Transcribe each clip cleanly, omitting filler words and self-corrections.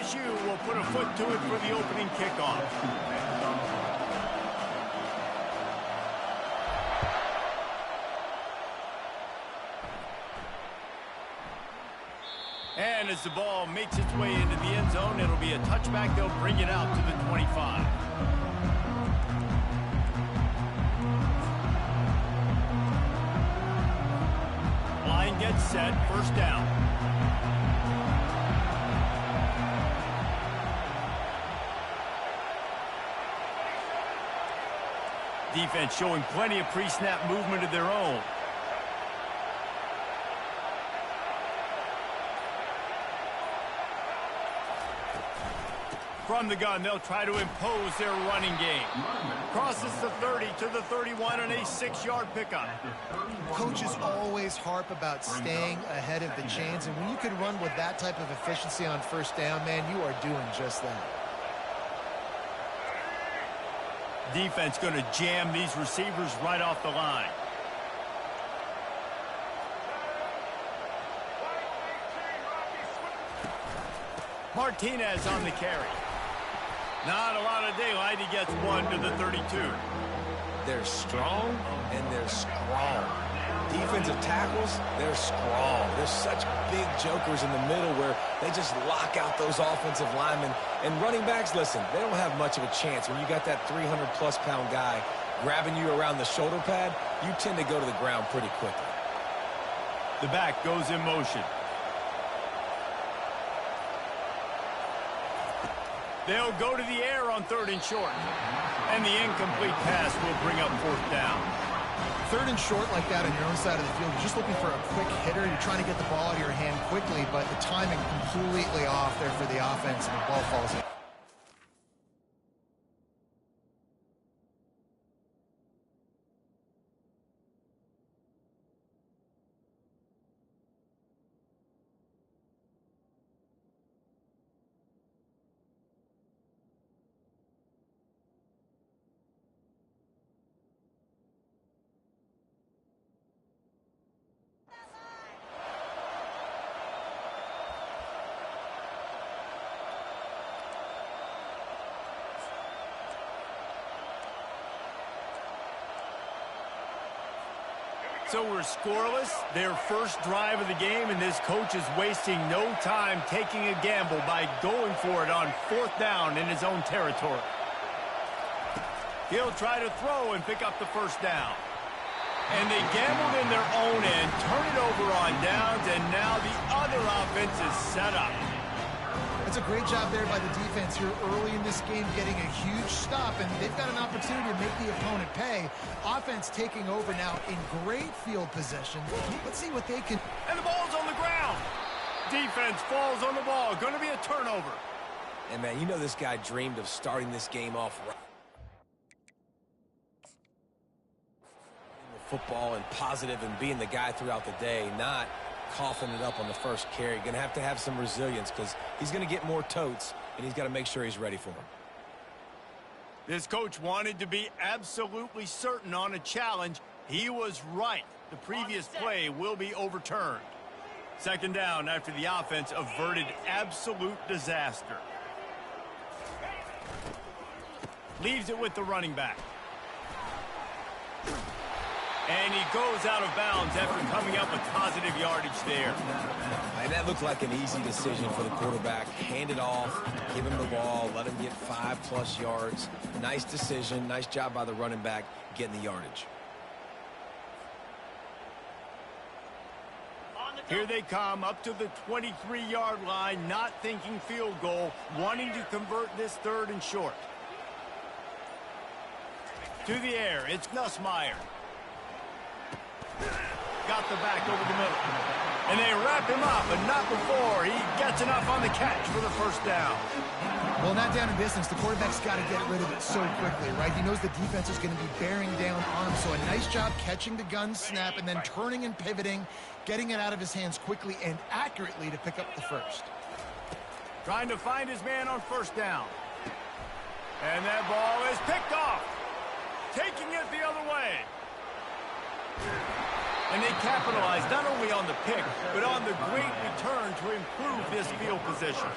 LSU will put a foot to it for the opening kickoff. And as the ball makes its way into the end zone, it'll be a touchback. They'll bring it out to the 25. Line gets set, first down. Defense showing plenty of pre-snap movement of their own. From the gun, they'll try to impose their running game. Crosses the 30 to the 31 on a 6-yard pickup. Coaches always harp about staying ahead of the chains, and when you can run with that type of efficiency on first down, man, you are doing just that. Defense going to jam these receivers right off the line. Martinez on the carry. Not a lot of daylight. He gets one to the 32. They're strong and they're strong. Defensive tackles, they're strong. There's such big jokers in the middle where they just lock out those offensive linemen. And running backs, listen, they don't have much of a chance. When you got that 300-plus pound guy grabbing you around the shoulder pad, you tend to go to the ground pretty quickly. The back goes in motion. They'll go to the air on 3rd and short. And the incomplete pass will bring up 4th down. 3rd and short like that on your own side of the field, you're just looking for a quick hitter. You're trying to get the ball out of your hand quickly, but the timing completely off there for the offense, and the ball falls in. So we're scoreless, their first drive of the game, and this coach is wasting no time taking a gamble by going for it on 4th down in his own territory. He'll try to throw and pick up the first down. And they gambled in their own end, turn it over on downs, and now the other offense is set up. That's a great job there by the defense here early in this game, getting a huge stop, and they've got an opportunity to make the opponent pay. Offense taking over now in great field possession. Let's see what they can... And the ball's on the ground. Defense falls on the ball. Going to be a turnover. And, man, you know this guy dreamed of starting this game off right. Football and positive and being the guy throughout the day, not coughing it up on the first carry. Going to have some resilience because he's going to get more totes, and he's got to make sure he's ready for them. This coach wanted to be absolutely certain on a challenge. He was right. The previous play will be overturned. 2nd down after the offense averted absolute disaster. Leaves it with the running back. And he goes out of bounds after coming up with positive yardage there. And that looked like an easy decision for the quarterback. Hand it off, give him the ball, let him get 5+ yards. Nice decision, nice job by the running back getting the yardage. Here they come up to the 23-yard line, not thinking field goal, wanting to convert this 3rd and short. To the air, it's Nussmeier. Got the back over the middle. And they wrap him up, but not before he gets enough on the catch for the 1st down. Well, not down in distance. The quarterback's got to get rid of it so quickly, right? He knows the defense is going to be bearing down on him, so a nice job catching the gun snap and then turning and pivoting, getting it out of his hands quickly and accurately to pick up the 1st. Trying to find his man on 1st down. And that ball is picked off. Taking it the other way. And they capitalize not only on the pick, but on the great return to improve this field position.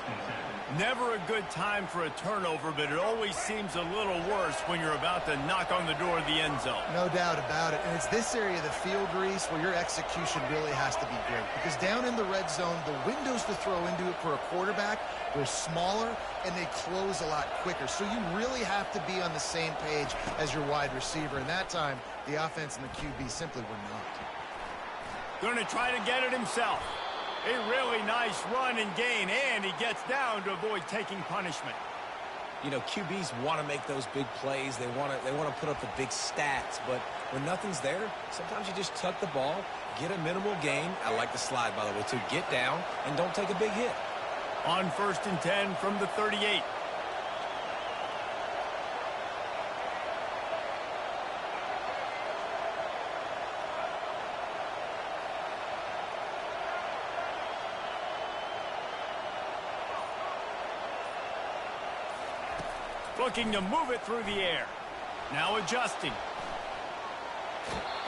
Never a good time for a turnover, but it always seems a little worse when you're about to knock on the door of the end zone. No doubt about it. And it's this area of the field, Reese, where your execution really has to be great. Because down in the red zone, the windows to throw into it for a quarterback, they're smaller and they close a lot quicker. So you really have to be on the same page as your wide receiver. And that time, the offense and the QB simply were not. Going to try to get it himself. A really nice run and gain, and he gets down to avoid taking punishment. You know, QBs want to make those big plays. They want to put up the big stats, but when nothing's there, sometimes you just tuck the ball, get a minimal gain. I like the slide, by the way, too. Get down and don't take a big hit. On 1st and 10 from the 38. Looking to move it through the air. Now adjusting.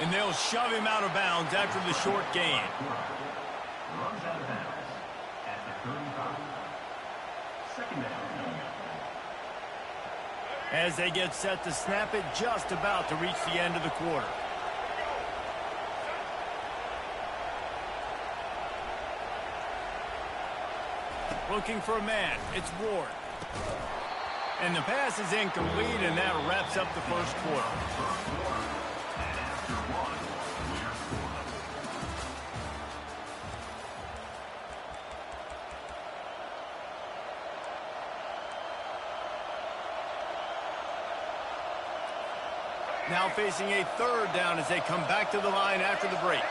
And they'll shove him out of bounds after the short gain. Runs out of bounds at the 35. Second down. As they get set to snap it, just about to reach the end of the quarter. Looking for a man. It's Ward. And the pass is incomplete, and that wraps up the first quarter. Now facing a 3rd down as they come back to the line after the break.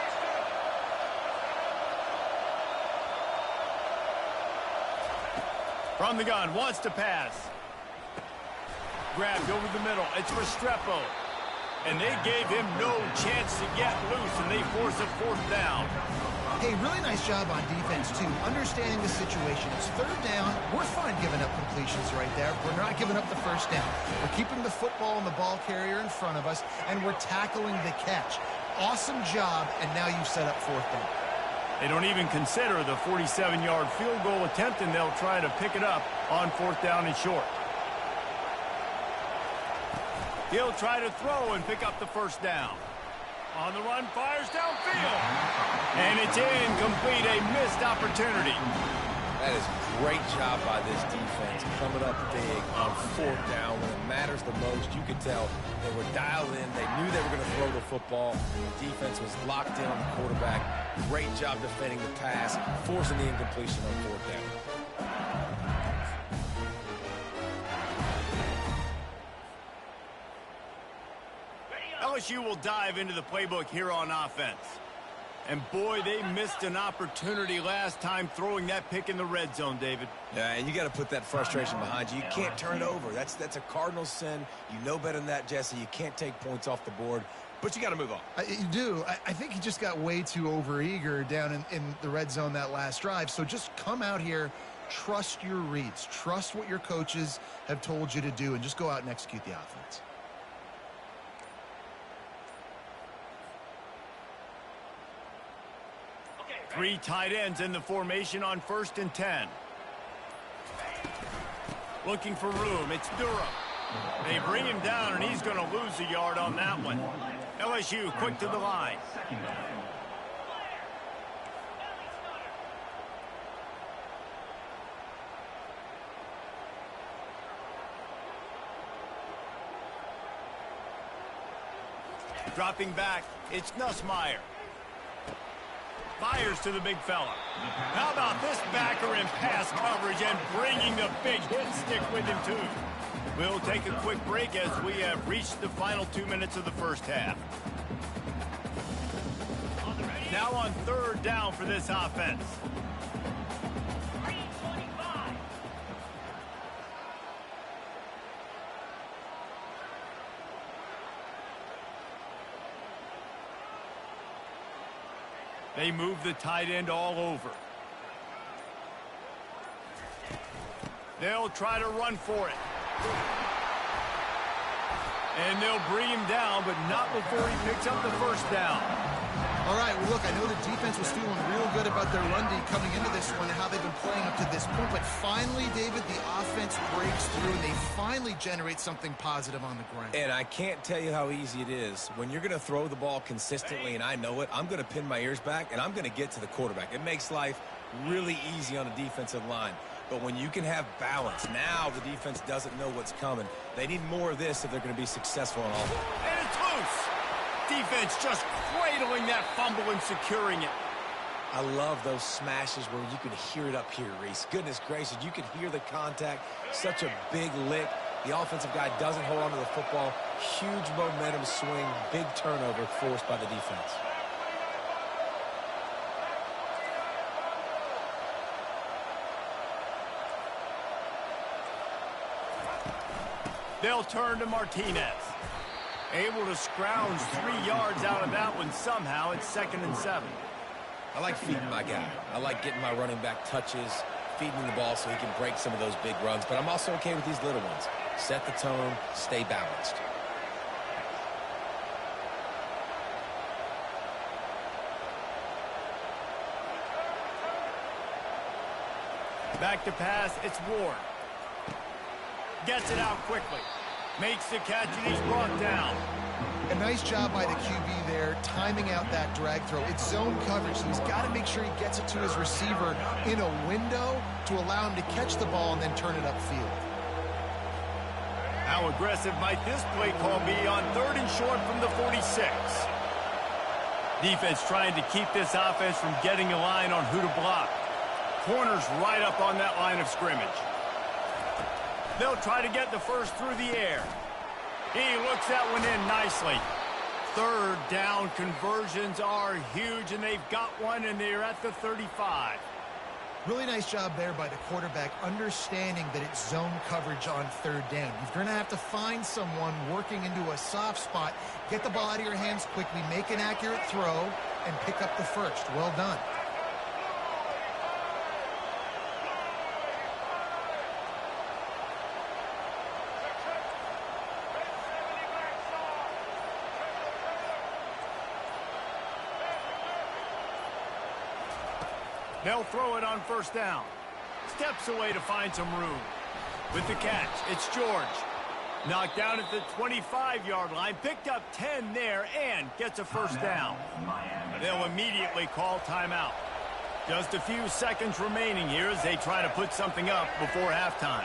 From the gun, wants to pass. Grabbed over the middle. It's Restrepo. And they gave him no chance to get loose, and they force a 4th down. Hey, really nice job on defense, too. Understanding the situation. It's 3rd down. We're fine giving up completions right there. We're not giving up the 1st down. We're keeping the football and the ball carrier in front of us, and we're tackling the catch. Awesome job, and now you set up 4th down. They don't even consider the 47-yard field goal attempt, and they'll try to pick it up on 4th down and short. He'll try to throw and pick up the 1st down. On the run, fires downfield. And it's incomplete, a missed opportunity. That is a great job by this defense, coming up big on 4th down when it matters the most. You could tell they were dialed in. They knew they were going to throw the football. The defense was locked in on the quarterback. Great job defending the pass, forcing the incompletion on 4th down. LSU will dive into the playbook here on offense. And boy, they missed an opportunity last time throwing that pick in the red zone, David. Yeah, and you got to put that frustration behind you. You can't turn it over. That's a cardinal sin. You know better than that, Jesse. You can't take points off the board, but you got to move on. You do. I think he just got way too overeager down in the red zone that last drive. So just come out here, trust your reads, trust what your coaches have told you to do, and just go out and execute the offense. Three tight ends in the formation on 1st and 10. Looking for room. It's Durham. They bring him down, and he's going to lose a yard on that one. LSU quick to the line. Dropping back, it's Nussmeier. Fires to the big fella. How about this backer in pass coverage and bringing the big hit stick with him, too. We'll take a quick break as we have reached the final 2 minutes of the first half. Now on 3rd down for this offense. They move the tight end all over. They'll try to run for it. And they'll bring him down, but not before he picks up the 1st down. All right, well, look, I know the defense was feeling real good about their run D coming into this one and how they've been playing up to this point, but finally, David, the offense breaks through, and they finally generate something positive on the ground. And I can't tell you how easy it is. When you're going to throw the ball consistently, and I know it, I'm going to pin my ears back, and I'm going to get to the quarterback. It makes life really easy on the defensive line. But when you can have balance, now the defense doesn't know what's coming. They need more of this if they're going to be successful on offense. And it's loose. Defense just cradling that fumble and securing it. I love those smashes where you can hear it up here, Reese. Goodness gracious, you can hear the contact. Such a big lick. The offensive guy doesn't hold on to the football. Huge momentum swing, big turnover forced by the defense. They'll turn to Martinez. Able to scrounge 3 yards out of that one somehow. It's 2nd and 7. I like feeding my guy. I like getting my running back touches, feeding him the ball so he can break some of those big runs. But I'm also okay with these little ones. Set the tone, stay balanced. Back to pass, it's Ward. Gets it out quickly. Makes the catch, and he's brought down. A nice job by the QB there, timing out that drag throw. It's zone coverage, so he's got to make sure he gets it to his receiver in a window to allow him to catch the ball and then turn it upfield. How aggressive might this play call be on 3rd and short from the 46? Defense trying to keep this offense from getting a line on who to block. Corners right up on that line of scrimmage. They'll try to get the first through the air. He looks that one in nicely. 3rd down conversions are huge, and they've got one, and they're at the 35. Really nice job there by the quarterback, understanding that it's zone coverage on 3rd down. You're going to have to find someone working into a soft spot, get the ball out of your hands quickly, make an accurate throw, and pick up the first. Well done. They'll throw it on 1st down. Steps away to find some room. With the catch, it's George. Knocked down at the 25-yard line. Picked up 10 there and gets a 1st down. They'll immediately call timeout. Just a few seconds remaining here as they try to put something up before halftime.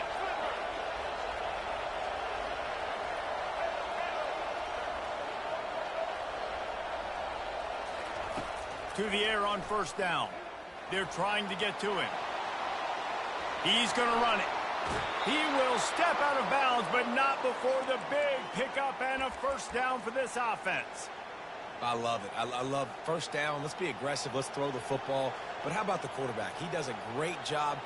To the air on 1st down. They're trying to get to him. He's going to run it. He will step out of bounds, but not before the big pickup and a 1st down for this offense. I love it. I love 1st down. Let's be aggressive. Let's throw the football. But how about the quarterback? He does a great job.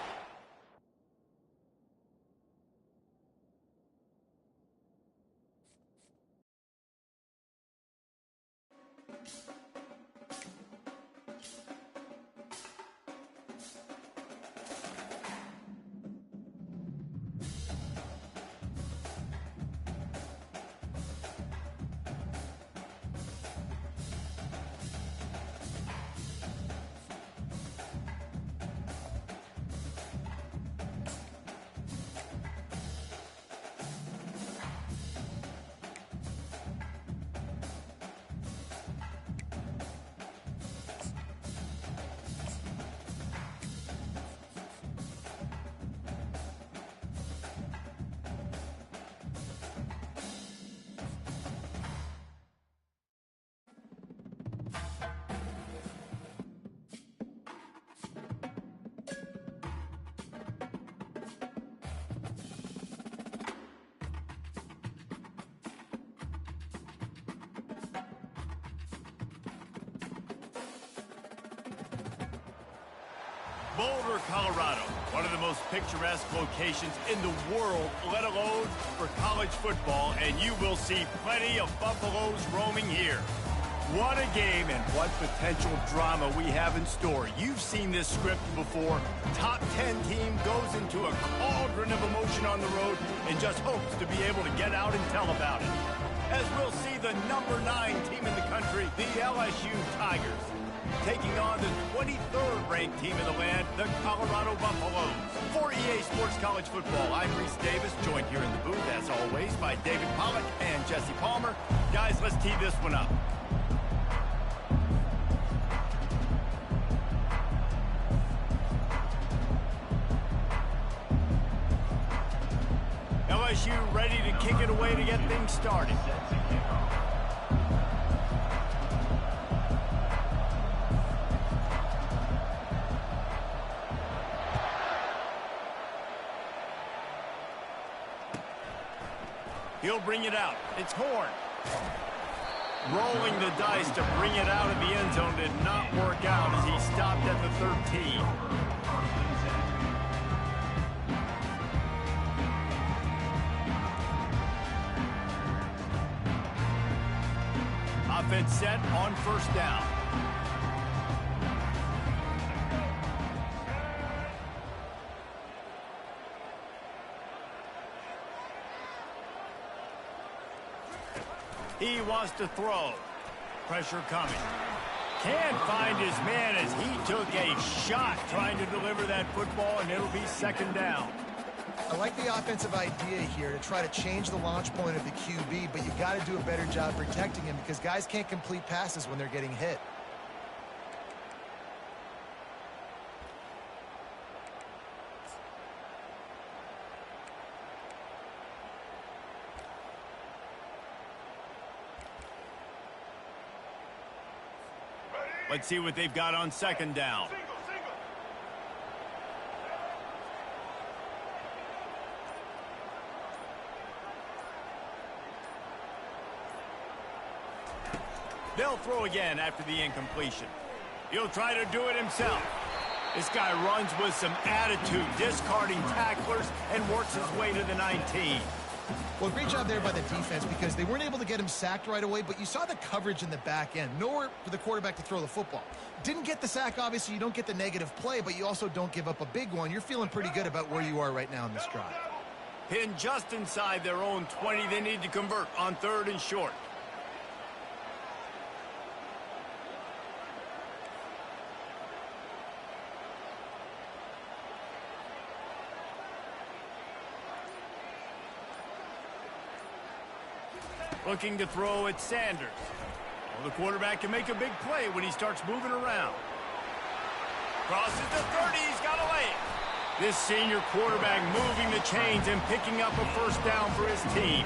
Boulder, Colorado, one of the most picturesque locations in the world, let alone for college football, and you will see plenty of Buffaloes roaming here. What a game and what potential drama we have in store. You've seen this script before. Top 10 team goes into a cauldron of emotion on the road and just hopes to be able to get out and tell about it. as we'll see the #9 team in the country, the LSU Tigers, taking on the 23rd ranked team in the land, the Colorado Buffaloes. For EA Sports College Football, I'm Reese Davis, joined here in the booth, as always, by David Pollack and Jesse Palmer. Guys, let's tee this one up. LSU ready to kick it away to get things started. He'll bring it out. It's Horn. Rolling the dice to bring it out of the end zone did not work out as he stopped at the 13. Offense set on first down. He wants to throw. Pressure coming. Can't find his man as he took a shot trying to deliver that football, and it'll be second down. I like the offensive idea here to try to change the launch point of the QB, but you got to do a better job protecting him because guys can't complete passes when they're getting hit. Let's see what they've got on second down. They'll throw again after the incompletion. He'll try to do it himself. This guy runs with some attitude, discarding tacklers, and works his way to the 19. Well, great job there by the defense because they weren't able to get him sacked right away, but you saw the coverage in the back end. Nowhere for the quarterback to throw the football. Didn't get the sack, obviously. You don't get the negative play, but you also don't give up a big one. You're feeling pretty good about where you are right now in this drive. Pinned just inside their own 20. They need to convert on third and short. Looking to throw at Sanders. Well, the quarterback can make a big play when he starts moving around. Crosses the 30, he's got a lay. This senior quarterback moving the chains and picking up a first down for his team.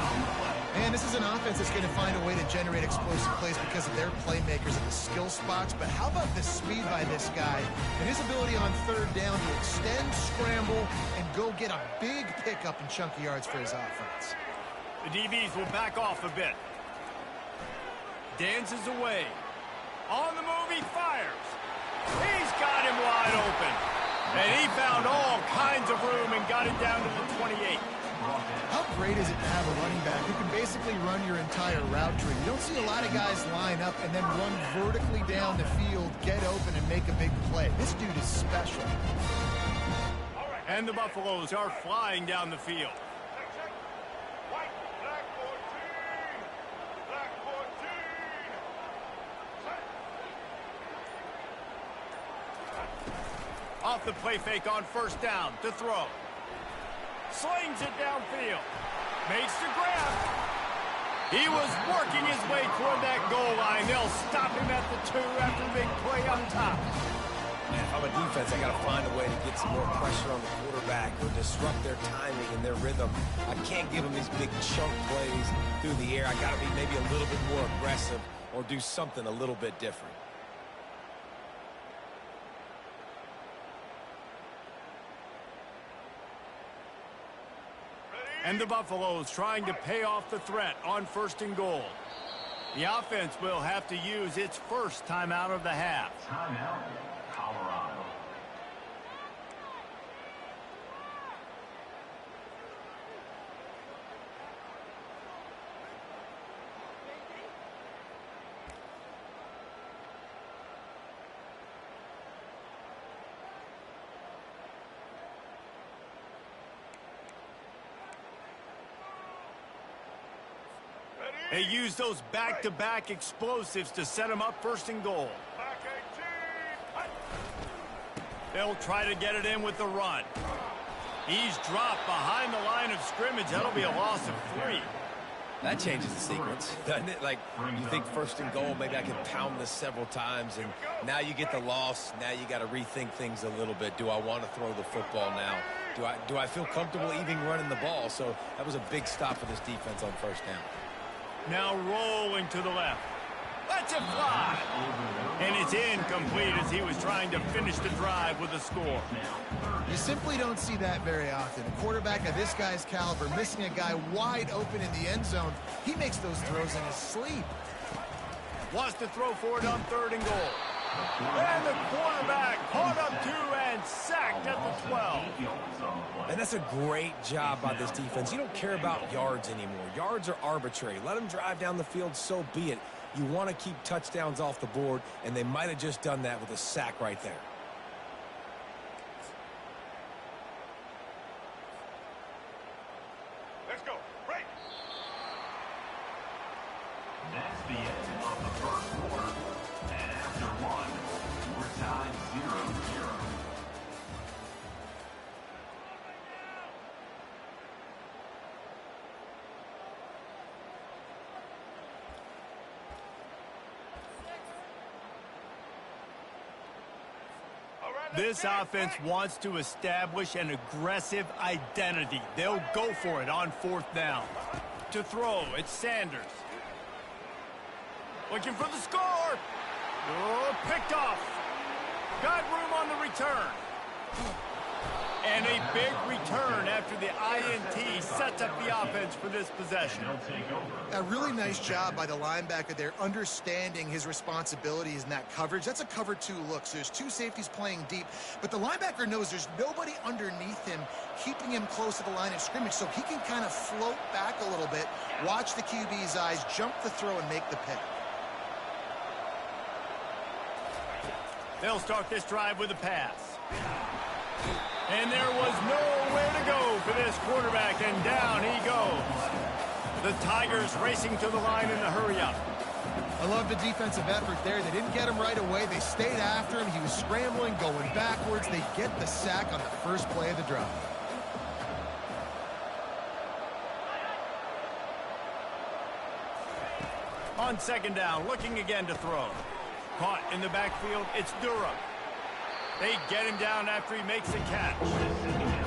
Man, this is an offense that's going to find a way to generate explosive plays because of their playmakers at the skill spots. But how about the speed by this guy and his ability on third down to extend, scramble, and go get a big pickup and chunky yards for his offense. The DBs will back off a bit. Dances away. On the move, he fires. He's got him wide open. And he found all kinds of room and got it down to the 28. How great is it to have a running back who can basically run your entire route tree? You don't see a lot of guys line up and then run vertically down the field, get open, and make a big play. This dude is special. And the Buffaloes are flying down the field. Off the play fake on first down to throw. Slings it downfield. Makes the grab. He was working his way toward that goal line. They'll stop him at the 2 after the big play on top. Man, if I'm a defense, I got to find a way to get some more pressure on the quarterback or disrupt their timing and their rhythm. I can't give them these big chunk plays through the air. I got to be maybe a little bit more aggressive or do something a little bit different. And the Buffaloes trying to pay off the threat on first and goal. The offense will have to use its first timeout of the half. Timeout, Colorado. They use those back-to-back explosives to set him up first and goal. They'll try to get it in with the run. He's dropped behind the line of scrimmage. That'll be a loss of 3. That changes the sequence, doesn't it? Like, you think first and goal, maybe I can pound this several times, and now you get the loss. Now you got to rethink things a little bit. Do I want to throw the football now? Do I feel comfortable even running the ball? So that was a big stop for this defense on first down. Now rolling to the left. Let's it fly. And it's incomplete as he was trying to finish the drive with a score. You simply don't see that very often. A quarterback of this guy's caliber missing a guy wide open in the end zone. He makes those throws in his sleep. Wants to throw for it on third and goal. And the quarterback caught up 2 and sacked at the 12. And that's a great job by this defense. You don't care about yards anymore. Yards are arbitrary. Let them drive down the field, so be it. You want to keep touchdowns off the board, and they might have just done that with a sack right there. Let's go. Right. That's the end of the first quarter. And after one, we're tied 0-0. This offense wants to establish an aggressive identity. They'll go for it on fourth down. To throw, it's Sanders. Looking for the score. Oh, picked off. Got room on the return. And a big return after the INT sets up the offense for this possession. A really nice job by the linebacker there, understanding his responsibilities in that coverage. That's a cover 2 look, so there's 2 safeties playing deep, but the linebacker knows there's nobody underneath him keeping him close to the line of scrimmage, so he can kind of float back a little bit, watch the QB's eyes, jump the throw, and make the pick. They'll start this drive with a pass. And there was nowhere to go for this quarterback, and down he goes. The Tigers racing to the line in the hurry-up. I love the defensive effort there. They didn't get him right away. They stayed after him. He was scrambling, going backwards. They get the sack on the first play of the drive. On second down, looking again to throw. Caught in the backfield, it's Durham. They get him down after he makes the catch.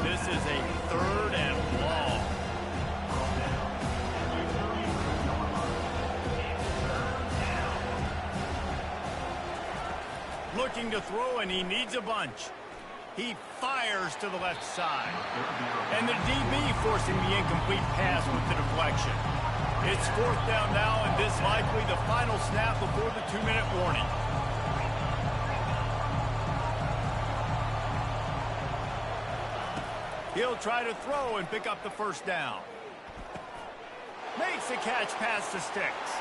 This is a 3rd and long. Looking to throw, and he needs a bunch. He fires to the left side. And the DB forcing the incomplete pass with the deflection. It's 4th down now, and this likely the final snap before the 2-minute warning. He'll try to throw and pick up the first down. Makes the catch past the sticks.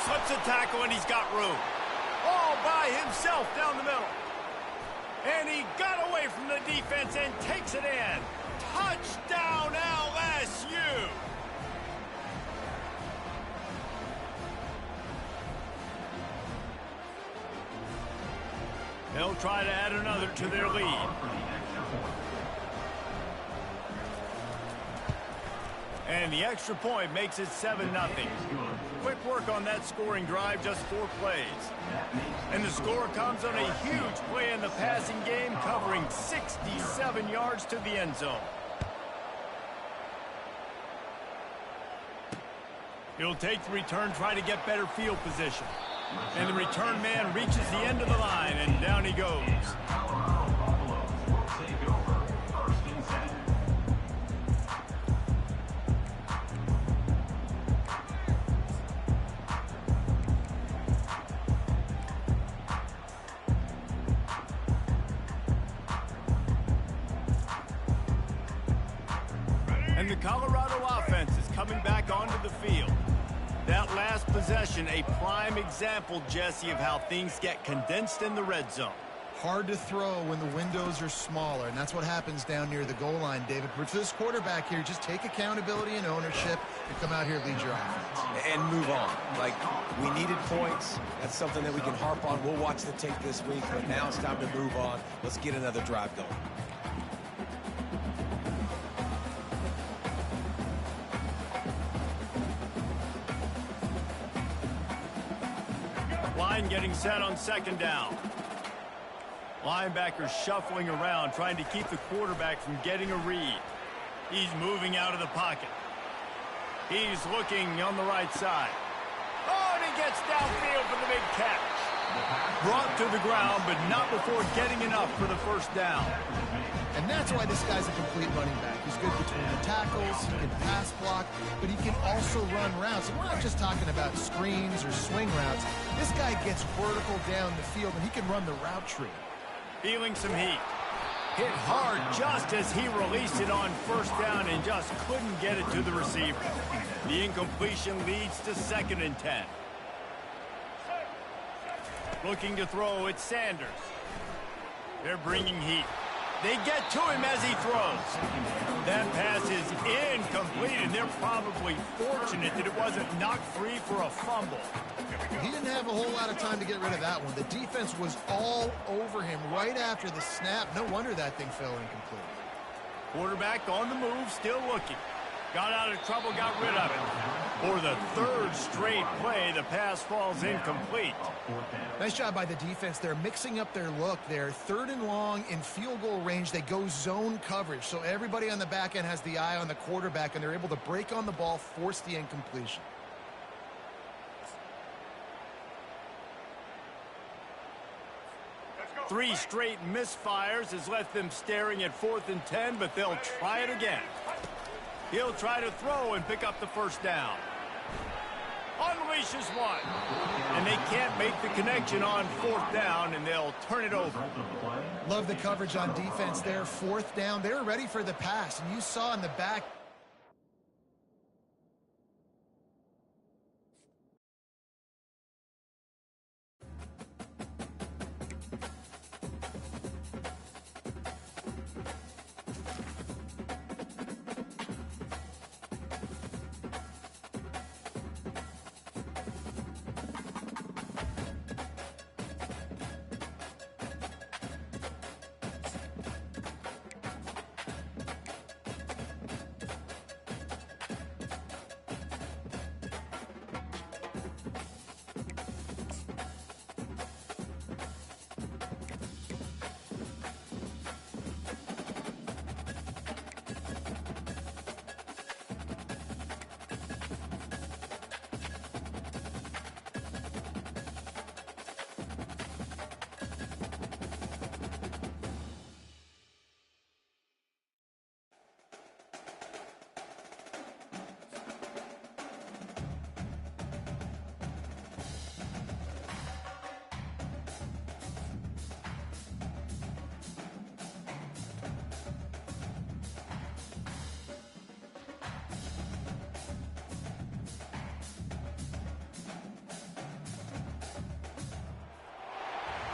Slips a tackle, and he's got room. All by himself down the middle. And he got away from the defense and takes it in. Touchdown, LSU! They'll try to add another to their lead. And the extra point makes it 7-0. Quick work on that scoring drive, just 4 plays. And the score comes on a huge play in the passing game, covering 67 yards to the end zone. He'll take the return, try to get better field position. And the return man reaches the end of the line, and down he goes. And the Colorado offense is coming back onto the field. That last possession, a prime example, Jesse, of how things get condensed in the red zone. Hard to throw when the windows are smaller, and that's what happens down near the goal line, David. But for this quarterback here, just take accountability and ownership and come out here and lead your offense. And move on. Like, we needed points. That's something that we can harp on. We'll watch the tape this week, but now it's time to move on. Let's get another drive going. Line getting set on second down. Linebacker shuffling around, trying to keep the quarterback from getting a read. He's moving out of the pocket. He's looking on the right side. Oh, and he gets downfield for the big catch. Brought to the ground, but not before getting enough for the first down. And that's why this guy's a complete running back. He's good between the tackles, he can pass block, but he can also run routes. And we're not just talking about screens or swing routes. This guy gets vertical down the field, and he can run the route tree. Feeling some heat. Hit hard just as he released it on first down and just couldn't get it to the receiver. The incompletion leads to 2nd and 10. Looking to throw, it's Sanders. They're bringing heat. They get to him as he throws. That pass is incomplete, and they're probably fortunate that it wasn't knocked free for a fumble. He didn't have a whole lot of time to get rid of that one. The defense was all over him right after the snap. No wonder that thing fell incomplete. Quarterback on the move, still looking. Got out of trouble, got rid of it. For the 3rd straight play, the pass falls incomplete. Nice job by the defense. They're mixing up their look there. 3rd and long in field goal range. They go zone coverage. So everybody on the back end has the eye on the quarterback, and they're able to break on the ball, force the incompletion. Three straight misfires has left them staring at 4th and 10, but they'll try it again. He'll try to throw and pick up the first down. Unleashes one. And they can't make the connection on 4th down, and they'll turn it over. Love the coverage on defense there. 4th down. They're ready for the pass, and you saw in the back.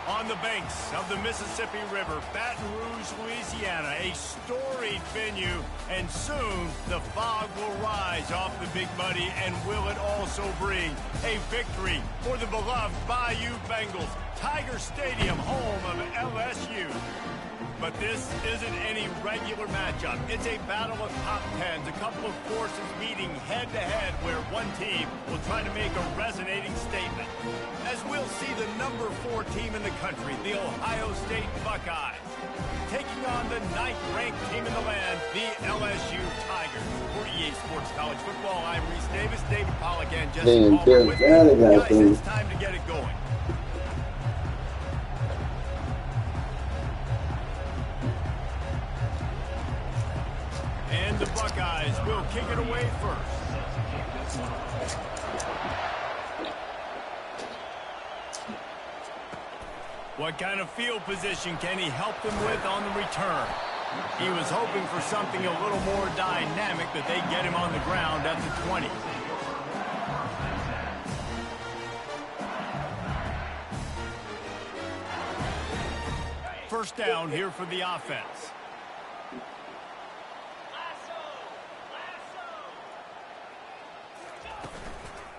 On the banks of the Mississippi River, Baton Rouge, Louisiana, a storied venue, and soon the fog will rise off the Big Muddy, and will it also bring a victory for the beloved Bayou Bengals, Tiger Stadium, home of LSU. But this isn't any regular matchup. It's a battle of top tens, a couple of forces meeting head-to-head where one team will try to make a resonating statement. As we'll see the number 4 team in the country, the Ohio State Buckeyes, taking on the 9th-ranked team in the land, the LSU Tigers. For EA Sports College Football, I'm Reese Davis, David Pollack, and Jesse Palmer with me. Guys, it's time to get it going. And the Buckeyes will kick it away first. What kind of field position can he help them with on the return? He was hoping for something a little more dynamic, but they get him on the ground at the 20. first down here for the offense.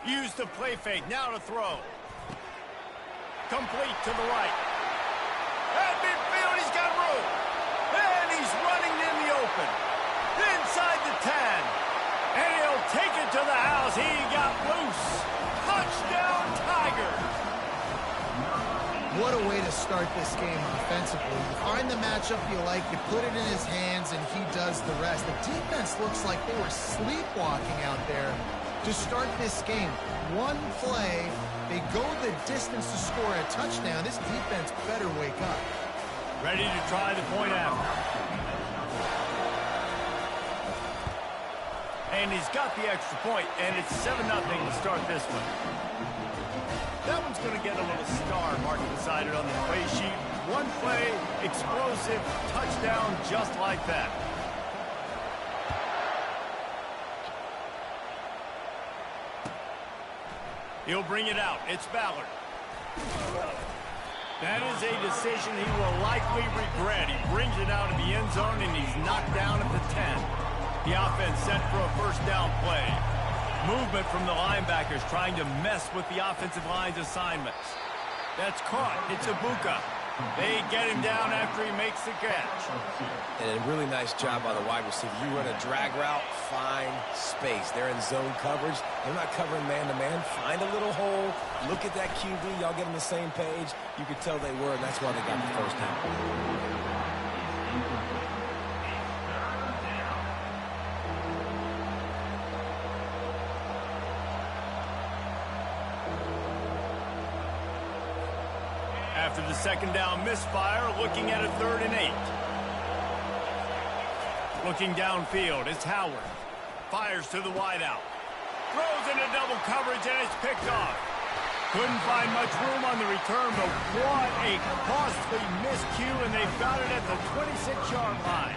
Use the play fake, now to throw. Complete to the right. At midfield, he's got room. And he's running in the open. Inside the 10. And he'll take it to the house. He got loose. Touchdown, Tigers. What a way to start this game offensively. You find the matchup you like, you put it in his hands, and he does the rest. The defense looks like they were sleepwalking out there to start this game. One play, they go the distance to score a touchdown. This defense better wake up. Ready to try the point after. And he's got the extra point, and it's 7-0 to start this one. That one's going to get a little star marked beside it on the play sheet. One play, explosive, touchdown, just like that. He'll bring it out. It's Ballard. That is a decision he will likely regret. He brings it out of the end zone, and he's knocked down at the 10. The offense set for a first down play. Movement from the linebackers trying to mess with the offensive line's assignments. That's caught. It's Ibuka. They get him down after he makes the catch. And a really nice job by the wide receiver. You run a drag route, find space. They're in zone coverage. They're not covering man-to-man. Find a little hole. Look at that QB. Y'all get on the same page. You could tell they were, and that's why they got the first down. After the second down misfire, looking at a 3rd and 8. Looking downfield, it's Howard. Fires to the wideout. Throws into double coverage, and it's picked off. Couldn't find much room on the return, but what a costly miscue, and they've got it at the 26-yard line.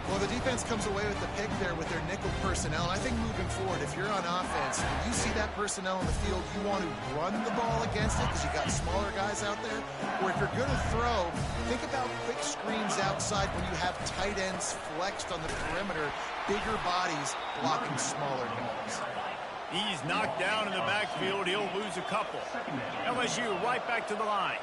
Well, the defense comes away with the pick there with their nickel personnel. I think moving forward, if you're on offense, when you see that personnel on the field, you want to run the ball against it because you got smaller guys out there. Or if you're going to throw, think about quick screens outside when you have tight ends flexed on the perimeter, bigger bodies blocking smaller guys. He's knocked down in the backfield. He'll lose a couple. LSU right back to the line.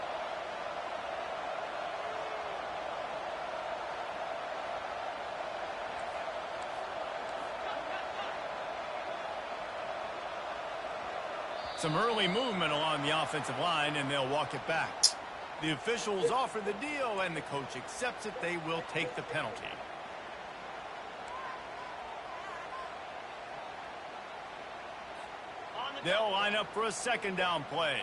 Some early movement along the offensive line, and they'll walk it back. The officials offer the deal, and the coach accepts it. They will take the penalty. They'll line up for a second down play.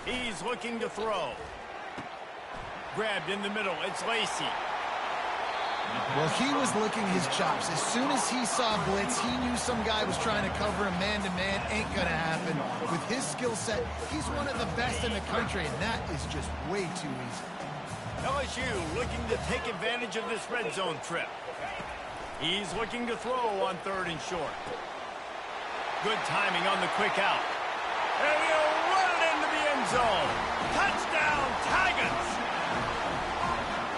He's looking to throw. Grabbed in the middle. It's Lacey. Well, he was licking his chops. As soon as he saw blitz, he knew some guy was trying to cover him man-to-man. Ain't gonna happen. With his skill set, he's one of the best in the country, and that is just way too easy. LSU looking to take advantage of this red zone trip. He's looking to throw on 3rd and short. Good timing on the quick out. And he'll run it into the end zone. Touchdown, Tigers!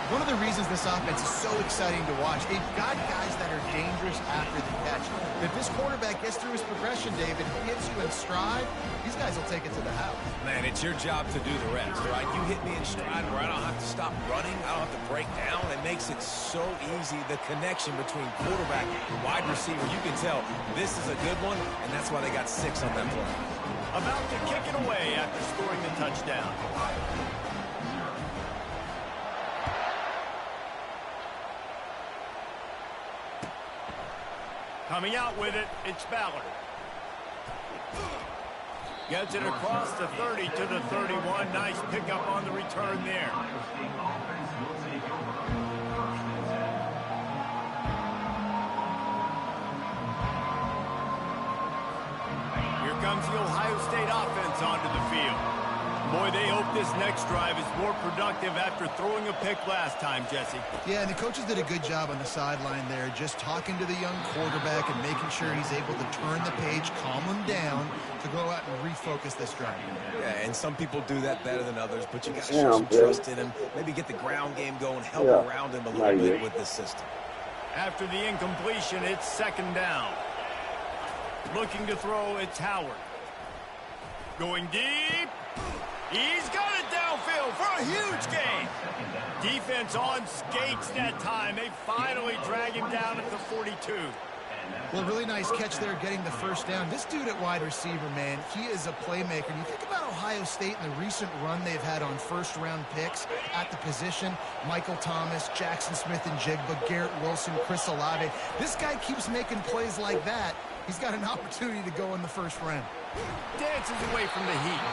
One of the reasons this offense is so exciting to watch, they've got guys that are dangerous after the catch. If this quarterback gets through his progression, David, he hits you in stride, these guys will take it to the house. Man, it's your job to do the rest, right? You hit me in stride where I don't have to stop running. I don't have to break down. It makes it so easy. The connection between quarterback and wide receiver, you can tell this is a good one, and that's why they got 6 on that play. About to kick it away after scoring the touchdown. Coming out with it, it's Ballard. Gets it across the 30 to the 31. Nice pickup on the return there. Here comes the Ohio State offense onto the field. Boy, they hope this next drive is more productive after throwing a pick last time, Jesse. Yeah, and the coaches did a good job on the sideline there, just talking to the young quarterback and making sure he's able to turn the page, calm him down to go out and refocus this drive. Yeah, and some people do that better than others, but you got to show some trust in him. Maybe get the ground game going, help around him a little bit with this system. After the incompletion, it's second down. Looking to throw, it's Howard. Going deep. He's got it downfield for a huge gain. Defense on skates that time. They finally drag him down at the 42. Well, really nice catch there getting the first down. This dude at wide receiver, man, he is a playmaker. And you think about Ohio State and the recent run they've had on first-round picks at the position. Michael Thomas, Jackson Smith and Jigba, Garrett Wilson, Chris Olave. This guy keeps making plays like that. He's got an opportunity to go in the first round. Dances away from the heat.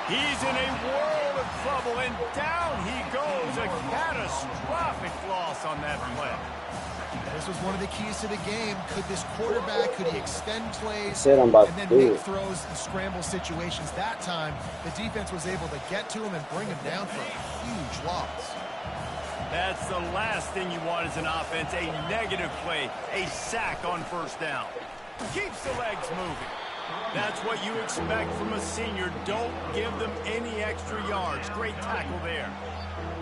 He's in a world of trouble, and down he goes. A catastrophic loss on that play. This was one of the keys to the game. Could this quarterback, could he extend plays Said I'm about and to then do make it. throws in scramble situations? That time, the defense was able to get to him and bring him down for a huge loss. That's the last thing you want as an offense, a negative play, a sack on first down. Keeps the legs moving. That's what you expect from a senior. Don't give them any extra yards. Great tackle there.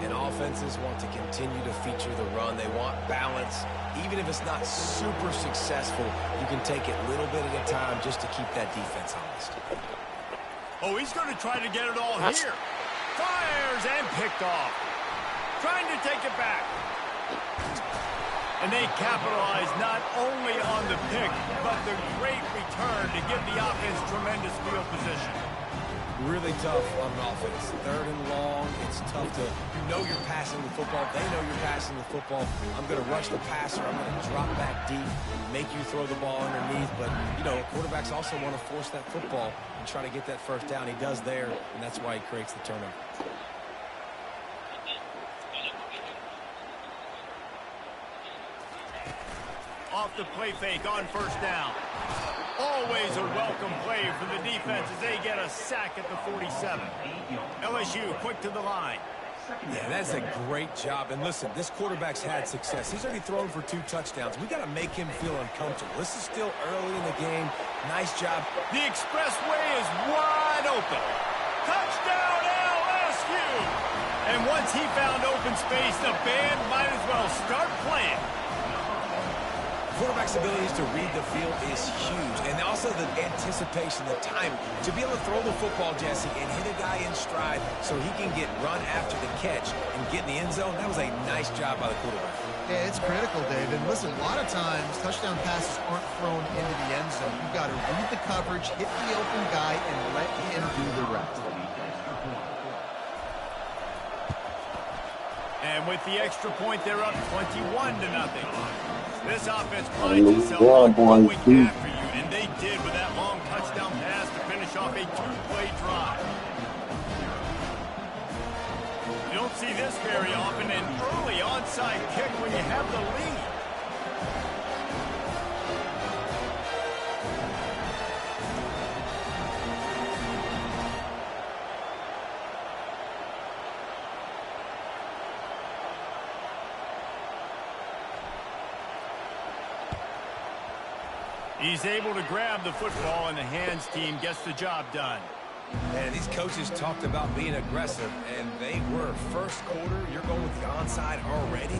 And offenses want to continue to feature the run. They want balance. Even if it's not super successful, you can take it a little bit at a time just to keep that defense honest. Oh, he's going to try to get it all here. Fires and picked off. Trying to take it back. And they capitalize not only on the pick, but the great return to give the offense tremendous field position. Really tough on an offense. Third and long, it's tough to, you know you're passing the football. They know you're passing the football. I'm going to rush the passer. I'm going to drop back deep, make you throw the ball underneath. But, you know, quarterbacks also want to force that football and try to get that first down. He does there, and that's why he creates the turnover. Off the play fake on first down. Always a welcome play for the defense as they get a sack at the 47. LSU quick to the line. Yeah, that's a great job. And listen, this quarterback's had success. He's already thrown for 2 touchdowns. We got to make him feel uncomfortable. This is still early in the game. Nice job. The expressway is wide open. Touchdown LSU! And once he found open space, the band might as well start playing. Quarterback's abilities to read the field is huge. And also the anticipation, the time. To be able to throw the football, Jesse, and hit a guy in stride so he can get run after the catch and get in the end zone, that was a nice job by the quarterback. Yeah, it's critical, Dave. And listen, a lot of times, touchdown passes aren't thrown into the end zone. You've got to read the coverage, hit the open guy, and let him do the rest. And with the extra point, they're up 21-0. This offense prides itself on going after you, and they did with that long touchdown pass to finish off a 2-play drive. You don't see this very often, an early onside kick when you have the lead. He's able to grab the football, and the hands team gets the job done. And these coaches talked about being aggressive, and they were. First quarter, you're going with the onside already.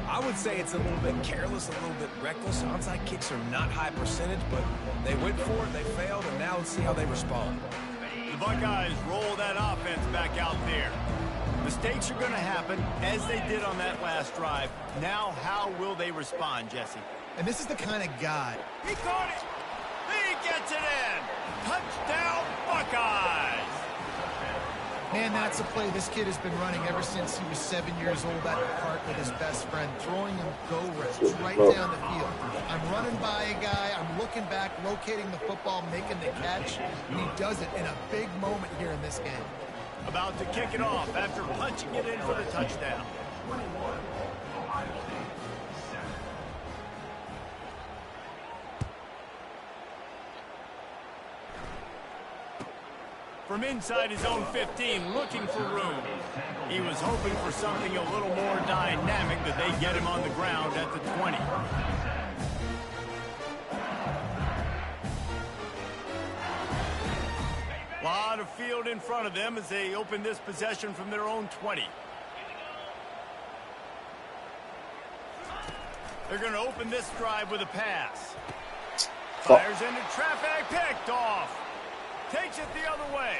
I would say it's a little bit careless, a little bit reckless. Onside kicks are not high percentage, but they went for it, they failed, and now let's see how they respond. The Buckeyes roll that offense back out there. Mistakes are going to happen, as they did on that last drive. Now, how will they respond, Jesse? And this is the kind of guy. He caught it. He gets it in. Touchdown, Buckeyes. Man, that's a play this kid has been running ever since he was 7 years old at the park with his best friend, throwing him go routes right down the field. I'm running by a guy, I'm looking back, locating the football, making the catch, and he does it in a big moment here in this game. About to kick it off after punching it in for the touchdown. from inside his own 15, looking for room. He was hoping for something a little more dynamic, that they get him on the ground at the 20. A lot of field in front of them as they open this possession from their own 20. They're going to open this drive with a pass. Fires into traffic, picked off. Takes it the other way.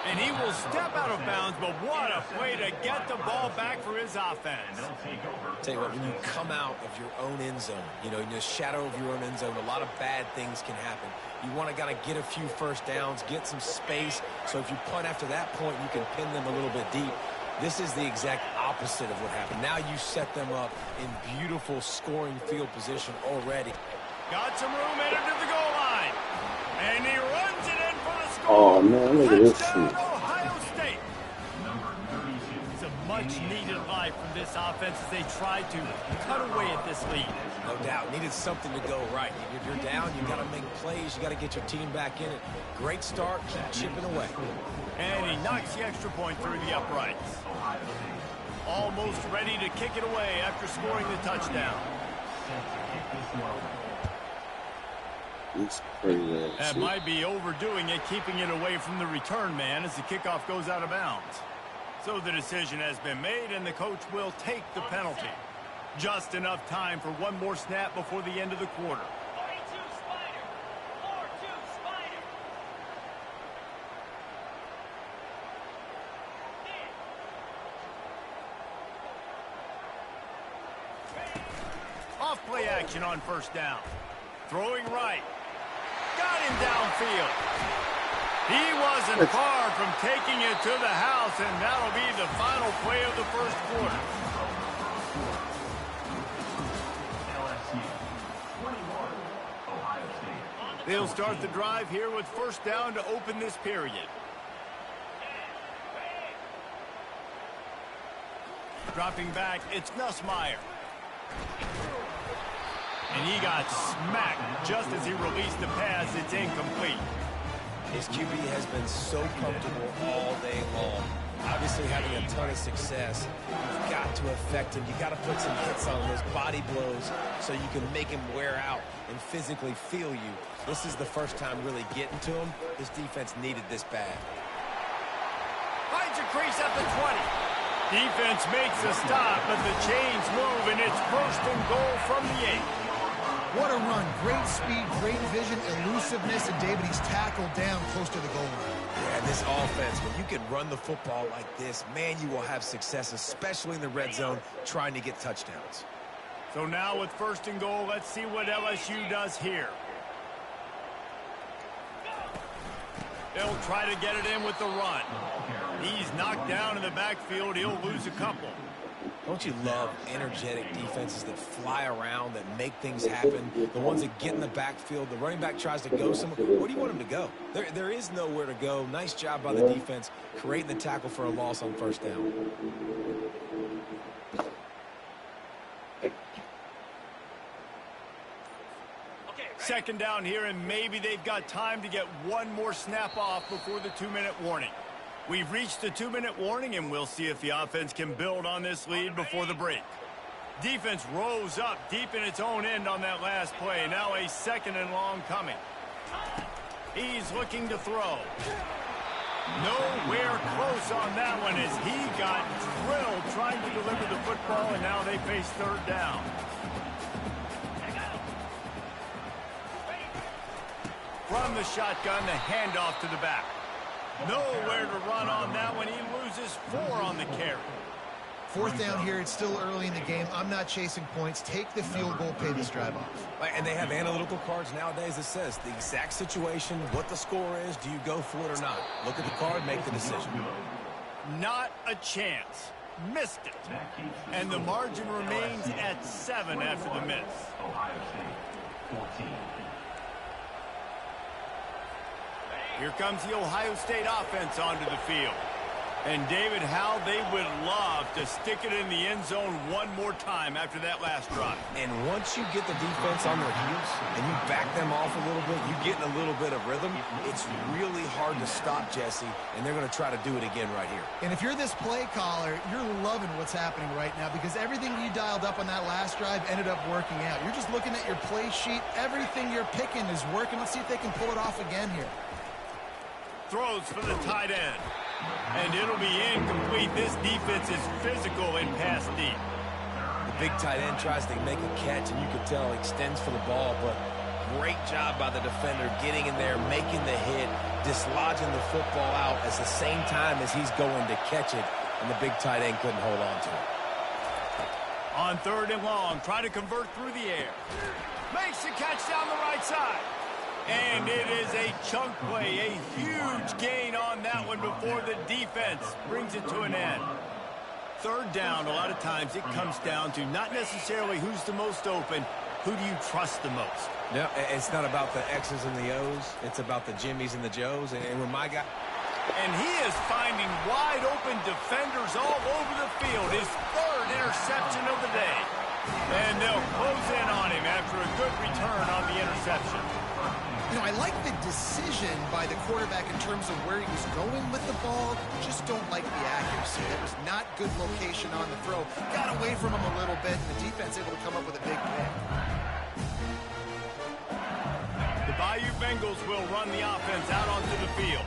And he will step out of bounds, but what a play to get the ball back for his offense. Tell you what, when you come out of your own end zone, you know, in the shadow of your own end zone, a lot of bad things can happen. You want to kind of get a few first downs, get some space, so if you punt after that point, you can pin them a little bit deep. This is the exact opposite of what happened. Now you set them up in beautiful scoring field position already. Got some room headed to the goal line. And he runs it in for the score. Oh, man, look at this Touchdown, shit. Ohio State. It's a much-needed life from this offense as they try to cut away at this lead. No doubt. Needed something to go right. If you're down, you got to make plays. You got to get your team back in it. Great start. Keep chipping away. And he knocks the extra point through the uprights. Almost ready to kick it away after scoring the touchdown. It's crazy. That might be overdoing it, keeping it away from the return man as the kickoff goes out of bounds. So the decision has been made, and the coach will take the penalty. Just enough time for one more snap before the end of the quarter. Off play action on first down. Throwing right. Got him downfield. He wasn't far from taking it to the house, and that'll be the final play of the first quarter. They'll start the drive here with first down to open this period. Dropping back, it's Nussmeier. And he got smacked just as he released the pass. It's incomplete. His QB has been so comfortable all day long. Obviously having a ton of success. You've got to affect him. You've got to put some hits on those body blows so you can make him wear out and physically feel you. This is the first time really getting to him. His defense needed this bad. Finds a crease at the 20. Defense makes a stop, but the chains move, and it's first and goal from the 8. What a run. Great speed, great vision, elusiveness, and David, he's tackled down close to the goal line. Yeah, and this offense, when you can run the football like this, man, you will have success, especially in the red zone, trying to get touchdowns. So now with first and goal, let's see what LSU does here. They'll try to get it in with the run. He's knocked down in the backfield. He'll lose a couple. Don't you love energetic defenses that fly around, that make things happen? The ones that get in the backfield, the running back tries to go somewhere. Where do you want him to go? There is nowhere to go. Nice job by the defense, creating the tackle for a loss on first down. Second down here, and maybe they've got time to get one more snap off before the 2-minute warning. We've reached the 2-minute warning, and we'll see if the offense can build on this lead before the break. Defense rose up deep in its own end on that last play. Now a second and long coming. He's looking to throw. Nowhere close on that one as he got drilled trying to deliver the football, and now they face third down. From the shotgun, the handoff to the back. Nowhere to run on that one. He loses 4 on the carry. Fourth down here. It's still early in the game. I'm not chasing points. Take the field goal, pay this drive off. And they have analytical cards nowadays that says the exact situation, what the score is, do you go for it or not? Look at the card, make the decision. Not a chance. Missed it. And the margin remains at 7 after the miss. Ohio State, 14. Here comes the Ohio State offense onto the field. And, David, how they would love to stick it in the end zone one more time after that last drive. And once you get the defense on their heels and you back them off a little bit, you get in a little bit of rhythm, it's really hard to stop, Jesse, and they're going to try to do it again right here. And if you're this play caller, you're loving what's happening right now because everything you dialed up on that last drive ended up working out. You're just looking at your play sheet. Everything you're picking is working. Let's see if they can pull it off again here. Throws for the tight end. And it'll be incomplete. This defense is physical and pass deep. The big tight end tries to make a catch, and you can tell extends for the ball, but great job by the defender getting in there, making the hit, dislodging the football out at the same time as he's going to catch it, and the big tight end couldn't hold on to it. On 3rd and long, try to convert through the air. Makes the catch down the right side. And it is a chunk play, a huge gain on that one before the defense brings it to an end. 3rd down, a lot of times it comes down to not necessarily who's the most open, who do you trust the most? No, it's not about the X's and the O's. It's about the Jimmys and the Joes. And when my guy... And he is finding wide open defenders all over the field. His 3rd interception of the day. And they'll close in on him after a good return on the interception. You know, I like the decision by the quarterback in terms of where he was going with the ball. Just don't like the accuracy. That was not good location on the throw. Got away from him a little bit, and the defense able to come up with a big pick. The Bayou Bengals will run the offense out onto the field.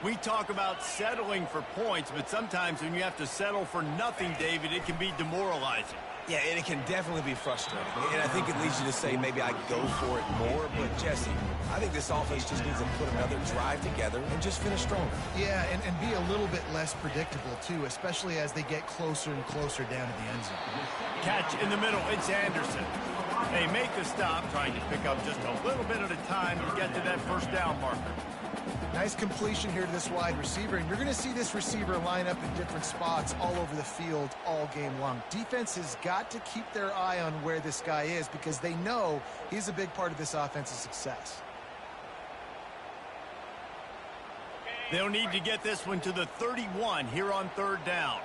We talk about settling for points, but sometimes when you have to settle for nothing, David, it can be demoralizing. Yeah, and it can definitely be frustrating. And I think it leads you to say maybe I go for it more. But, Jesse, I think this offense just needs to put another drive together and just finish stronger. Yeah, and be a little bit less predictable, too, especially as they get closer and closer down to the end zone. Catch in the middle. It's Anderson. They make the stop, trying to pick up just a little bit at a time to get to that 1st down marker. Nice completion here to this wide receiver, and you're going to see this receiver line up in different spots all over the field all game long. Defense has got to keep their eye on where this guy is because they know he's a big part of this offense's success. They'll need to get this one to the 31 here on 3rd down.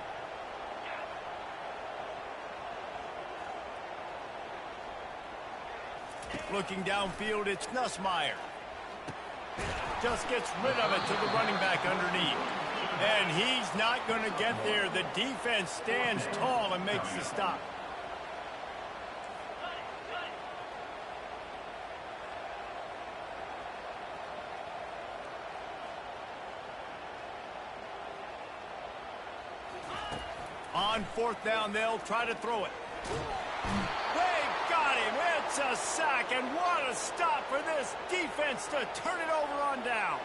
Looking downfield, it's Nussmeier. Just gets rid of it to the running back underneath. And he's not going to get there. The defense stands tall and makes the stop. On 4th down, they'll try to throw it. They got him. It's a sack, and what a stop for this defense to turn it over on downs.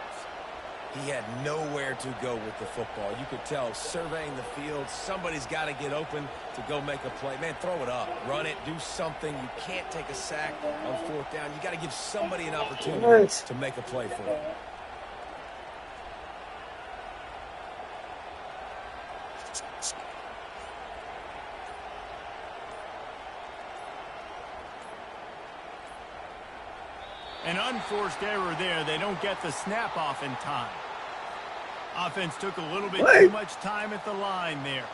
He had nowhere to go with the football. You could tell surveying the field, somebody's got to get open to go make a play. Man, throw it up. Run it. Do something. You can't take a sack on 4th down. You got to give somebody an opportunity to make a play for it. An unforced error there. They don't get the snap off in time. Offense took a little bit too much time at the line there.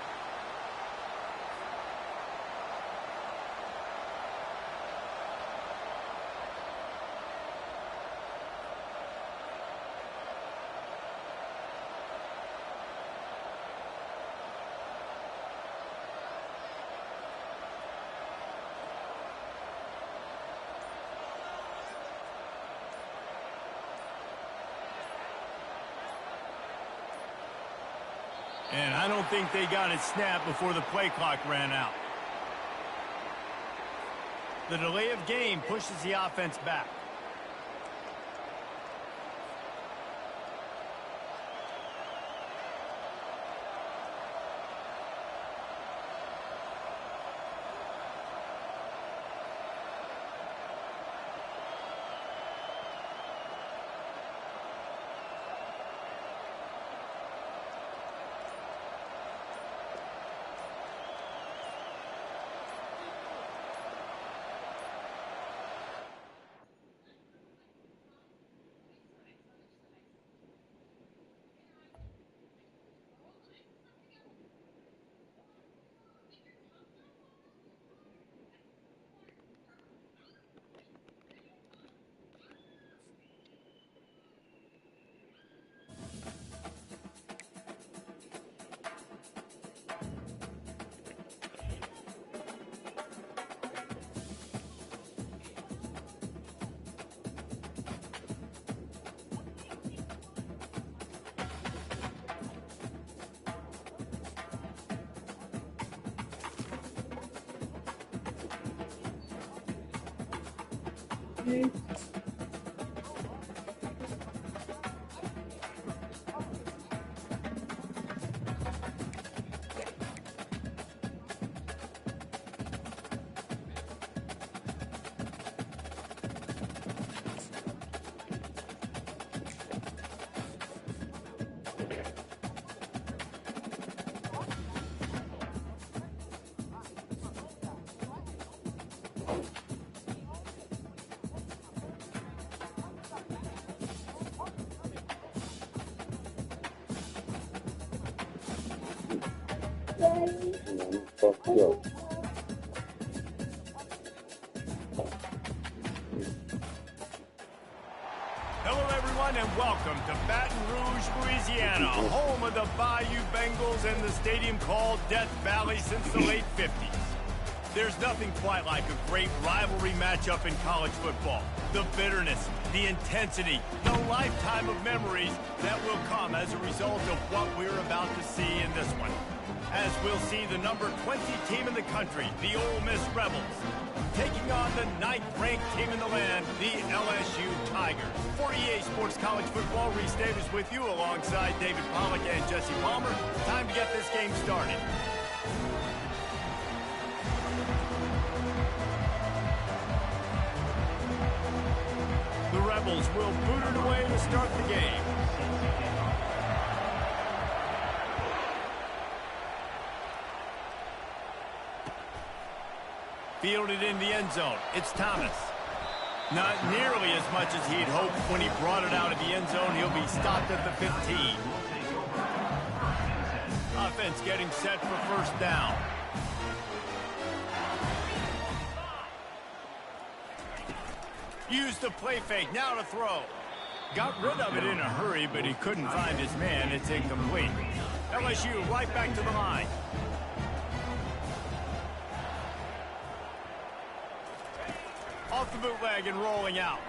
And I don't think they got it snapped before the play clock ran out. The delay of game pushes the offense back. Hello, everyone, and welcome to Baton Rouge, Louisiana, home of the Bayou Bengals and the stadium called Death Valley since the late 50s. There's nothing quite like a great rivalry matchup in college football. The bitterness, the intensity, the lifetime of memories that will come as a result of what we're about to see in this one. As we'll see the number 20 team in the country, the Ole Miss Rebels, taking on the 9th-ranked team in the land, the LSU Tigers. For EA Sports College Football, Reese Davis with you alongside David Pollack and Jesse Palmer. Time to get this game started. The Rebels will boot it away to start the game. Fielded in the end zone. It's Thomas. Not nearly as much as he'd hoped when he brought it out of the end zone. He'll be stopped at the 15. Offense getting set for first down. Used the play fake. Now to throw. Got rid of it in a hurry, but he couldn't find his man. It's incomplete. LSU right back to the line. Off the bootleg and rolling out.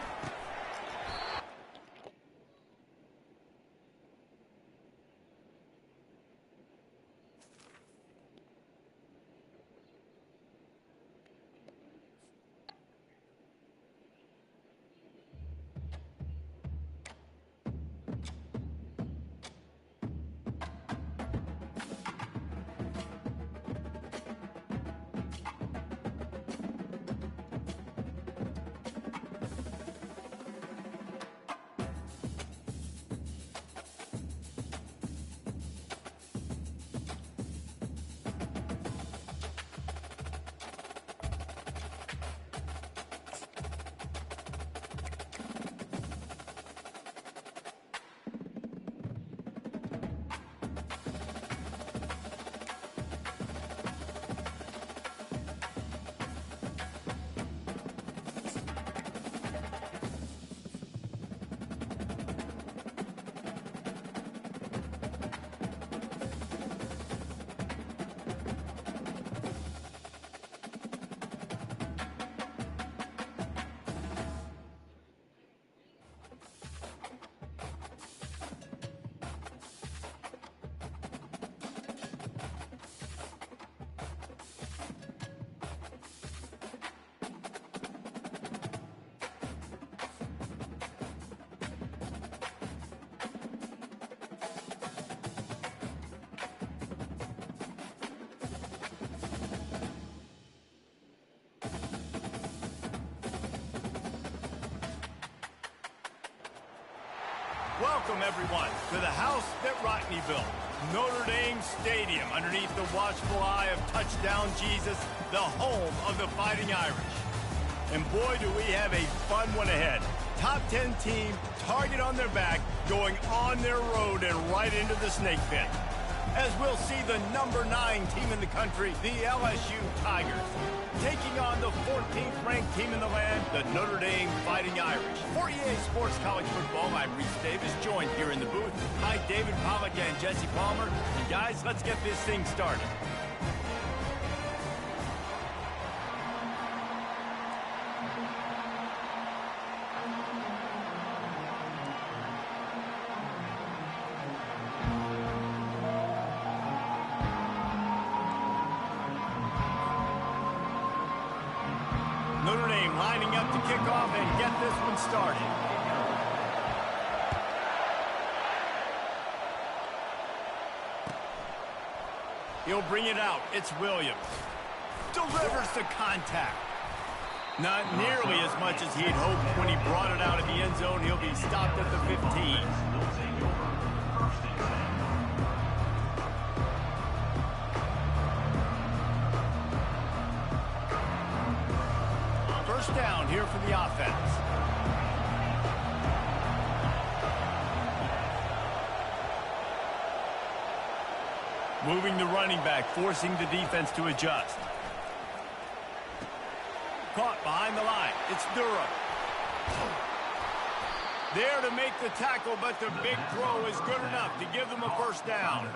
Welcome, everyone, to the house that Rodney built. Notre Dame Stadium, underneath the watchful eye of Touchdown Jesus, the home of the Fighting Irish. And boy, do we have a fun one ahead. Top 10 team, target on their back, going on their road and right into the snake pit. As we'll see the number 9 team in the country, the LSU Tigers, taking on the 14th ranked team in the land, the Notre Dame Fighting Irish. For EA Sports College Football, I'm Reese Davis, joined here in the booth by David Pollack and Jesse Palmer. And guys, let's get this thing started. Notre Dame lining up to kick off and get this one started. He'll bring it out. It's Williams. Delivers the contact. Not nearly as much as he'd hoped when he brought it out of the end zone. He'll be stopped at the 15. First down here for the offense. Moving the running back, forcing the defense to adjust. Caught behind the line. It's Durham. There to make the tackle, but the big throw is good enough to give them a first down.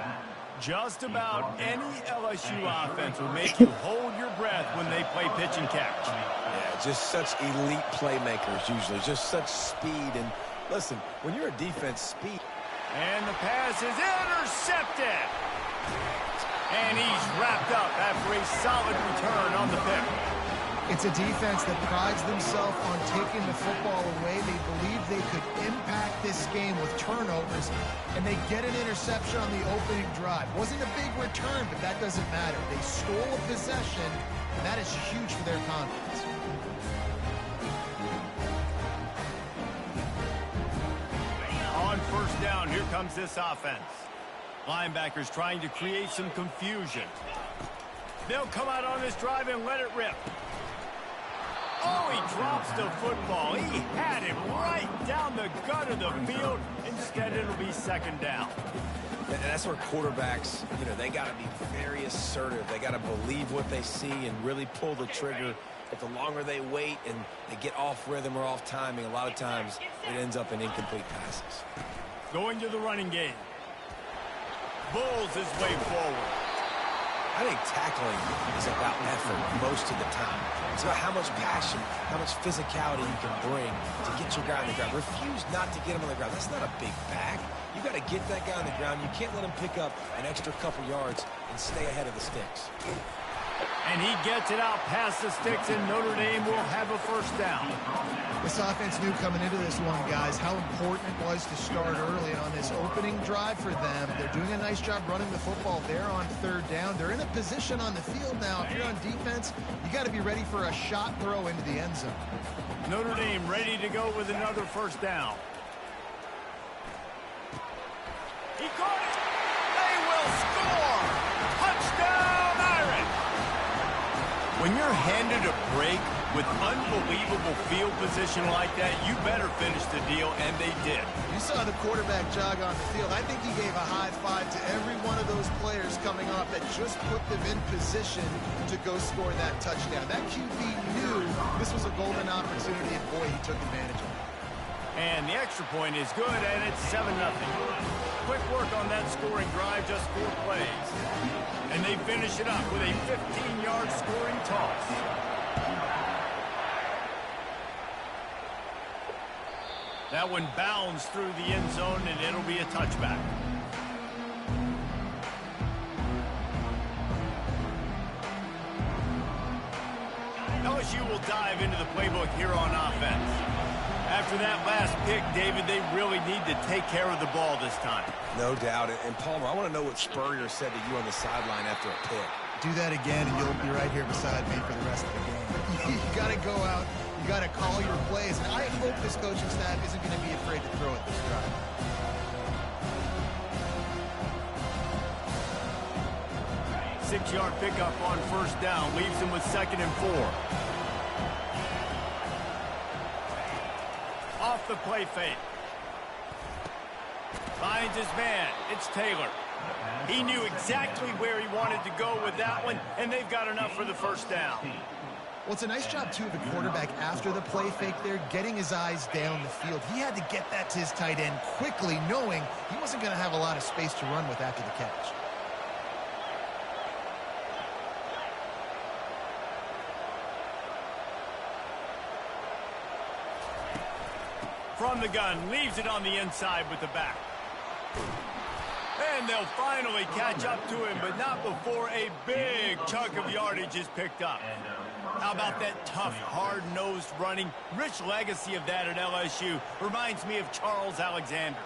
Just about any LSU offense will make you hold your breath when they play pitch and catch. Yeah, just such elite playmakers usually. Just such speed. And listen, when you're a defense, speed. And the pass is intercepted. And he's wrapped up after a solid return on the pick. It's a defense that prides themselves on taking the football away. They believe they could impact this game with turnovers, and they get an interception on the opening drive. Wasn't a big return, but that doesn't matter. They stole a possession, and that is huge for their confidence. On first down, here comes this offense. Linebackers trying to create some confusion. They'll come out on this drive and let it rip. Oh, he drops the football. He had it right down the gut of the field. Instead, it'll be second down. And that's where quarterbacks, they got to be very assertive. They got to believe what they see and really pull the trigger. But the longer they wait and they get off rhythm or off timing, a lot of times it ends up in incomplete passes. Going to the running game. Bulls his way forward. I think tackling is about effort most of the time. It's about how much passion, how much physicality you can bring to get your guy on the ground. Refuse not to get him on the ground. That's not a big back. You got to get that guy on the ground. You can't let him pick up an extra couple yards and stay ahead of the sticks. And he gets it out past the sticks, and Notre Dame will have a first down. This offense knew coming into this one, guys, how important it was to start early on this opening drive for them. They're doing a nice job running the football there on third down. They're in a position on the field now. If you're on defense, you got to be ready for a shot throw into the end zone. Notre Dame ready to go with another first down. He caught it. They will score. Touchdown, Irish. When you're handed a break with unbelievable field position like that, you better finish the deal, and they did. You saw the quarterback jog on the field. I think he gave a high five to every one of those players coming off that just put them in position to go score that touchdown. That QB knew this was a golden opportunity, and boy, he took advantage of it. And the extra point is good, and it's 7-0. Quick work on that scoring drive, just 4 plays. And they finish it up with a 15-yard scoring toss. That one bounds through the end zone, and it'll be a touchback. LSU will dive into the playbook here on offense. After that last pick, David, they really need to take care of the ball this time. No doubt. And Palmer, I want to know what Spurrier said to you on the sideline after a pick. Do that again, and you'll be right here beside me for the rest of the game. You got to go out. You got to call your plays. And I hope this coaching staff isn't going to be afraid to throw it this drive. Six-yard pickup on first down. Leaves him with 2nd and 4. Off the play fake. Finds his man. It's Taylor. He knew exactly where he wanted to go with that one, and they've got enough for the first down. Well, it's a nice job, too, of the quarterback after the play fake there, getting his eyes down the field. He had to get that to his tight end quickly, knowing he wasn't going to have a lot of space to run with after the catch. From the gun, leaves it on the inside with the back. And they'll finally catch up to him, but not before a big chunk of yardage is picked up. How about that tough, hard-nosed running? Rich legacy of that at LSU. Reminds me of Charles Alexander.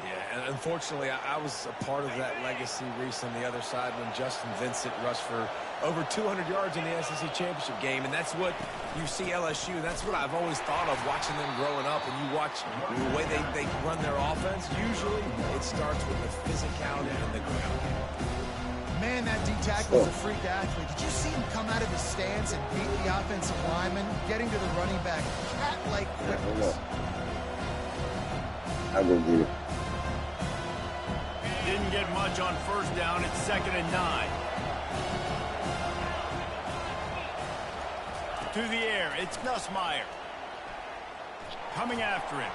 Yeah, and unfortunately, I was a part of that legacy, Reese, on the other side when Justin Vincent rushed for over 200 yards in the SEC championship game, and that's what you see LSU. That's what I've always thought of watching them growing up, and you watch the way they run their offense. Usually, it starts with the physicality in the ground. Man, that D tackle was a freak athlete. Did you see him come out of his stance and beat the offensive lineman, getting to the running back, cat-like quickness? I'll go get it. Didn't get much on first down. It's 2nd and 9. To the air, it's Nussmeier. Coming after him.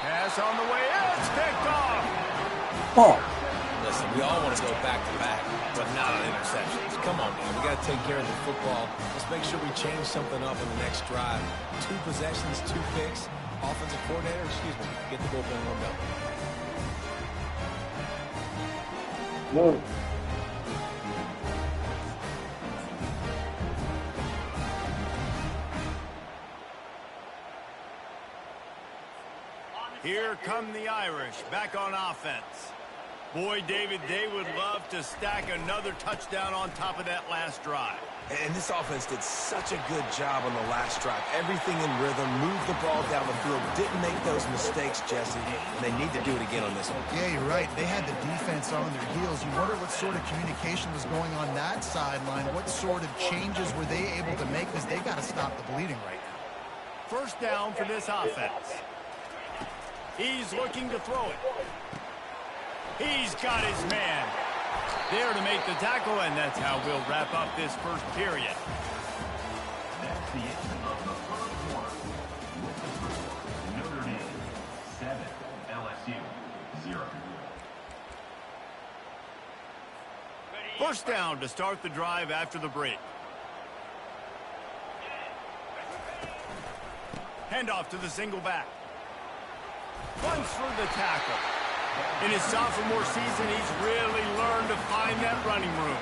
Pass on the way. It's picked off. Oh. Listen, we all want to go back-to-back, but not on interceptions. Come on, man. We got to take care of the football. Let's make sure we change something up in the next drive. 2 possessions, 2 picks. Offensive coordinator, get the bullpen warmed up. No. Here come the Irish, back on offense. Boy, David, they would love to stack another touchdown on top of that last drive. And this offense did such a good job on the last drive. Everything in rhythm, moved the ball down the field, didn't make those mistakes, Jesse, and they need to do it again on this one. Yeah, you're right. They had the defense on their heels. You wonder what sort of communication was going on that sideline. What sort of changes were they able to make, because they got to stop the bleeding right now. First down for this offense. He's looking to throw it. He's got his man there to make the tackle, and that's how we'll wrap up this first period. That's the end of the first quarter. Notre Dame 7, LSU 0. First down to start the drive after the break. Handoff to the single back. Runs through the tackle. In his sophomore season, he's really learned to find that running room.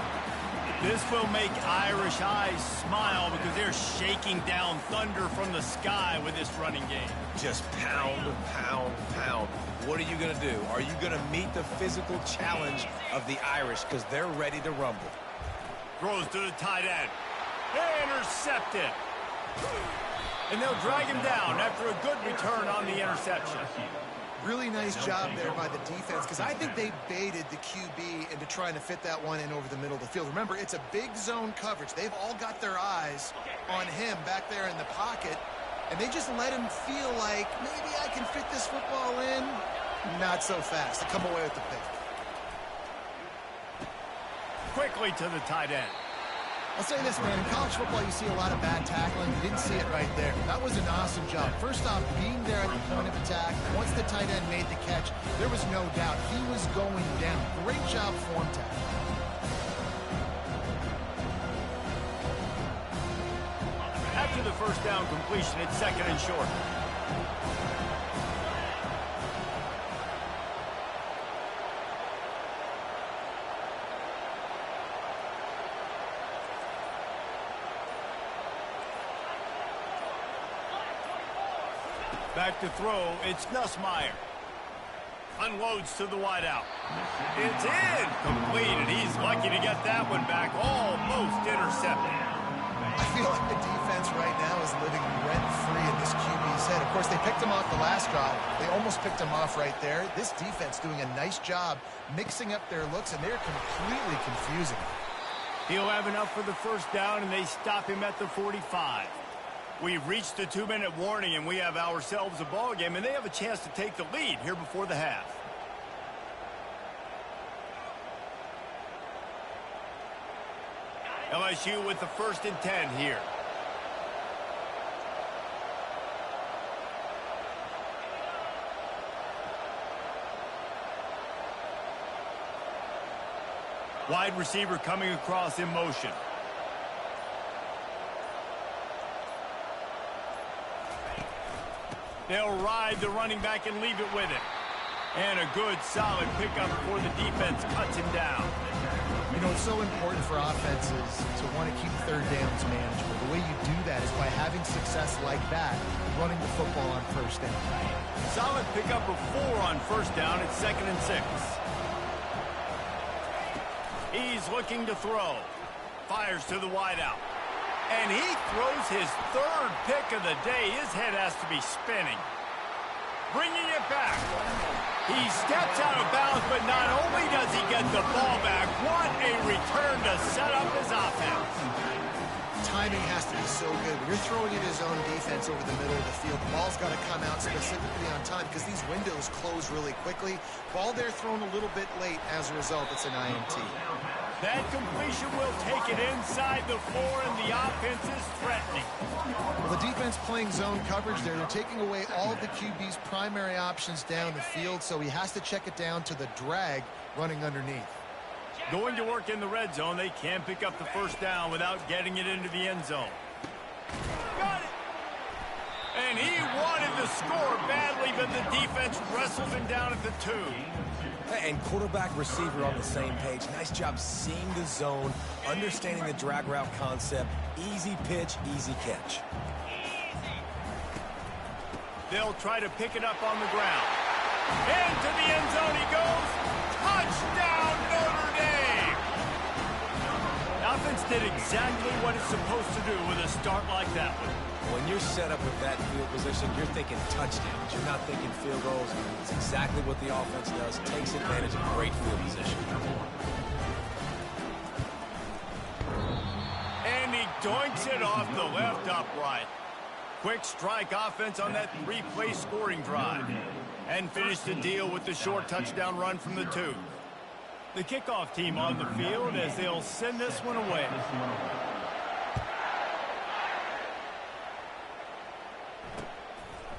This will make Irish eyes smile because they're shaking down thunder from the sky with this running game. Just pound, pound, pound. What are you going to do? Are you going to meet the physical challenge of the Irish because they're ready to rumble? Throws to the tight end. Intercepted. And they'll drag him down after a good return on the interception. Really nice job there by the defense, because I think they baited the QB into trying to fit that one in over the middle of the field. Remember, it's a big zone coverage. They've all got their eyes on him back there in the pocket, and they just let him feel like, maybe I can fit this football in. Not so fast. They come away with the pick. Quickly to the tight end. I'll say this, man. In college football, you see a lot of bad tackling. You didn't see it right there. That was an awesome job. First off, being there at the point of attack. Once the tight end made the catch, there was no doubt he was going down. Great job form tackle. After the first down completion, it's 2nd and short. Back to throw, it's Nussmeier. Unloads to the wideout. It's in, complete, and he's lucky to get that one back, almost intercepted. I feel like the defense right now is living rent-free in this QB's head. Of course, they picked him off the last drive. They almost picked him off right there. This defense doing a nice job mixing up their looks, and they're completely confusing. He'll have enough for the first down, and they stop him at the 45. We've reached the 2-minute warning, and we have ourselves a ball game, and they have a chance to take the lead here before the half. LSU with the 1st and 10 here. Wide receiver coming across in motion. They'll ride the running back and leave it with it. And a good, solid pickup before the defense cuts him down. You know, it's so important for offenses to want to keep third downs manageable. The way you do that is by having success like that, running the football on first down. Solid pickup of 4 on first down. It's 2nd and 6. He's looking to throw. Fires to the wideout. And he throws his 3rd pick of the day. His head has to be spinning. Bringing it back. He steps out of bounds, but not only does he get the ball back, what a return to set up his offense. Timing has to be so good. When you're throwing at his own defense over the middle of the field, the ball's got to come out specifically on time because these windows close really quickly. Ball there thrown a little bit late. As a result, it's an INT. That completion will take it inside the 4, and the offense is threatening. Well, the defense playing zone coverage there. They're taking away all of the QB's primary options down the field, so he has to check it down to the drag running underneath. Going to work in the red zone. They can't pick up the first down without getting it into the end zone. Got it! And he wanted to score badly, but the defense wrestles him down at the 2. And quarterback, receiver on the same page. Nice job seeing the zone, understanding the drag route concept. Easy pitch, easy catch. They'll try to pick it up on the ground. Into the end zone he goes. Touchdown, Notre Dame! The offense did exactly what it's supposed to do with a start like that one. When you're set up with that field position, you're thinking touchdowns. You're not thinking field goals. It's exactly what the offense does. Takes advantage of great field position. And he doinks it off the left upright. Quick strike offense on that 3-play scoring drive. And finish the deal with the short touchdown run from the 2. The kickoff team on the field as they'll send this one away.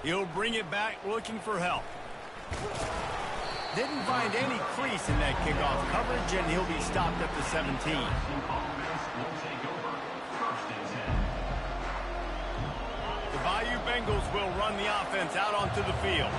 He'll bring it back looking for help. Didn't find any crease in that kickoff coverage, and he'll be stopped at the 17. The Bayou Bengals will run the offense out onto the field.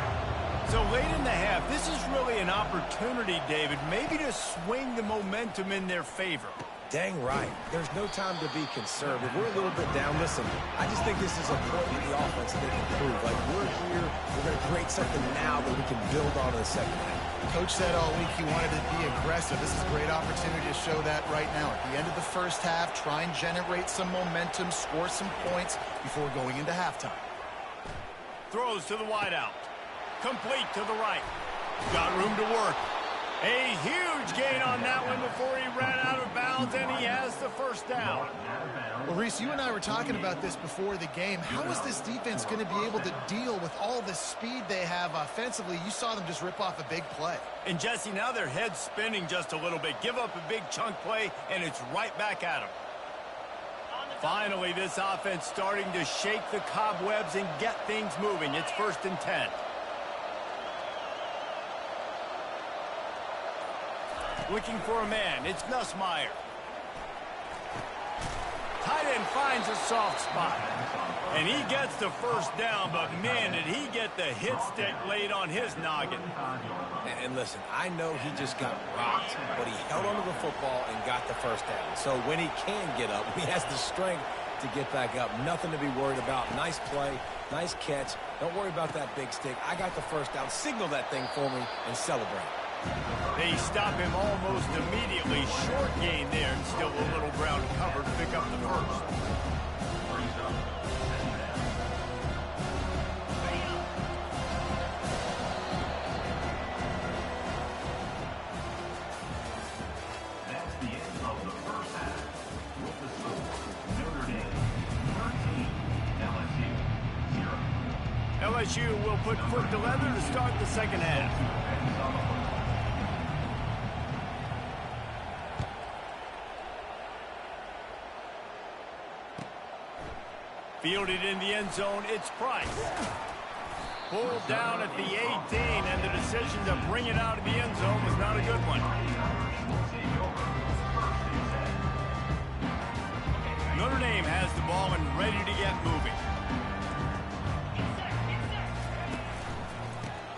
So late in the half, this is really an opportunity, David, maybe to swing the momentum in their favor. Dang right. There's no time to be conservative. We're a little bit down. Listen, I just think this is a point in the offense that they can prove. Like, we're here, we're going to create something now that we can build on in the second half. Coach said all week he wanted to be aggressive. This is a great opportunity to show that right now. At the end of the first half, try and generate some momentum, score some points before going into halftime. Throws to the wideout. Complete to the right. Got room to work. A huge gain on that one before he ran out of bounds, and he has the first down. Well, Reese, you and I were talking about this before the game. How is this defense going to be able to deal with all the speed they have offensively? You saw them just rip off a big play. And, Jesse, now their head's spinning just a little bit. Give up a big chunk play, and it's right back at them. Finally, this offense starting to shake the cobwebs and get things moving. It's 1st and 10. Looking for a man. It's Nussmeier. Tight end finds a soft spot. And he gets the first down, but man, did he get the hit stick laid on his noggin. And listen, I know he just got rocked, but he held onto the football and got the first down. So when he can get up, he has the strength to get back up. Nothing to be worried about. Nice play, nice catch. Don't worry about that big stick. I got the first down. Signal that thing for me and celebrate. They stop him almost immediately. Short gain there, and still a little ground cover to pick up the first. That's the end of the first half. With the score, Notre Dame 13, LSU 0. LSU will put foot to leather to start the second half. Fielded in the end zone, it's Price. Pulled down at the 18, and the decision to bring it out of the end zone was not a good one. Notre Dame has the ball and ready to get moving.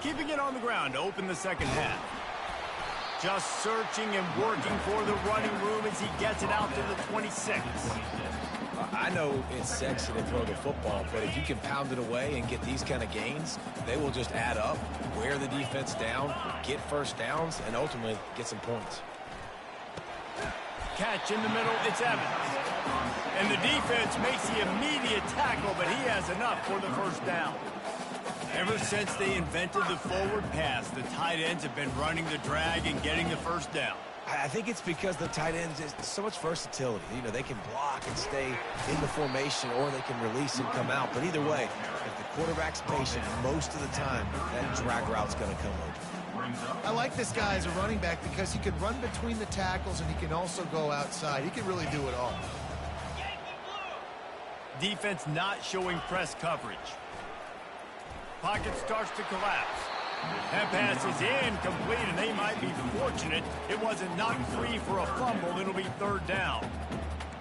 Keeping it on the ground to open the second half. Just searching and working for the running room as he gets it out to the 26. I know it's sexy to throw the football, but if you can pound it away and get these kind of gains, they will just add up, wear the defense down, get first downs, and ultimately get some points. Catch in the middle, it's Evans. And the defense makes the immediate tackle, but he has enough for the first down. Ever since they invented the forward pass, the tight ends have been running the drag and getting the first down. I think it's because the tight ends is so much versatility. You know, they can block and stay in the formation, or they can release and come out. But either way, if the quarterback's patient, most of the time, that drag route's going to come open. I like this guy as a running back because he can run between the tackles and he can also go outside. He can really do it all. Defense not showing press coverage. Pocket starts to collapse. That pass is incomplete, and they might be fortunate it wasn't knocked free for a fumble. It'll be third down.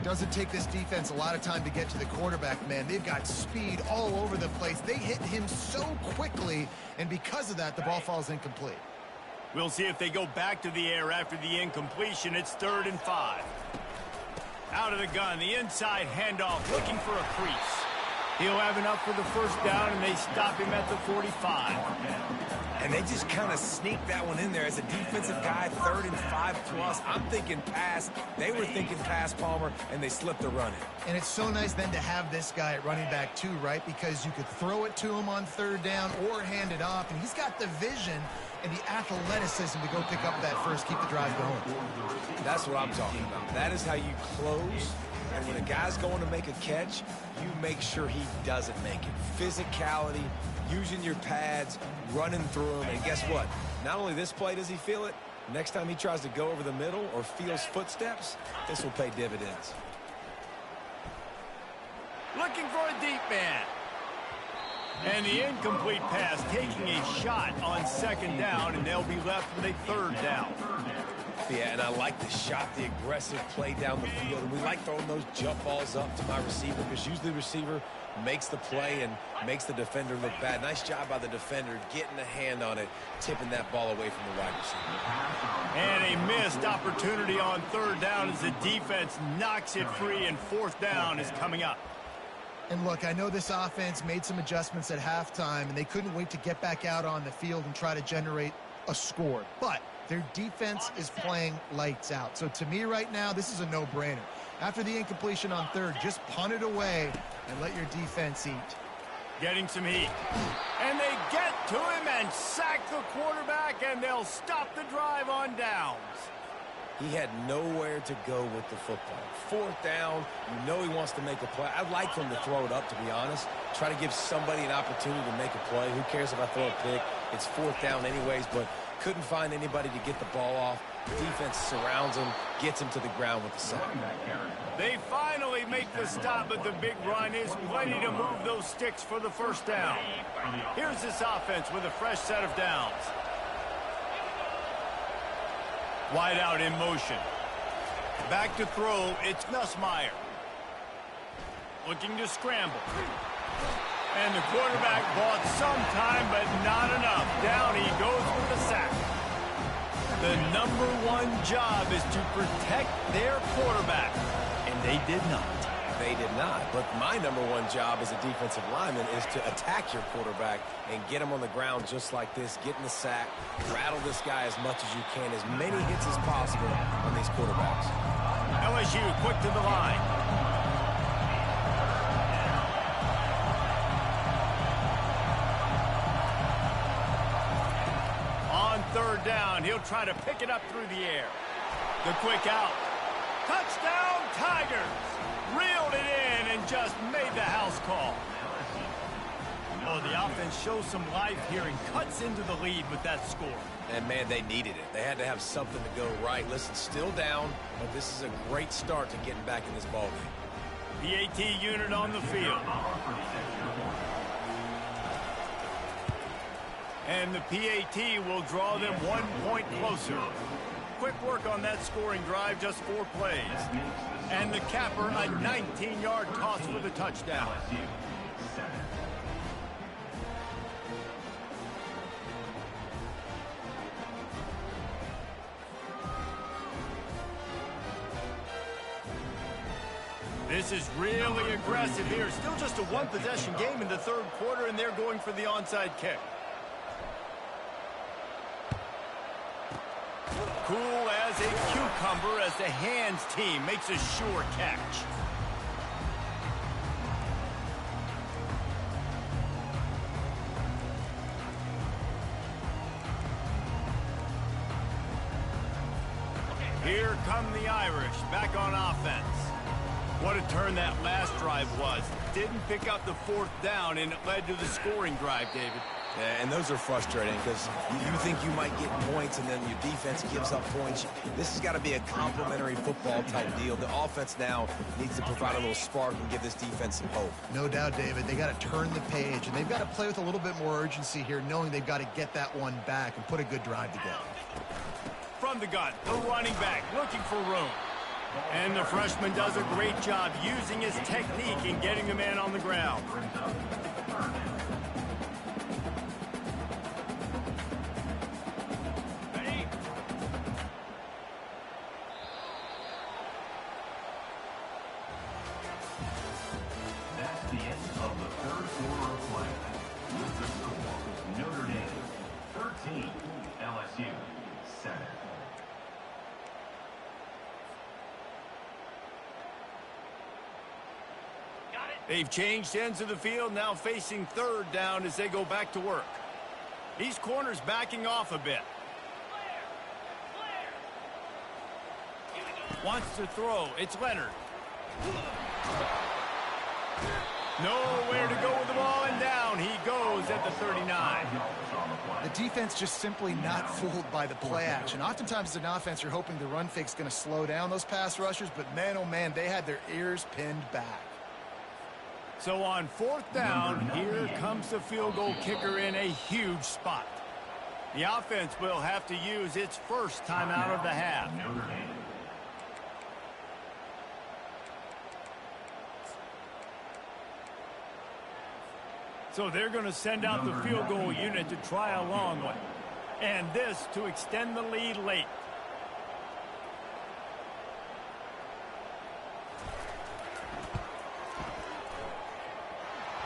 Doesn't take this defense a lot of time to get to the quarterback, man. They've got speed all over the place. They hit him so quickly, and because of that, the ball falls incomplete. We'll see if they go back to the air after the incompletion. It's 3rd and 5. Out of the gun, the inside handoff, looking for a crease. He'll have enough for the first down, and they stop him at the 45. And they just kind of sneak that one in there as a defensive guy, 3rd and 5 plus. I'm thinking pass. They were thinking pass, Palmer, and they slipped the run in. And it's so nice then to have this guy at running back too, right? Because you could throw it to him on 3rd down or hand it off, and he's got the vision and the athleticism to go pick up that first, keep the drive going. That's what I'm talking about. That is how you close. And when a guy's going to make a catch, you make sure he doesn't make it. Physicality, using your pads, running through them. And guess what? Not only this play does he feel it, next time he tries to go over the middle or feels footsteps, this will pay dividends. Looking for a deep man. And the incomplete pass taking a shot on 2nd down, and they'll be left with a 3rd down. Yeah, and I like the shot, the aggressive play down the field. And we like throwing those jump balls up to my receiver because usually the receiver makes the play and makes the defender look bad. Nice job by the defender getting a hand on it, tipping that ball away from the wide receiver. And a missed opportunity on 3rd down as the defense knocks it free, and 4th down is coming up. And look, I know this offense made some adjustments at halftime, and they couldn't wait to get back out on the field and try to generate a score. But their defense is playing lights out. So to me right now, this is a no-brainer. After the incompletion on 3rd, just punt it away and let your defense eat. Getting some heat. And they get to him and sack the quarterback, and they'll stop the drive on downs. He had nowhere to go with the football. 4th down, you know he wants to make a play. I'd like for him to throw it up, to be honest. Try to give somebody an opportunity to make a play. Who cares if I throw a pick? It's 4th down anyways, but couldn't find anybody to get the ball off. Defense surrounds him, gets him to the ground with the sack. They finally make the stop, but the big run is plenty to move those sticks for the first down. Here's this offense with a fresh set of downs. Wide out in motion. Back to throw, it's Nussmeier. Looking to scramble. And the quarterback bought some time, but not enough. Down he goes with the sack. The #1 job is to protect their quarterback, and they did not. They did not, but my #1 job as a defensive lineman is to attack your quarterback and get him on the ground just like this, get in the sack, rattle this guy as much as you can, as many hits as possible on these quarterbacks. LSU quick to the line. On 3rd down, he'll try to pick it up through the air. The quick out. Touchdown, Tigers! Reeled it in and just made the house call. Oh, the offense shows some life here and cuts into the lead with that score. And, man, they needed it. They had to have something to go right. Listen, still down, but this is a great start to getting back in this ballgame. PAT unit on the field. And the PAT will draw them 1 point closer. Quick work on that scoring drive, just 4 plays. And the capper, a 19-yard toss for the touchdown. This is really aggressive here. Still just a one-possession game in the third quarter, and they're going for the onside kick. Cool as a cucumber as the hands team makes a sure catch. Here come the Irish back on offense. What a turn that last drive was. Didn't pick up the fourth down, and it led to the scoring drive, David. Yeah, and those are frustrating because you think you might get points and then your defense gives up points. This has got to be a complementary football type deal. The offense now needs to provide a little spark and give this defense some hope. No doubt, David. They got to turn the page, and they've got to play with a little bit more urgency here, knowing they've got to get that one back and put a good drive together. From the gun, the running back looking for room. And the freshman does a great job using his technique and getting the man on the ground. That's the end of the third quarter of play. With the score, Notre Dame 13, LSU 7. They've changed ends of the field, now facing third down as they go back to work. These corners backing off a bit. Wants to throw. It's Leonard. Nowhere to go with the ball, and down he goes at the 39. The defense just simply not fooled by the play action. Oftentimes as an offense, you're hoping the run fake's going to slow down those pass rushers, but man, oh man, they had their ears pinned back. So on fourth down, here comes the field goal kicker in a huge spot. The offense will have to use its first timeout of the half. So they're going to send out the field goal unit to try a long one. And this to extend the lead late.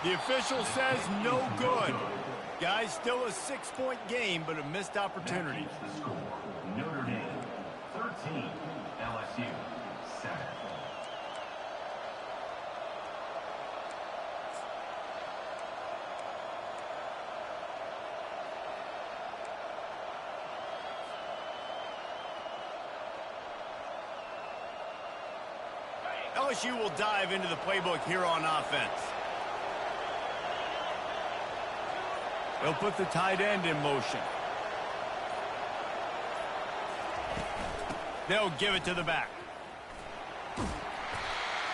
The official says no good. Guys, still a 6-point game, but a missed opportunity. The score, Notre Dame 13, LSU 7. LSU will dive into the playbook here on offense. They'll put the tight end in motion. They'll give it to the back.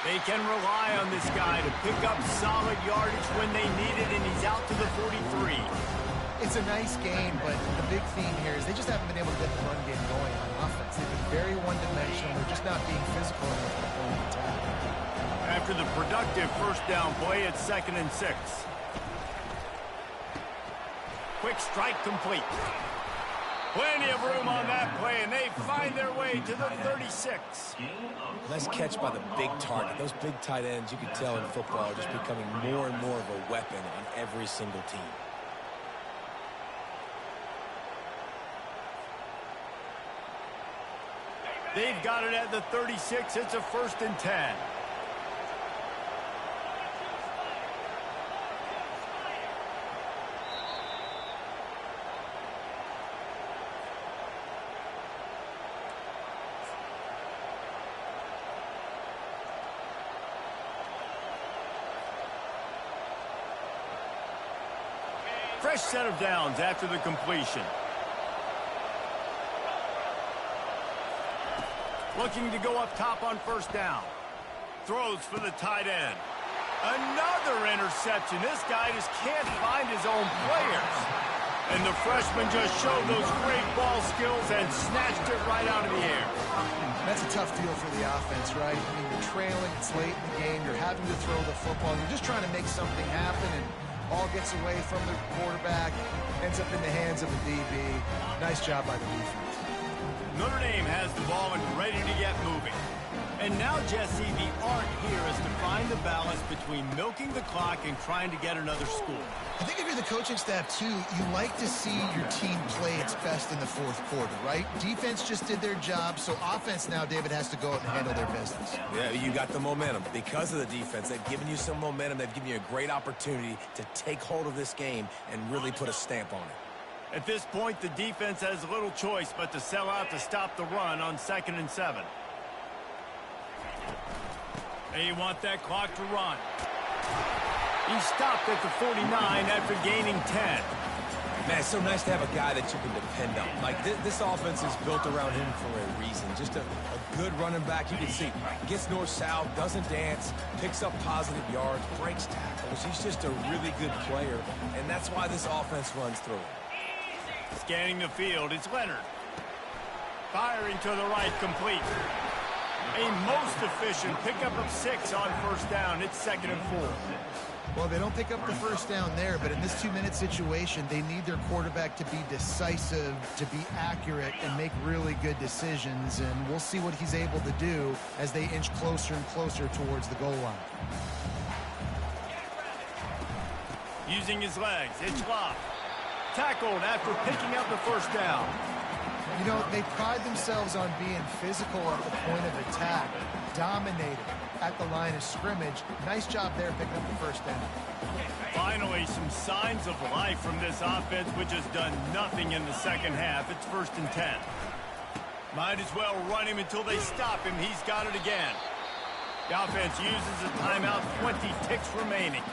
They can rely on this guy to pick up solid yardage when they need it, and he's out to the 43. It's a nice game, but the big theme here is they just haven't been able to get the run game going on offense. They've been very one-dimensional. They're just not being physical enough to point the attack. After the productive first down play, it's 2nd and 6. Quick strike complete. Plenty of room on that play, and they find their way to the 36. Nice catch by the big target. Those big tight ends, you can tell in football, are just becoming more and more of a weapon on every single team. They've got it at the 36. It's a 1st and 10. Fresh set of downs after the completion. Looking to go up top on 1st down. Throws for the tight end. Another interception. This guy just can't find his own players. And the freshman just showed those great ball skills and snatched it right out of the air. That's a tough deal for the offense, right? I mean, you're trailing, it's late in the game, you're having to throw the football, you're just trying to make something happen, and ball gets away from the quarterback, ends up in the hands of the DB. Nice job by the defense. Notre Dame has the ball and ready to get moving. And And now, Jesse, the art here is to find the balance between milking the clock and trying to get another score. I think if you're the coaching staff, too, you like to see your team play its best in the fourth quarter, right? Defense just did their job, so offense now, David, has to go out and handle their business. Yeah, you got the momentum. Because of the defense, they've given you some momentum. They've given you a great opportunity to take hold of this game and really put a stamp on it. At this point, the defense has little choice but to sell out to stop the run on 2nd and 7. They want that clock to run. He stopped at the 49 after gaining 10. Man, it's so nice to have a guy that you can depend on. Like, this offense is built around him for a reason. Just a good running back. You can see, gets north-south, doesn't dance, picks up positive yards, breaks tackles. He's just a really good player, and that's why this offense runs through him. Scanning the field, it's Leonard. Firing to the right, complete. A most efficient pickup of 6 on 1st down. It's 2nd and 4. Well, they don't pick up the 1st down there, but in this 2-minute situation, they need their quarterback to be decisive, to be accurate, and make really good decisions. And we'll see what he's able to do as they inch closer and closer towards the goal line. Using his legs, it's Love. Tackled after picking up the 1st down. You know, they pride themselves on being physical at the point of attack, dominating at the line of scrimmage. Nice job there picking up the 1st down. Finally, some signs of life from this offense, which has done nothing in the 2nd half. It's 1st and 10. Might as well run him until they stop him. He's got it again. The offense uses a timeout, 20 ticks remaining.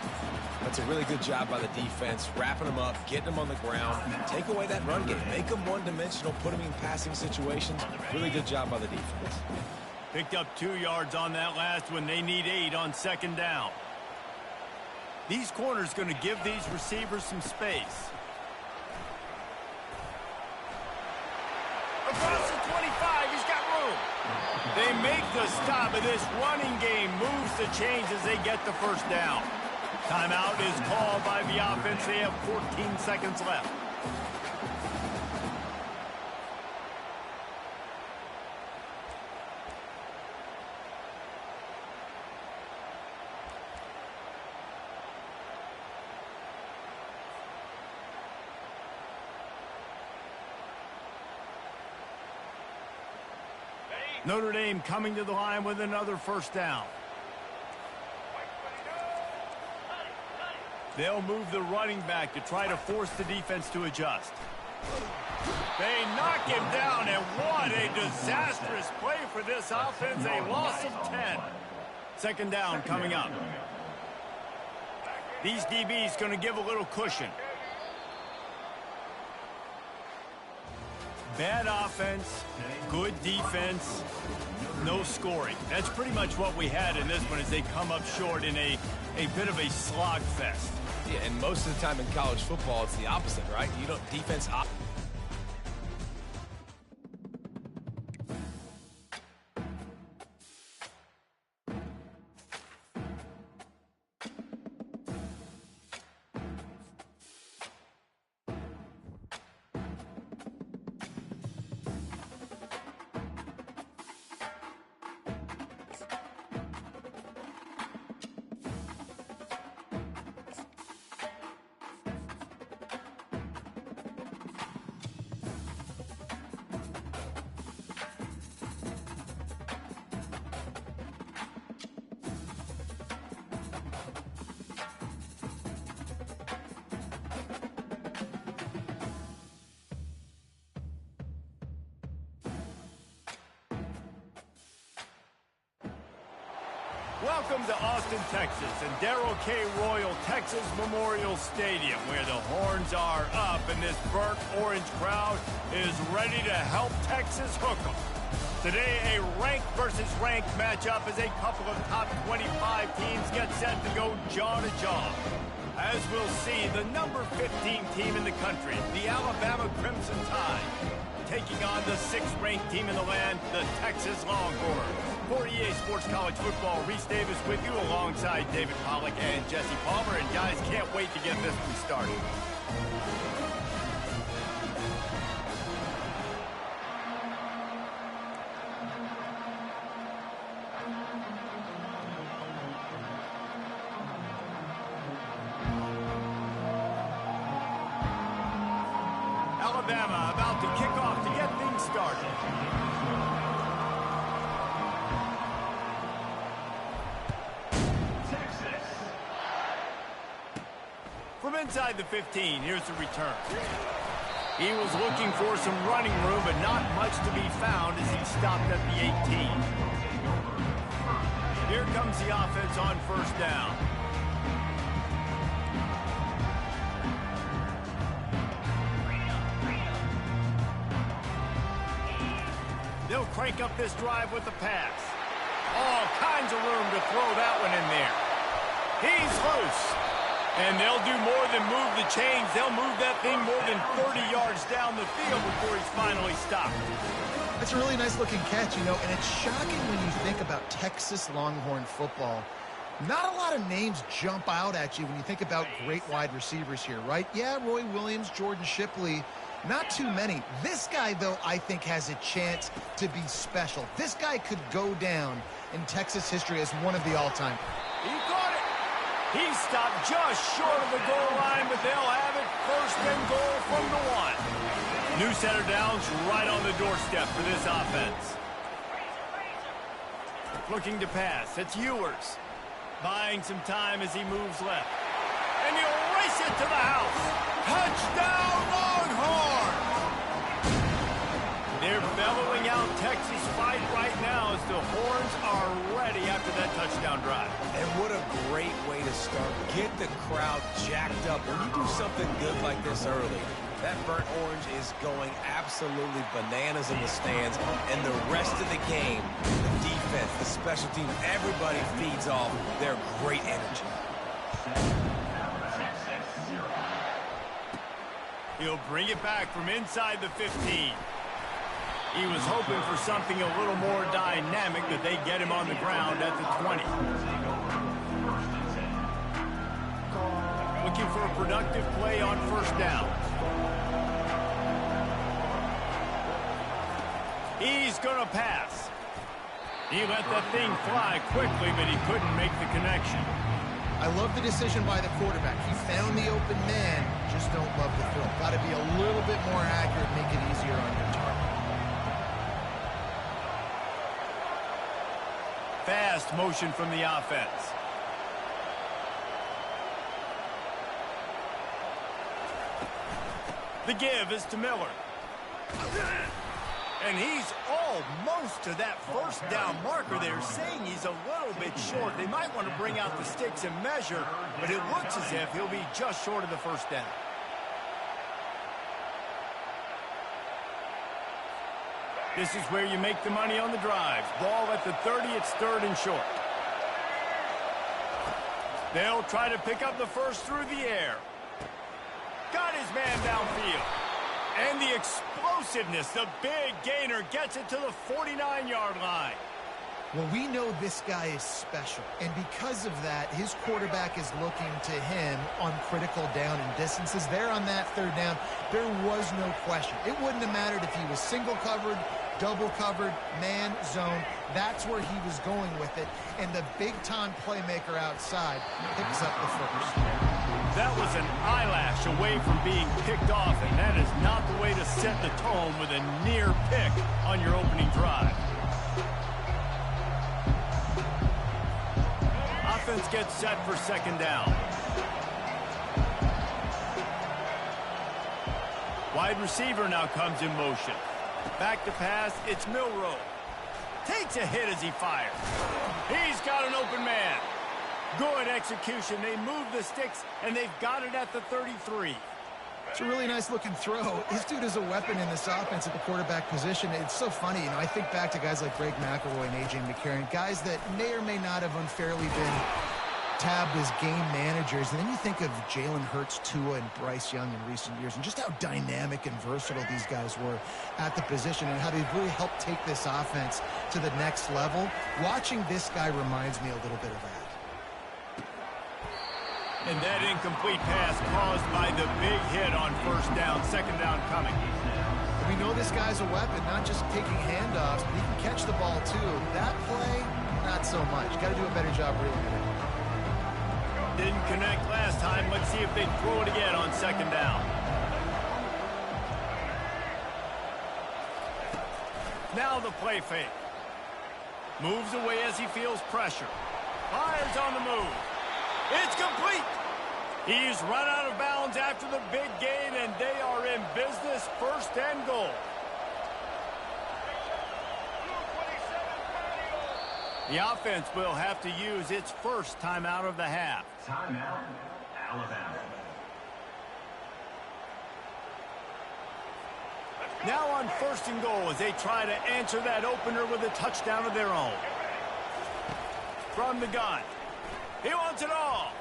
That's a really good job by the defense, wrapping them up, getting them on the ground, take away that run game, make them one-dimensional, put them in passing situations. Really good job by the defense. Picked up 2 yards on that last one. They need 8 on 2nd down. These corners going to give these receivers some space. Across the 25, he's got room. They make the stop, and this running game moves the chains as they get the 1st down. Timeout is called by the offense. They have 14 seconds left. Notre Dame coming to the line with another 1st down. They'll move the running back to try to force the defense to adjust. They knock him down, and what a disastrous play for this offense. A loss of 10. 2nd down coming up. These DBs going to give a little cushion. Bad offense, good defense, no scoring. That's pretty much what we had in this one as they come up short in a bit of a slogfest. Yeah, and most of the time in college football, it's the opposite, right? You don't defense. Welcome to Austin, Texas, and Darrell K. Royal Texas Memorial Stadium, where the horns are up and this burnt orange crowd is ready to help Texas hook 'em. Today, a ranked versus ranked matchup as a couple of top 25 teams get set to go jaw to jaw. As we'll see, the number 15 team in the country, the Alabama Crimson Tide, taking on the 6th-ranked team in the land, the Texas Longhorns. For EA Sports College Football, Reese Davis with you alongside David Pollack and Jesse Palmer. And guys, can't wait to get this one started. Alabama about to kick off to get things started. From inside the 15, here's the return. He was looking for some running room, but not much to be found as he stopped at the 18. Here comes the offense on first down. They'll crank up this drive with the pass. All kinds of room to throw that one in there. He's loose. And they'll do more than move the chains. They'll move that thing more than 30 yards down the field before he's finally stopped. It's a really nice looking catch, you know, and it's shocking when you think about Texas Longhorn football. Not a lot of names jump out at you when you think about great wide receivers here, right? Yeah, Roy Williams, Jordan Shipley, not too many. This guy, though, I think has a chance to be special. This guy could go down in Texas history as one of the all-time. He caught it. He stopped just short of the goal line, but they'll have it first and goal from the 1. New set of downs right on the doorstep for this offense. Looking to pass. It's Ewers. Buying some time as he moves left. And he'll race it to the house. Touchdown, Longhorns! They're bellowing out Texas fight right now as the Horns are ready after that touchdown drive. And what a great way to start. Get the crowd jacked up. When you do something good like this early, that burnt orange is going absolutely bananas in the stands. And the rest of the game, the defense, the special teams, everybody feeds off their great energy. He'll bring it back from inside the 15. He was hoping for something a little more dynamic, but they get him on the ground at the 20. Looking for a productive play on first down. He's going to pass. He let that thing fly quickly, but he couldn't make the connection. I love the decision by the quarterback. He found the open man, just don't love the throw. Got to be a little bit more accurate, make it easier on your target. Fast motion from the offense. The give is to Miller. And he's almost to that first down marker. They're saying he's a little bit short. They might want to bring out the sticks and measure, but it looks as if he'll be just short of the first down. This is where you make the money on the drives. Ball at the 30, it's third and short. They'll try to pick up the first through the air. Got his man downfield. And the explosiveness, the big gainer gets it to the 49-yard line. Well, we know this guy is special, and because of that, his quarterback is looking to him on critical down and distances. There on that third down, there was no question. It wouldn't have mattered if he was single covered, double covered, man, zone. That's where he was going with it, and the big-time playmaker outside picks up the first. That was an eyelash away from being picked off, and that is not the way to set the tone with a near pick on your opening drive. Offense gets set for second down. Wide receiver now comes in motion. Back to pass, it's Milroe. Takes a hit as he fires. He's got an open man. Good execution. They move the sticks, and they've got it at the 33. It's a really nice-looking throw. This dude is a weapon in this offense at the quarterback position. It's so funny. You know, I think back to guys like Greg McElroy and A.J. McCarron, guys that may or may not have unfairly been tabbed as game managers. And then you think of Jalen Hurts, Tua, and Bryce Young in recent years, and just how dynamic and versatile these guys were at the position and how they've really helped take this offense to the next level. Watching this guy reminds me a little bit of that. And that incomplete pass caused by the big hit on first down, second down coming. We know this guy's a weapon, not just taking handoffs, but he can catch the ball too. That play, not so much. Got to do a better job reeling it in. Didn't connect last time. Let's see if they throw it again on second down. Now the play fake. Moves away as he feels pressure. Fires on the move. It's complete. He's run out of bounds after the big gain, and they are in business, first and goal. The offense will have to use its first timeout of the half. Timeout, Alabama. Now on first and goal as they try to answer that opener with a touchdown of their own. From the gun. He wants it all.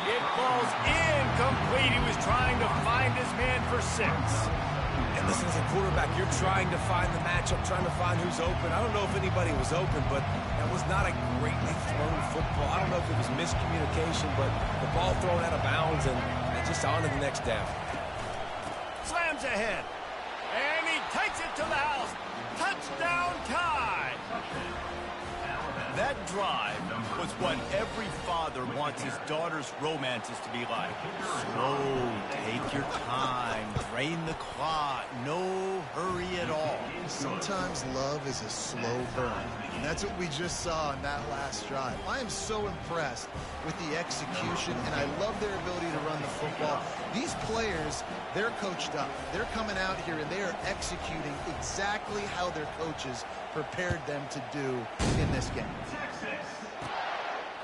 It falls incomplete. He was trying to find his man for 6. And listen, as a quarterback, you're trying to find the matchup, trying to find who's open. I don't know if anybody was open, but that was not a greatly thrown football. I don't know if it was miscommunication, but the ball thrown out of bounds and just on to the next down. Slams ahead. And he takes it to the house. Touchdown tie. That drive was what every father wants his daughter's romances to be like. Slow, take your time, drain the clock, no hurry at all. Sometimes love is a slow burn, and that's what we just saw in that last drive. I am so impressed with the execution, and I love their ability to run the football. These players, they're coached up. They're coming out here, and they are executing exactly how their coaches prepared them to do in this game.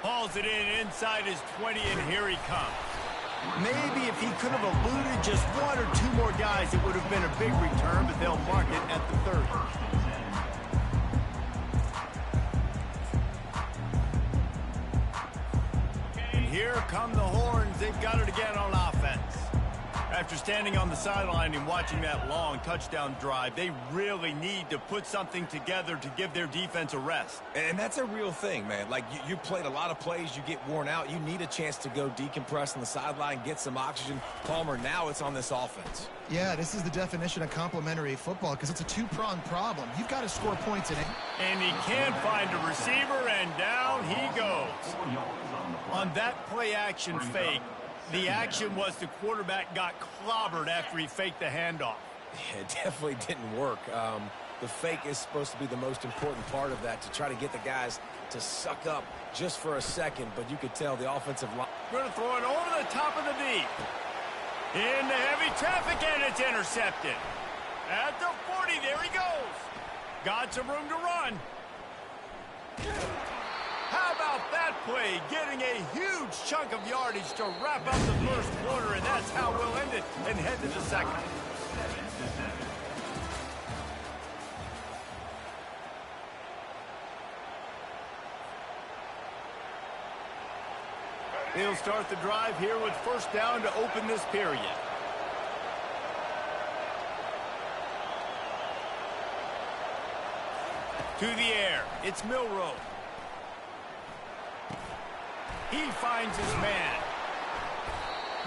Hauls it in inside his 20, and here he comes. Maybe if he could have eluded just 1 or 2 more guys, it would have been a big return, but they'll mark it at the 30. And here come the horns. They've got it again on offense. After standing on the sideline and watching that long touchdown drive, they really need to put something together to give their defense a rest. And that's a real thing, man. Like, you played a lot of plays, you get worn out. You need a chance to go decompress on the sideline, get some oxygen. Palmer, now it's on this offense. Yeah, this is the definition of complementary football because it's a two-pronged problem. You've got to score points in it. And he can't find a receiver, and down he goes. On that play-action fake, the action was the quarterback got clobbered after he faked the handoff. Yeah, it definitely didn't work. The fake is supposed to be the most important part of that, to try to get the guys to suck up just for a second, but you could tell the offensive line. Going to throw it over the top of the deep. Into heavy traffic, and it's intercepted. At the 40, there he goes. Got some room to run. How about that play? Getting a huge chunk of yardage to wrap up the first quarter, and that's how we'll end it and head to the second. They'll start the drive here with first down to open this period. To the air, it's Milroe. He finds his man.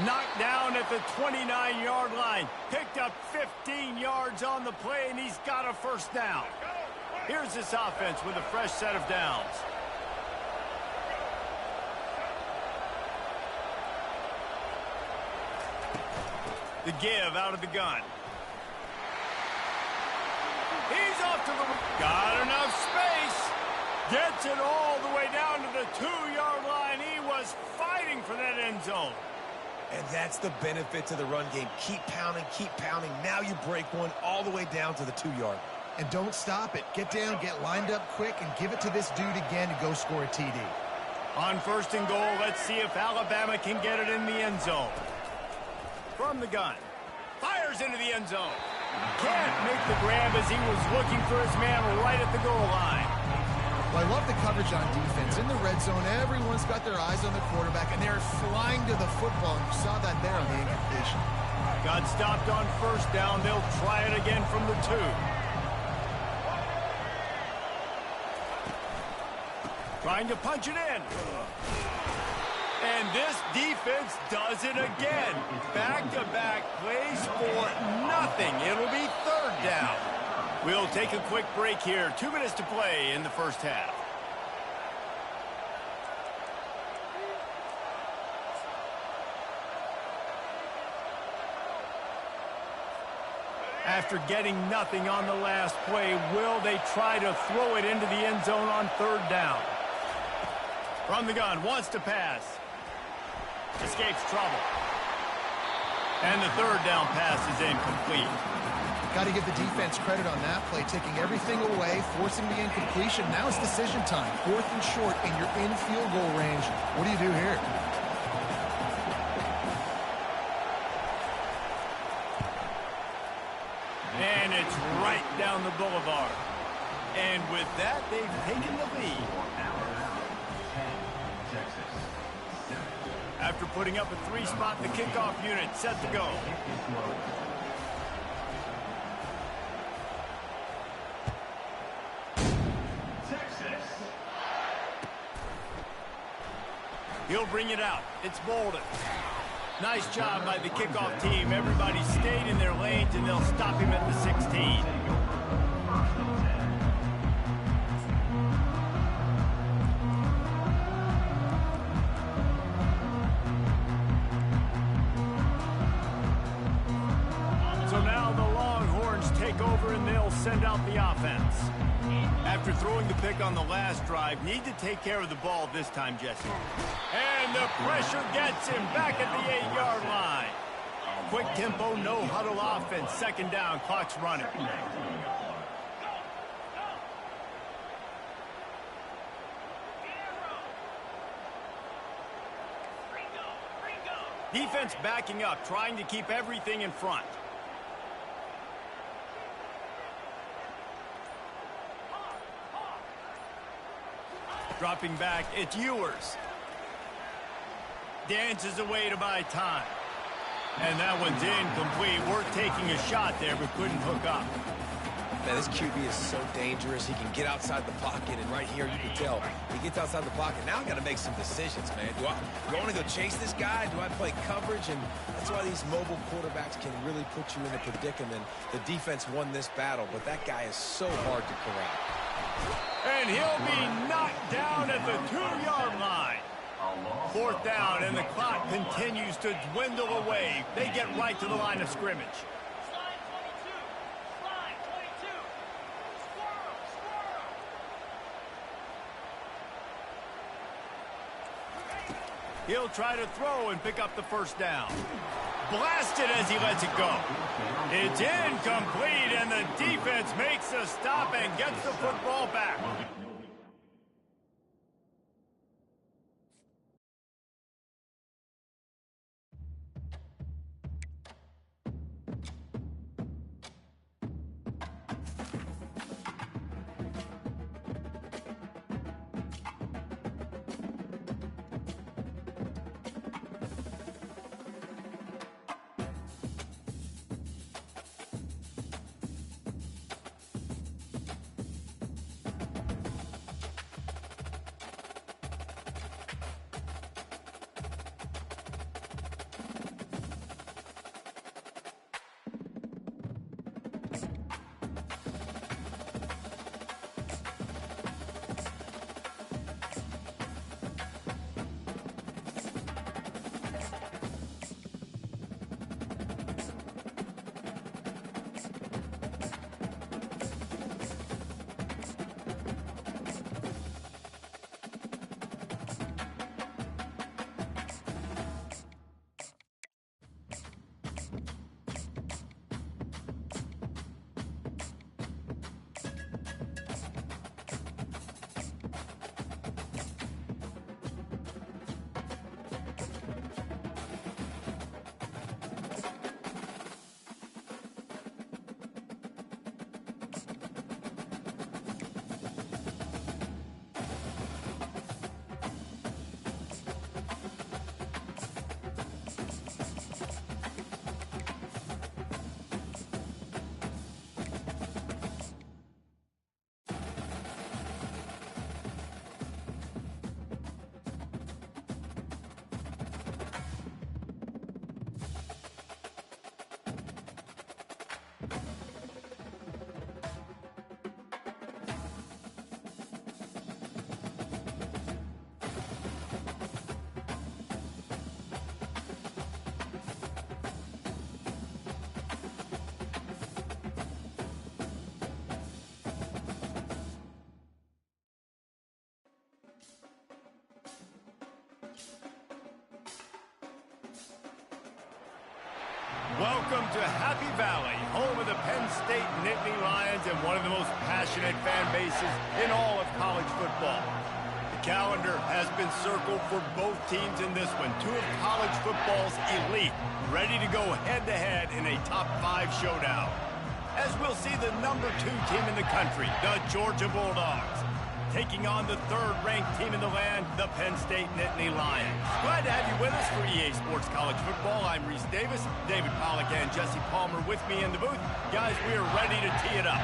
Knocked down at the 29-yard line. Picked up 15 yards on the play, and he's got a first down. Here's this offense with a fresh set of downs. The give out of the gun. He's off to the... Got enough space. Gets it all the way down to the 2-yard line. He was fighting for that end zone. And that's the benefit to the run game. Keep pounding, keep pounding. Now you break one all the way down to the 2-yard. And don't stop it. Get down, get lined up quick, and give it to this dude again to go score a TD. On first and goal, let's see if Alabama can get it in the end zone. From the gun. Fires into the end zone. Can't make the grab as he was looking for his man right at the goal line. Well, I love the coverage on defense. In the red zone, everyone's got their eyes on the quarterback, and they're flying to the football. And you saw that there on the incompletion. Got stopped on first down. They'll try it again from the 2. Trying to punch it in. And this defense does it again. Back-to-back plays for nothing. It'll be third down. We'll take a quick break here. 2 minutes to play in the first half. After getting nothing on the last play, will they try to throw it into the end zone on third down? From the gun, wants to pass. Escapes trouble. And the third down pass is incomplete. Got to give the defense credit on that play, taking everything away, forcing the incompletion. Now it's decision time. 4th and short, and you're in field goal range. What do you do here? And it's right down the boulevard. And with that, they've taken the lead. After putting up a 3-spot, the kickoff unit set to go. He'll bring it out. It's Bolden. Nice job by the kickoff team. Everybody stayed in their lanes, and they'll stop him at the 16. So now the Longhorns take over, and they'll send out the offense. After throwing the pick on the last drive, need to take care of the ball this time, Jesse. And the pressure gets him back at the 8-yard line. Quick tempo, no huddle offense. 2nd down, clock's running. Defense backing up, trying to keep everything in front. Dropping back, it's Ewers. Dances away to buy time. And that one's incomplete. Worth taking a shot there, but couldn't hook up. Man, this QB is so dangerous. He can get outside the pocket, and right here you can tell he gets outside the pocket. Now I got to make some decisions, man. Do I want to go chase this guy? Do I play coverage? And that's why these mobile quarterbacks can really put you in a predicament. The defense won this battle, but that guy is so hard to corral. And he'll be knocked down at the 2-yard line. 4th down, and the clock continues to dwindle away. They get right to the line of scrimmage. He'll try to throw and pick up the 1st down. Blasted as he lets it go. It's incomplete, and the defense makes a stop and gets the football back. Welcome to Happy Valley, home of the Penn State Nittany Lions and one of the most passionate fan bases in all of college football. The calendar has been circled for both teams in this one. Two of college football's elite, ready to go head-to-head in a top-5 showdown. As we'll see the number 2 team in the country, the Georgia Bulldogs, taking on the 3rd-ranked team in the land, the Penn State Nittany Lions. Glad to have you with us for EA Sports College Football. I'm Reese Davis, David Pollack and Jesse Palmer with me in the booth. Guys, we are ready to tee it up.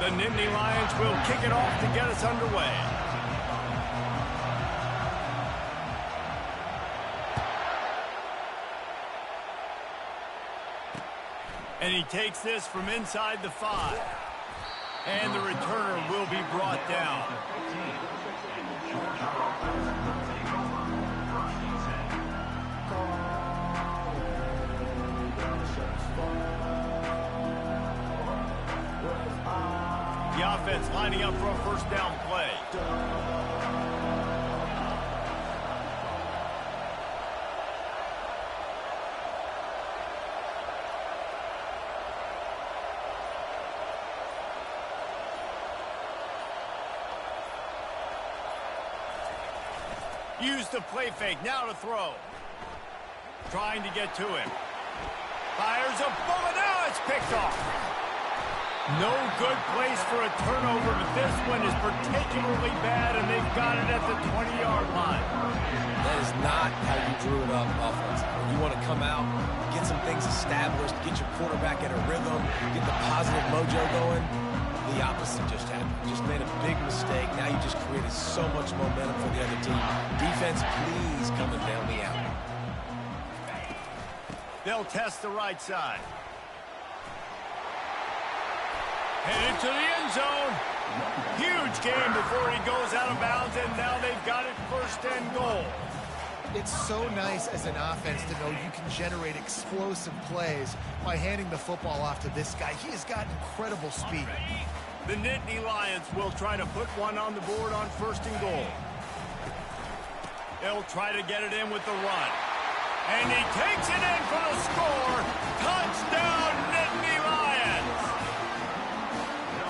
The Nittany Lions will kick it off to get us underway. And he takes this from inside the 5. And the returner will be brought down. The offense lining up for a first down play. Use the play fake, now to throw. Trying to get to him. Fires a bullet, now it's picked off. No good place for a turnover, but this one is particularly bad, and they've got it at the 20-yard line. That is not how you drew it up offensively. You want to come out, get some things established, get your quarterback in a rhythm, get the positive mojo going. The opposite just happened. Just made a big mistake. Now you just created so much momentum for the other team. Defense, please come and bail me out. They'll test the right side. Headed to the end zone. Huge game before he goes out of bounds, and now they've got it 1st and goal. It's so nice as an offense to know you can generate explosive plays by handing the football off to this guy. He has got incredible speed. The Nittany Lions will try to put one on the board on 1st and goal. They'll try to get it in with the run. And he takes it in for the score. Touchdown, Nittany Lions.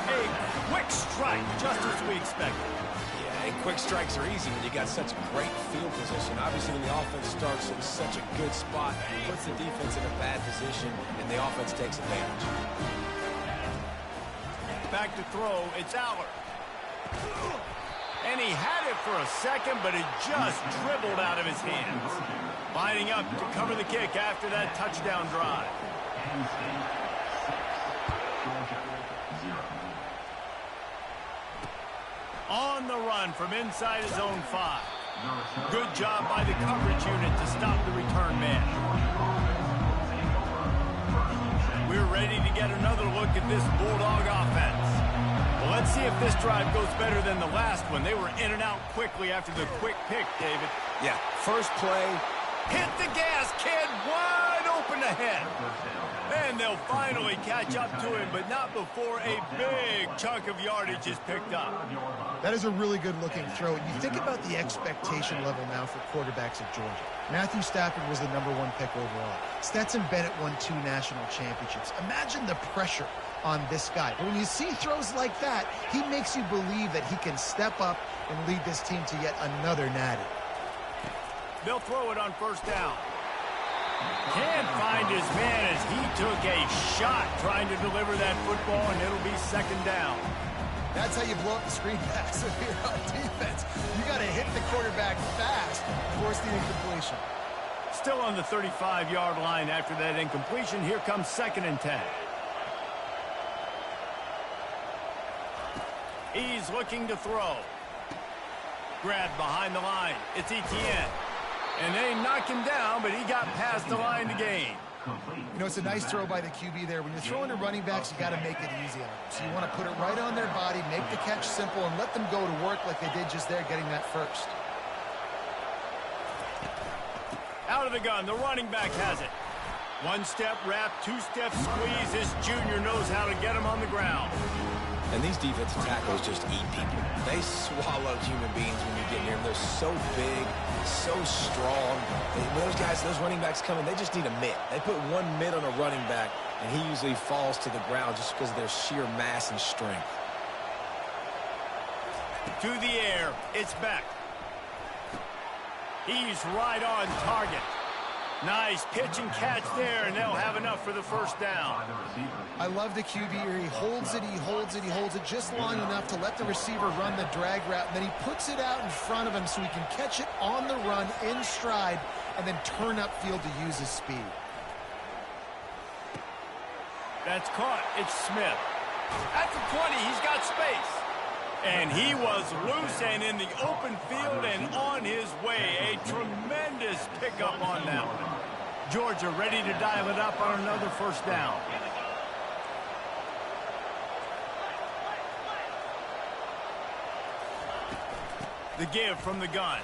A quick strike, just as we expected. Yeah, and quick strikes are easy when you got such great field position. Obviously, when the offense starts in such a good spot, puts the defense in a bad position, and the offense takes advantage. Back to throw, it's Aller. And he had it for a second, but it just dribbled out of his hands. Lining up to cover the kick after that touchdown drive. On the run from inside his own 5. Good job by the coverage unit to stop the return man. We're ready to get another look at this Bulldog offense. Well, let's see if this drive goes better than the last one. They were in and out quickly after the quick pick, David. Yeah, first play. Hit the gas, kid. Wide open ahead. And they'll finally catch up to him, but not before a big chunk of yardage is picked up. That is a really good-looking throw. And you think about the expectation level now for quarterbacks at Georgia. Matthew Stafford was the #1 pick overall. Stetson Bennett won 2 national championships. Imagine the pressure on this guy. But when you see throws like that, he makes you believe that he can step up and lead this team to yet another natty. They'll throw it on 1st down. Can't find his man as he took a shot trying to deliver that football, and it'll be 2nd down. That's how you blow up the screen pass if you're on defense. You got to hit the quarterback fast and force the incompletion. Still on the 35-yard line after that incompletion. Here comes 2nd and 10. He's looking to throw. Grabbed behind the line. It's Etienne. And they knock him down, but he got past the line to gain. You know, it's a nice throw by the QB there. When you're throwing to running backs, you got to make it easy on them. So you want to put it right on their body, make the catch simple, and let them go to work like they did just there, getting that first. Out of the gun, the running back has it. One-step wrap, two-step squeeze. This junior knows how to get him on the ground. And these defensive tackles just eat people. They swallow human beings when you get near them. They're so big, so strong. And those guys, those running backs coming, they just need a mitt. They put one mitt on a running back, and he usually falls to the ground just because of their sheer mass and strength. To the air, it's back. He's right on target. Nice pitch and catch there, and they'll have enough for the first down. I love the QB here. He holds it, he holds it, he holds it just long enough to let the receiver run the drag route, and then he puts it out in front of him so he can catch it on the run in stride and then turn upfield to use his speed. That's caught. It's Smith. At the 20, he's got space. And he was loose and in the open field and on his way. A tremendous pickup on that one. Georgia ready to dial it up on another first down. The give from the gun.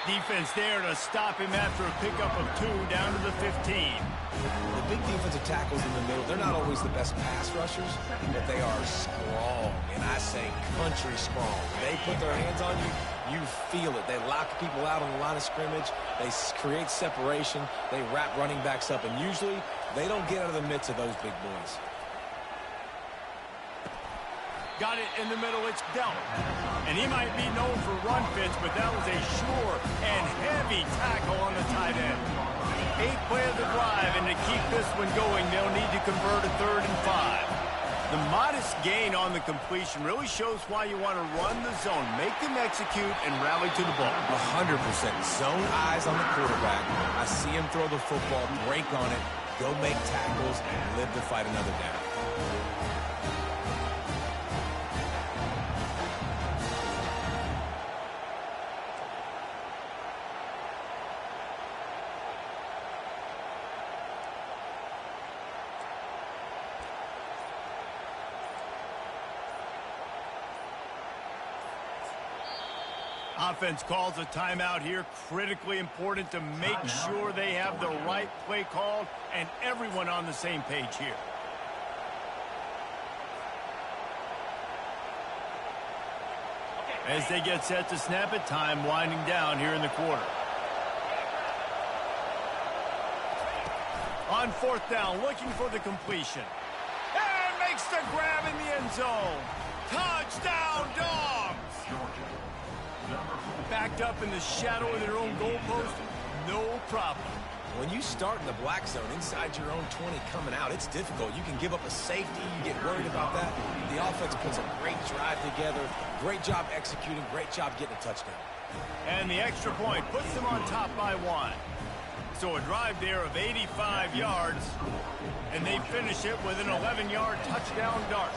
Defense there to stop him after a pickup of 2 down to the 15. The big defensive tackles in the middle, they're not always the best pass rushers, but they are strong, and I say country strong. They put their hands on you, you feel it. They lock people out on the line of scrimmage. They create separation. They wrap running backs up, and usually they don't get out of the midst of those big boys. Got it in the middle, it's dealt. And he might be known for run fits, but that was a sure and heavy tackle on the tight end. 8th play of the drive, and to keep this one going, they'll need to convert a 3rd and 5. The modest gain on the completion really shows why you want to run the zone, make them execute, and rally to the ball. 100%. Zone eyes on the quarterback. I see him throw the football, break on it, go make tackles, and live to fight another down. Offense calls a timeout here. Critically important to make sure they have the right play called and everyone on the same page here. As they get set to snap it, time winding down here in the quarter. On 4th down, looking for the completion. And makes the grab in the end zone. Touchdown, Dogs! Backed up in the shadow of their own goalpost, no problem. When you start in the black zone inside your own 20 coming out, it's difficult. You can give up a safety. You get worried about that. The offense puts a great drive together. Great job executing. Great job getting a touchdown. And the extra point puts them on top by 1. So a drive there of 85 yards, and they finish it with an 11-yard touchdown dart.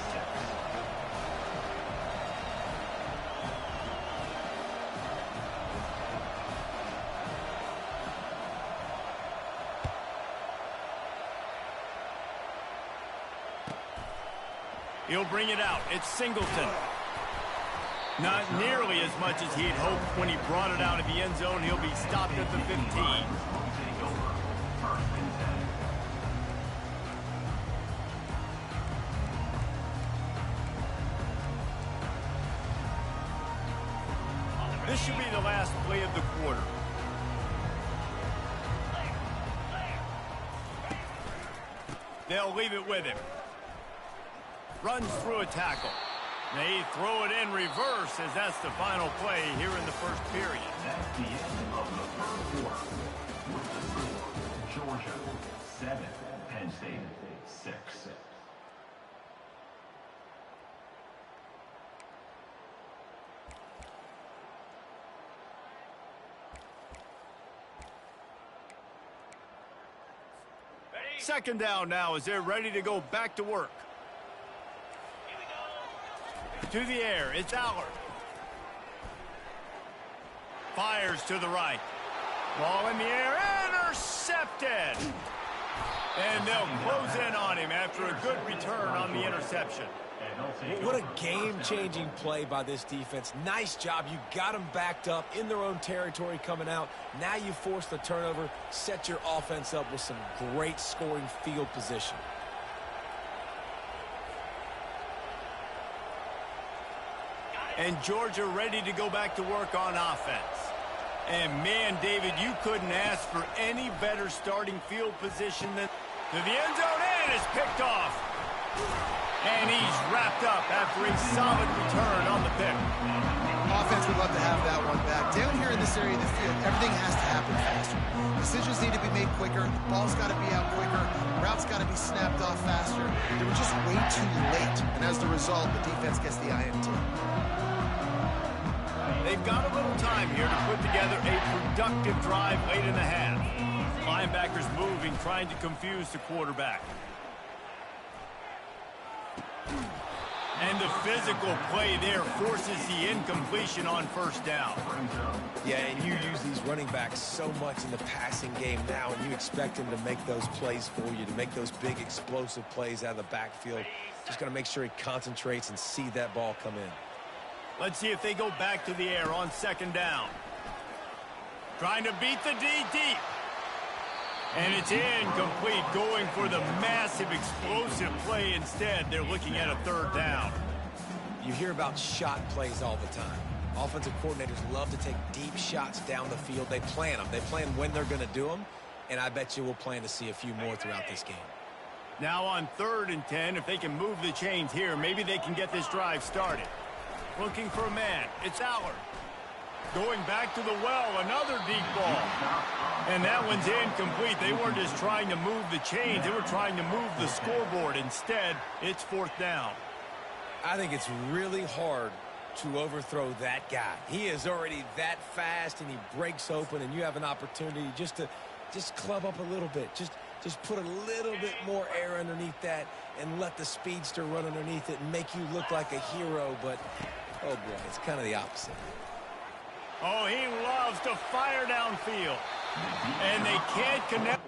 He'll bring it out. It's Singleton. Not nearly as much as he'd hoped when he brought it out of the end zone. He'll be stopped at the 15. This should be the last play of the quarter. They'll leave it with him. Runs through a tackle. They throw it in reverse as that's the final play here in the first period. That's the end of the first quarter. With the score, Georgia 7, Penn State 6. Second down now as they're ready to go back to work. To the air, it's Allard. Fires to the right. Ball in the air, intercepted. And they'll close in on him after a good return on the interception. What a game-changing play by this defense. Nice job. You got them backed up in their own territory coming out. Now you force the turnover, set your offense up with some great scoring field position. And Georgia ready to go back to work on offense. And man, David, you couldn't ask for any better starting field position than to the end zone, and it's picked off. And he's wrapped up after a solid return on the pick. Offense would love to have that one back. Down here in this area of the field, everything has to happen faster. Decisions need to be made quicker. The ball's got to be out quicker. Routes got to be snapped off faster. They were just way too late. And as the result, the defense gets the INT. They've got a little time here to put together a productive drive late in the half. Linebackers moving, trying to confuse the quarterback. And the physical play there forces the incompletion on first down. Yeah, and you use these running backs so much in the passing game now, and you expect them to make those plays for you, to make those big explosive plays out of the backfield. Just got to make sure he concentrates and see that ball come in. Let's see if they go back to the air on second down. Trying to beat the D deep. And it's incomplete, going for the massive explosive play instead. They're looking at a third down. You hear about shot plays all the time. Offensive coordinators love to take deep shots down the field. They plan them. They plan when they're going to do them, and I bet you we'll plan to see a few more throughout this game. Now on 3rd and 10, if they can move the chains here, maybe they can get this drive started. Looking for a man. It's Allard. Going back to the well, another deep ball. And that one's incomplete. They weren't just trying to move the chains. They were trying to move the scoreboard. Instead, it's 4th down. I think it's really hard to overthrow that guy. He is already that fast, and he breaks open, and you have an opportunity just to club up a little bit. Just put a little bit more air underneath that and let the speedster run underneath it and make you look like a hero. But, oh, boy, it's kind of the opposite. Oh, he loves to fire downfield. And they can't connect.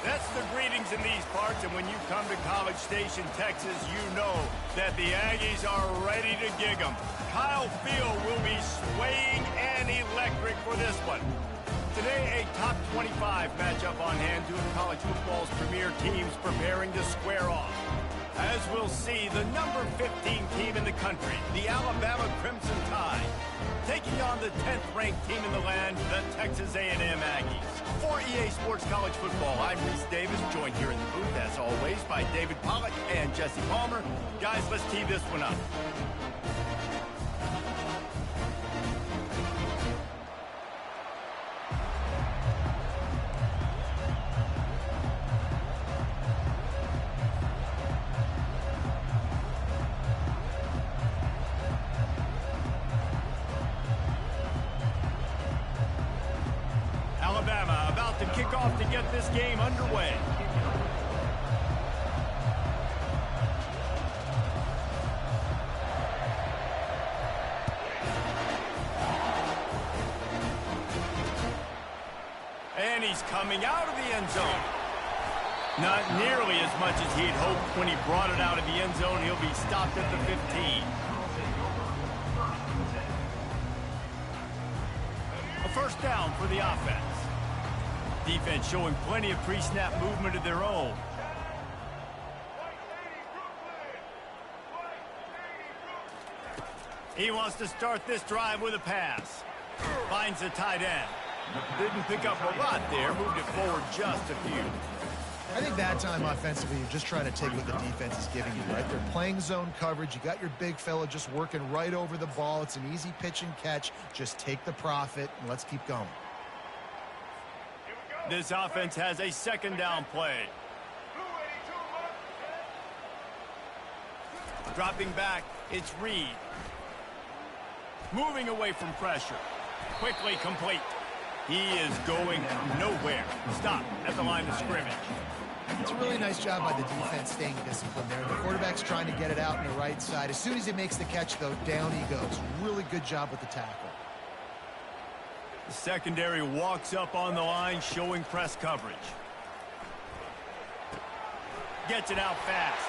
That's the greetings in these parts, and when you come to College Station, Texas, you know that the Aggies are ready to gig 'em. Kyle Field will be swaying and electric for this one. Today, a top 25 matchup on hand, two of college football's premier teams preparing to square off. As we'll see, the number 15 team in the country, the Alabama Crimson Tide, taking on the 10th-ranked team in the land, the Texas A&M Aggies. For EA Sports College Football, I'm Reese Davis, joined here in the booth, as always, by David Pollack and Jesse Palmer. Guys, let's tee this one up. Alabama about to kick off to get this game underway. And he's coming out of the end zone. Not nearly as much as he'd hoped when he brought it out of the end zone. He'll be stopped at the 15. A first down for the offense. Defense showing plenty of pre-snap movement of their own. He wants to start this drive with a pass. Finds the tight end. Didn't pick up a lot there, moved it forward just a few. I think that time offensively, you're just trying to take what the defense is giving you, right? They're playing zone coverage. You got your big fella just working right over the ball. It's an easy pitch and catch. Just take the profit, and let's keep going. This offense has a second down play. Dropping back, it's Reed. Moving away from pressure. Quickly complete. He is going nowhere. Stop at the line of scrimmage. It's a really nice job by the defense staying disciplined there. The quarterback's trying to get it out on the right side. As soon as he makes the catch, though, down he goes. Really good job with the tackle. The secondary walks up on the line, showing press coverage. Gets it out fast.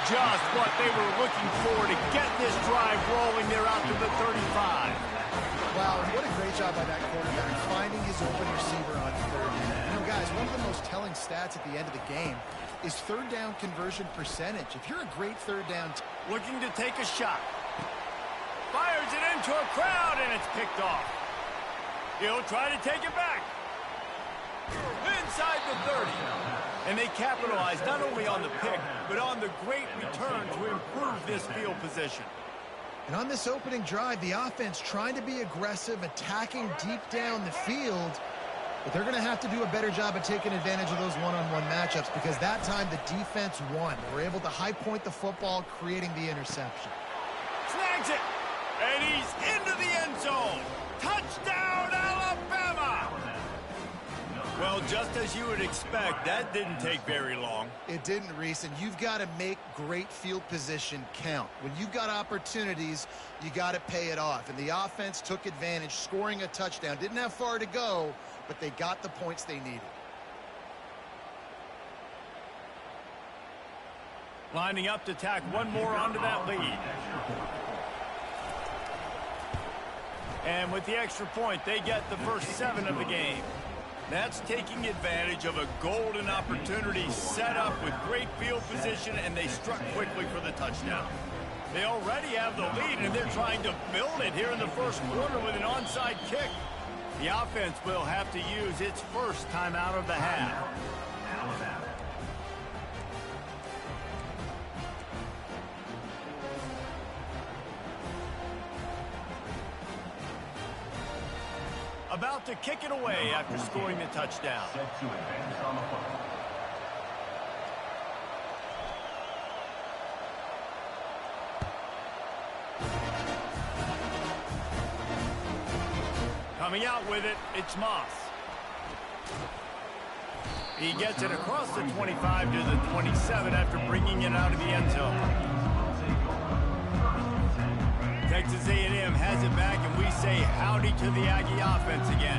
Just what they were looking for to get this drive rolling. They're out to the 35. Wow, and what a great job by that quarterback, finding his open receiver on third down. You know, guys, one of the most telling stats at the end of the game is third down conversion percentage. If you're a great third down looking to take a shot. Fires it into a crowd, and it's picked off. He'll try to take it back. Inside the 30. And they capitalize not only on the pick, but on the great return to improve this field position. And on this opening drive, the offense trying to be aggressive, attacking deep down the field. But they're going to have to do a better job of taking advantage of those one-on-one matchups, because that time the defense won. They were able to high point the football, creating the interception. Snags it. And he's into the end zone. Touchdown, Alabama! Well, just as you would expect, that didn't take very long. It didn't, Reese, and you've got to make great field position count. When you've got opportunities, you got to pay it off. And the offense took advantage, scoring a touchdown. Didn't have far to go, but they got the points they needed. Lining up to tack one more onto that lead. And with the extra point, they get the first 7 of the game. That's taking advantage of a golden opportunity set up with great field position, and they struck quickly for the touchdown. They already have the lead, and they're trying to build it here in the first quarter with an onside kick. The offense will have to use its first timeout of the half. About to kick it away after scoring the touchdown. Set to advance on the football. Coming out with it, it's Moss. He gets it across the 25 to the 27 after bringing it out of the end zone. Texas A&M has it back, and we say howdy to the Aggie offense again.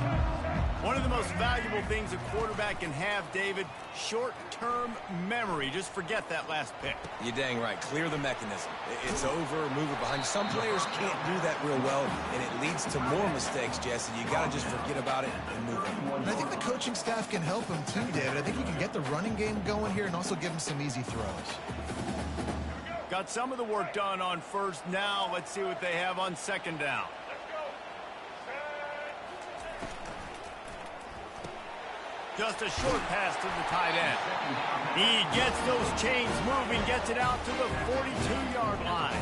One of the most valuable valuable things a quarterback can have, David. Short-term memory. Just forget that last pick. You're dang right. Clear the mechanism. It's over, move it behind you. Some players can't do that real well, and it leads to more mistakes, Jesse. You got to just forget about it and move on. And I think the coaching staff can help him too, David. I think he can get the running game going here and also give him some easy throws. Got some of the work done on first. Now let's see what they have on second down. Just a short pass to the tight end. He gets those chains moving, gets it out to the 42-yard line.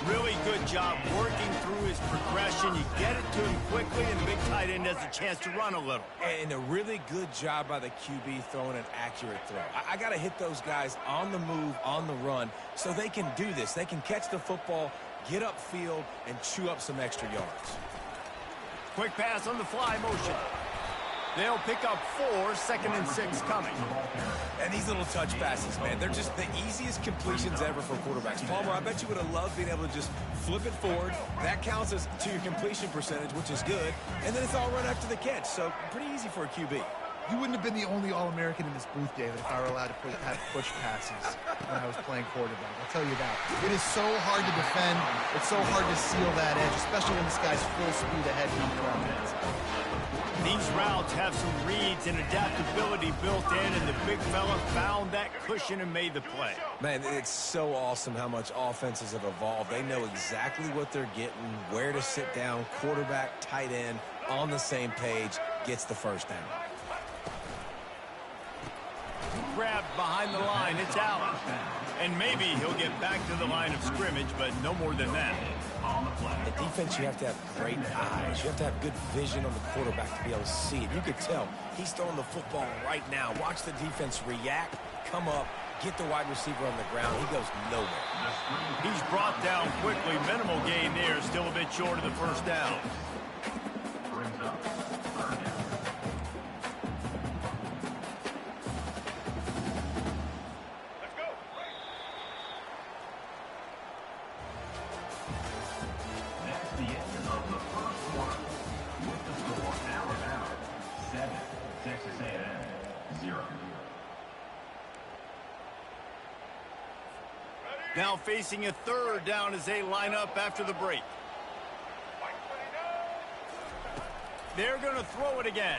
Really good job working through his progression. You get it to him quickly, and the big tight end has a chance to run a little. And a really good job by the QB throwing an accurate throw. I got to hit those guys on the move, on the run, so they can do this. They can catch the football, get upfield, and chew up some extra yards. Quick pass on the fly motion. They'll pick up 4, 2nd and 6 coming. And these little touch passes, man, they're just the easiest completions ever for quarterbacks. Palmer, I bet you would have loved being able to just flip it forward. That counts as to your completion percentage, which is good. And then it's all run after the catch, so pretty easy for a QB. You wouldn't have been the only All-American in this booth, David, if I were allowed to have push passes when I was playing quarterback. I'll tell you that. It is so hard to defend. It's so hard to seal that edge, especially when this guy's full speed ahead coming around the inside. These routes have some reads and adaptability built in, and the big fella found that cushion and made the play. Man, it's so awesome how much offenses have evolved. They know exactly what they're getting, where to sit down, quarterback, tight end, on the same page, gets the first down. Grabbed behind the line, it's Allen. And maybe he'll get back to the line of scrimmage, but no more than that. The defense, you have to have great eyes. You have to have good vision on the quarterback to be able to see it. You could tell he's throwing the football right now. Watch the defense react, come up, get the wide receiver on the ground. He goes nowhere. He's brought down quickly. Minimal gain there, still a bit short of the first down. Now facing a third down as they line up after the break. They're going to throw it again.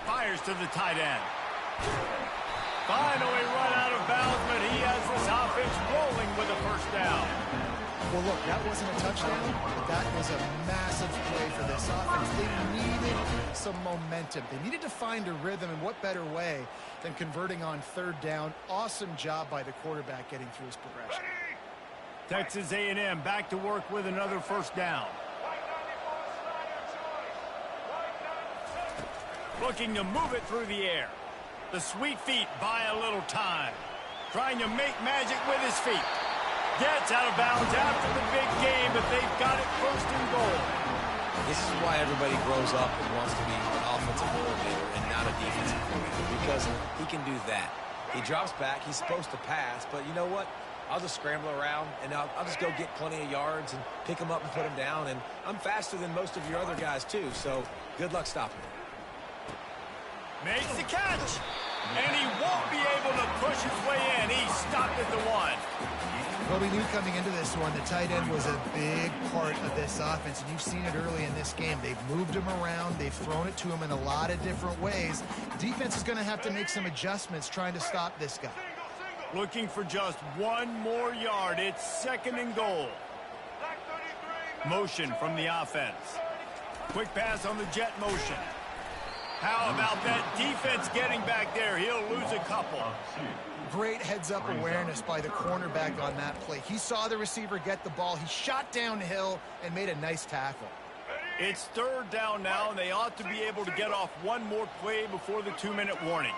Fires to the tight end. Finally run out of bounds, but he has this offense rolling with a first down. Well, look, that wasn't a touchdown, but that was a massive play for this offense. They needed some momentum. They needed to find a rhythm, and what better way than converting on third down. Awesome job by the quarterback getting through his progression. Texas A&M back to work with another first down. Looking to move it through the air. The sweet feet buy a little time. Trying to make magic with his feet. Gets out of bounds after the big game, but they've got it first and goal. This is why everybody grows up and wants to be an offensive coordinator and not a defensive coordinator, because he can do that. He drops back. He's supposed to pass, but you know what? I'll just scramble around, and I'll just go get plenty of yards and pick them up and put them down, and I'm faster than most of your other guys, too, so good luck stopping him. Makes the catch, and he won't be able to push his way in. He stopped at the 1. Well, we knew coming into this one, the tight end was a big part of this offense, and you've seen it early in this game. They've moved him around. They've thrown it to him in a lot of different ways. Defense is going to have to make some adjustments trying to stop this guy. Looking for just 1 more yard. It's 2nd and goal. Motion from the offense. Quick pass on the jet motion. How about that defense getting back there? He'll lose a couple. Great heads-up awareness by the cornerback on that play. He saw the receiver get the ball. He shot downhill and made a nice tackle. It's third down now, and they ought to be able to get off 1 more play before the 2-minute warning.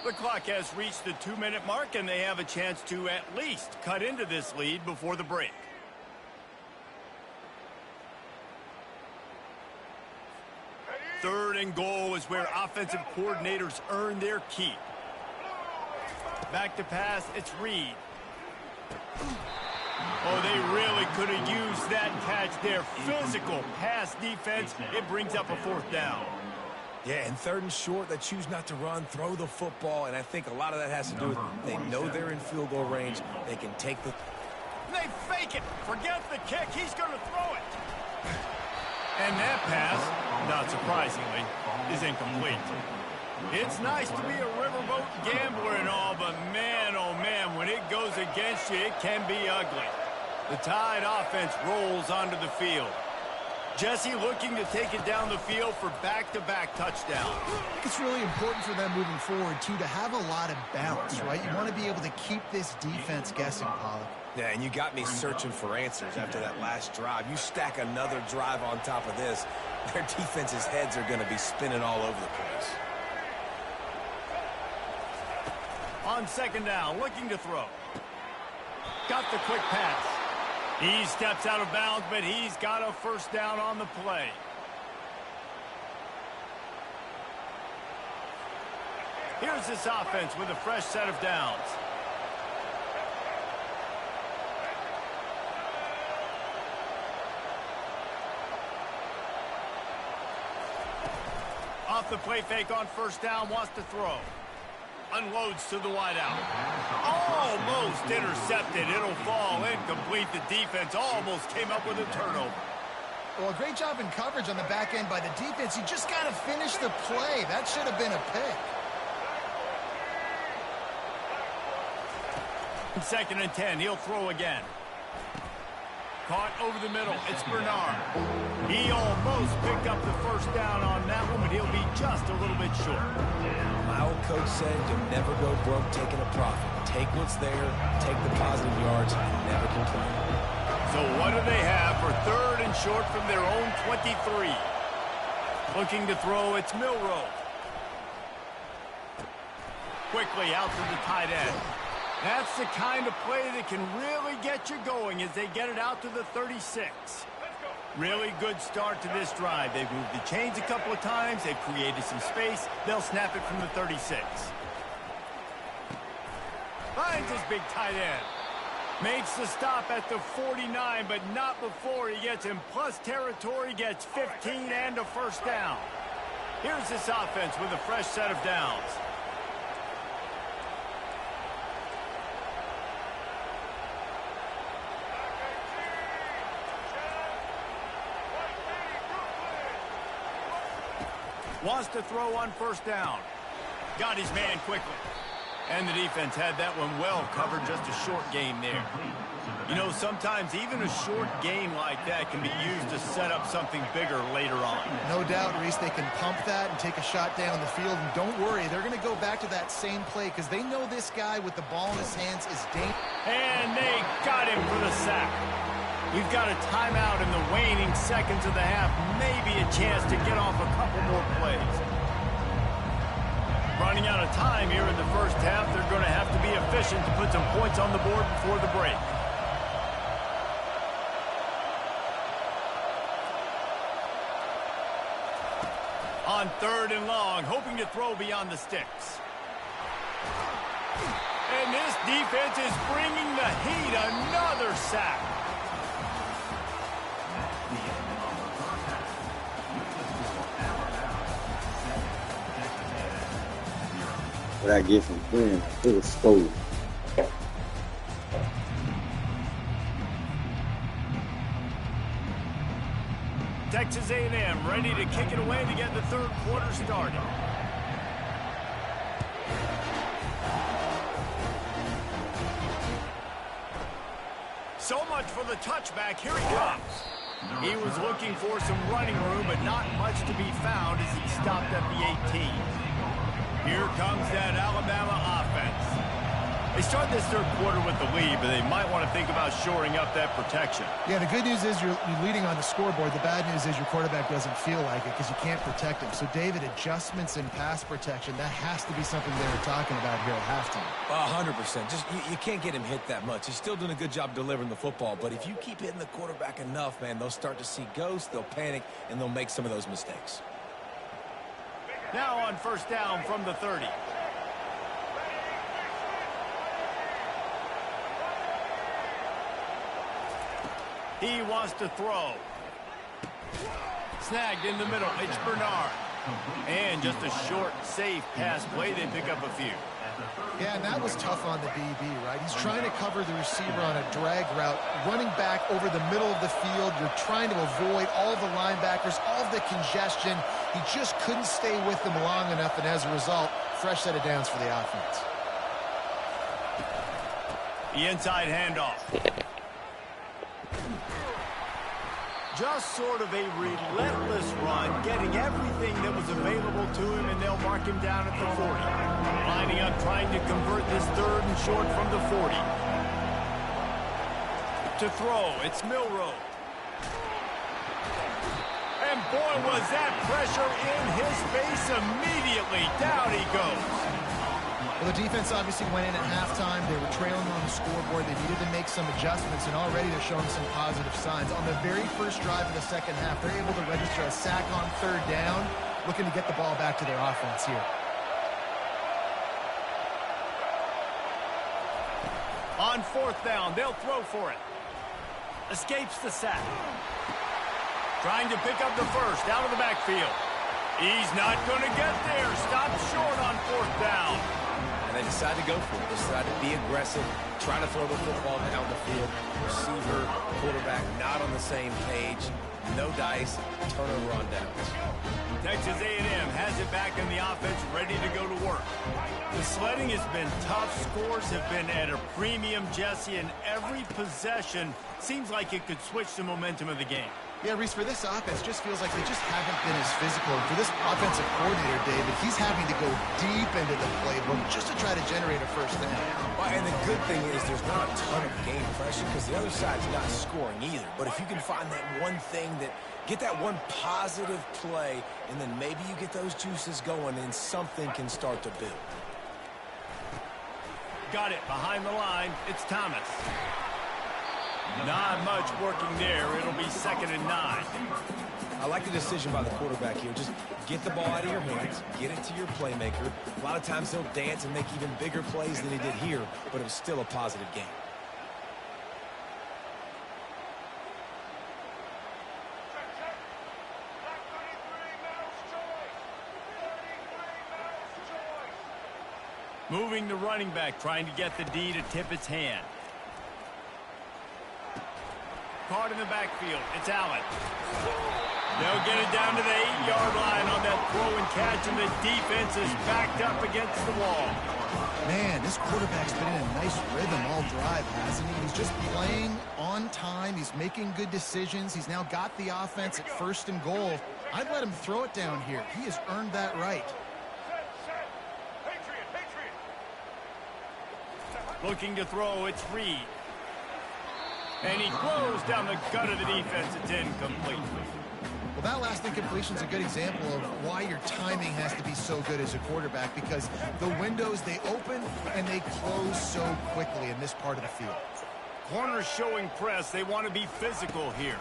The clock has reached the 2-minute mark, and they have a chance to at least cut into this lead before the break. Third and goal is where offensive coordinators earn their keep. Back to pass, it's Reed. Oh, they really could have used that catch there. Physical pass defense. It brings up a 4th down. Yeah, and 3rd and short, they choose not to run, throw the football, and I think a lot of that has to do with they know they're in field goal range. They can take the... They fake it. Forget the kick. He's going to throw it. And that pass, not surprisingly, is incomplete. It's nice to be a riverboat gambler and all, but man, oh man, when it goes against you, it can be ugly. The Tide offense rolls onto the field. Jesse looking to take it down the field for back-to-back touchdowns. I think it's really important for them moving forward, too, to have a lot of balance, right? You want to be able to keep this defense guessing, Pollock. Yeah, and you got me searching for answers after that last drive. You stack another drive on top of this, their defense's heads are going to be spinning all over the place. On 2nd down, looking to throw. Got the quick pass. He steps out of bounds, but he's got a 1st down on the play. Here's this offense with a fresh set of downs. Off the play fake on 1st down, wants to throw. Unloads to the wideout. Almost intercepted. It'll fall incomplete. The defense almost came up with a turnover. Well, a great job in coverage on the back end by the defense. You just got to finish the play. That should have been a pick. 2nd and 10. He'll throw again. Caught over the middle. It's Bernard. He almost picked up the 1st down on that one, but he'll be just a little bit short. My old coach said you never go broke taking a profit. Take what's there, take the positive yards, and never complain. So what do they have for 3rd and short from their own 23? Looking to throw, it's Milroe. Quickly out to the tight end. That's the kind of play that can really get you going as they get it out to the 36. Really good start to this drive. They've moved the chains a couple of times. They've created some space. They'll snap it from the 36. Finds his big tight end. Makes the stop at the 49, but not before he gets in plus territory, gets 15 and a 1st down. Here's this offense with a fresh set of downs. Wants to throw on 1st down. Got his man quickly. And the defense had that one well covered, just a short game there. You know, sometimes even a short game like that can be used to set up something bigger later on. No doubt, Reese, they can pump that and take a shot down the field. And don't worry, they're going to go back to that same play because they know this guy with the ball in his hands is dangerous. And they got him for the sack. We've got a timeout in the waning seconds of the half. Maybe a chance to get off a couple more plays. Running out of time here in the 1st half. They're going to have to be efficient to put some points on the board before the break. On 3rd and long, hoping to throw beyond the sticks. And this defense is bringing the heat. Another sack. What I get from playing, it was stolen. Texas A&M ready to kick it away to get the 3rd quarter started. So much for the touchback. Here he comes. He was looking for some running room, but not much to be found as he stopped at the 18. Here comes that Alabama offense. They start this 3rd quarter with the lead, but they might want to think about shoring up that protection. Yeah, the good news is you're leading on the scoreboard. The bad news is your quarterback doesn't feel like it because you can't protect him. So, David, adjustments in pass protection, that has to be something they were talking about here at halftime. 100%. Just you can't get him hit that much. He's still doing a good job delivering the football, but if you keep hitting the quarterback enough, man, they'll start to see ghosts, they'll panic, and they'll make some of those mistakes. Now on 1st down from the 30. He wants to throw. Snagged in the middle. It's Bernard. And just a short, safe pass play. They pick up a few. Yeah, and that was tough on the DB, right? He's trying to cover the receiver on a drag route, running back over the middle of the field. You're trying to avoid all the linebackers, all of the congestion. He just couldn't stay with them long enough, and as a result, fresh set of downs for the offense. The inside handoff. Just sort of a relentless run, getting everything that was available to him, and they'll mark him down at the 40. Lining up, trying to convert this 3rd and short from the 40. To throw, it's Milroe. And boy, was that pressure in his face immediately. Down he goes. Well, the defense obviously went in at halftime. They were trailing on the scoreboard. They needed to make some adjustments, and already they're showing some positive signs. On the very first drive of the second half, they're able to register a sack on 3rd down, looking to get the ball back to their offense here. On 4th down, they'll throw for it. Escapes the sack. Trying to pick up the first out of the backfield. He's not going to get there. Stopped short on 4th down. And they decide to go for it. They decide to be aggressive, try to throw the football down the field. Receiver, quarterback, not on the same page. No dice, turnover on downs. Texas A&M has it back in the offense, ready to go to work. The sledding has been tough. Scores have been at a premium, Jesse, and every possession seems like it could switch the momentum of the game. Yeah, Reese, for this offense, just feels like they just haven't been as physical. And for this offensive coordinator, David, he's having to go deep into the playbook just to try to generate a first down. Well, and the good thing is there's not a ton of game pressure because the other side's not scoring either. But if you can find that one thing that, get that one positive play, and then maybe you get those juices going and something can start to build. Got it behind the line. It's Thomas. Not much working there. It'll be 2nd and 9. I like the decision by the quarterback here. Just get the ball out of your hands, get it to your playmaker. A lot of times he'll dance and make even bigger plays than he did here, but it was still a positive game. Moving the running back, trying to get the D to tip its hand. Caught in the backfield. It's Allen. They'll get it down to the 8-yard line on that throw and catch, and the defense is backed up against the wall. Man, this quarterback's been in a nice rhythm all drive, hasn't he? He's just playing on time. He's making good decisions. He's now got the offense at 1st and goal. I'd let him throw it down here. He has earned that right. Looking to throw, it's Reed. And he throws down the gut of the defense. It's incomplete. Well, that last incompletion is a good example of why your timing has to be so good as a quarterback, because the windows, they open and they close so quickly in this part of the field. Corners showing press. They want to be physical here.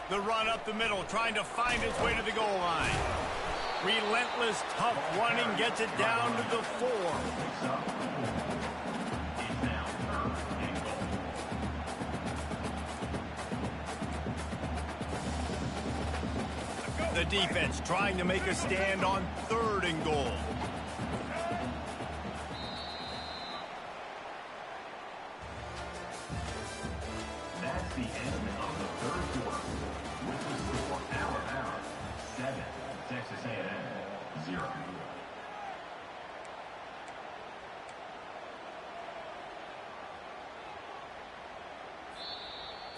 The run up the middle, trying to find his way to the goal line. Relentless, tough running, gets it down to the 4. The defense trying to make a stand on 3rd and goal. That's the end of the 3rd quarter. With the score, Alabama 7, Texas A&M 0.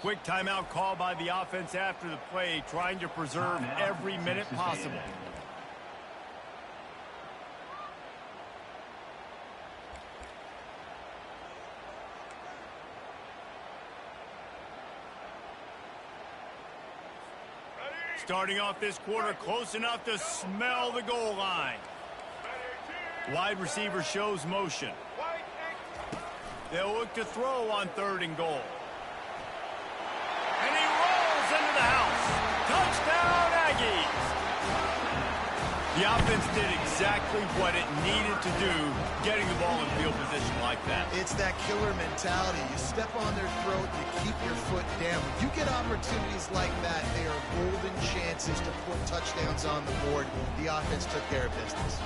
Quick timeout call by the offense after the play, trying to preserve every minute possible. Starting off this quarter, close enough to smell the goal line. Wide receiver shows motion. They'll look to throw on 3rd and goal. And he rolls into the house. Touchdown, Aggies. The offense did exactly what it needed to do, getting the ball in field position like that. It's that killer mentality. You step on their throat, you keep your foot down. When you get opportunities like that, they are golden chances to put touchdowns on the board. The offense took care of business.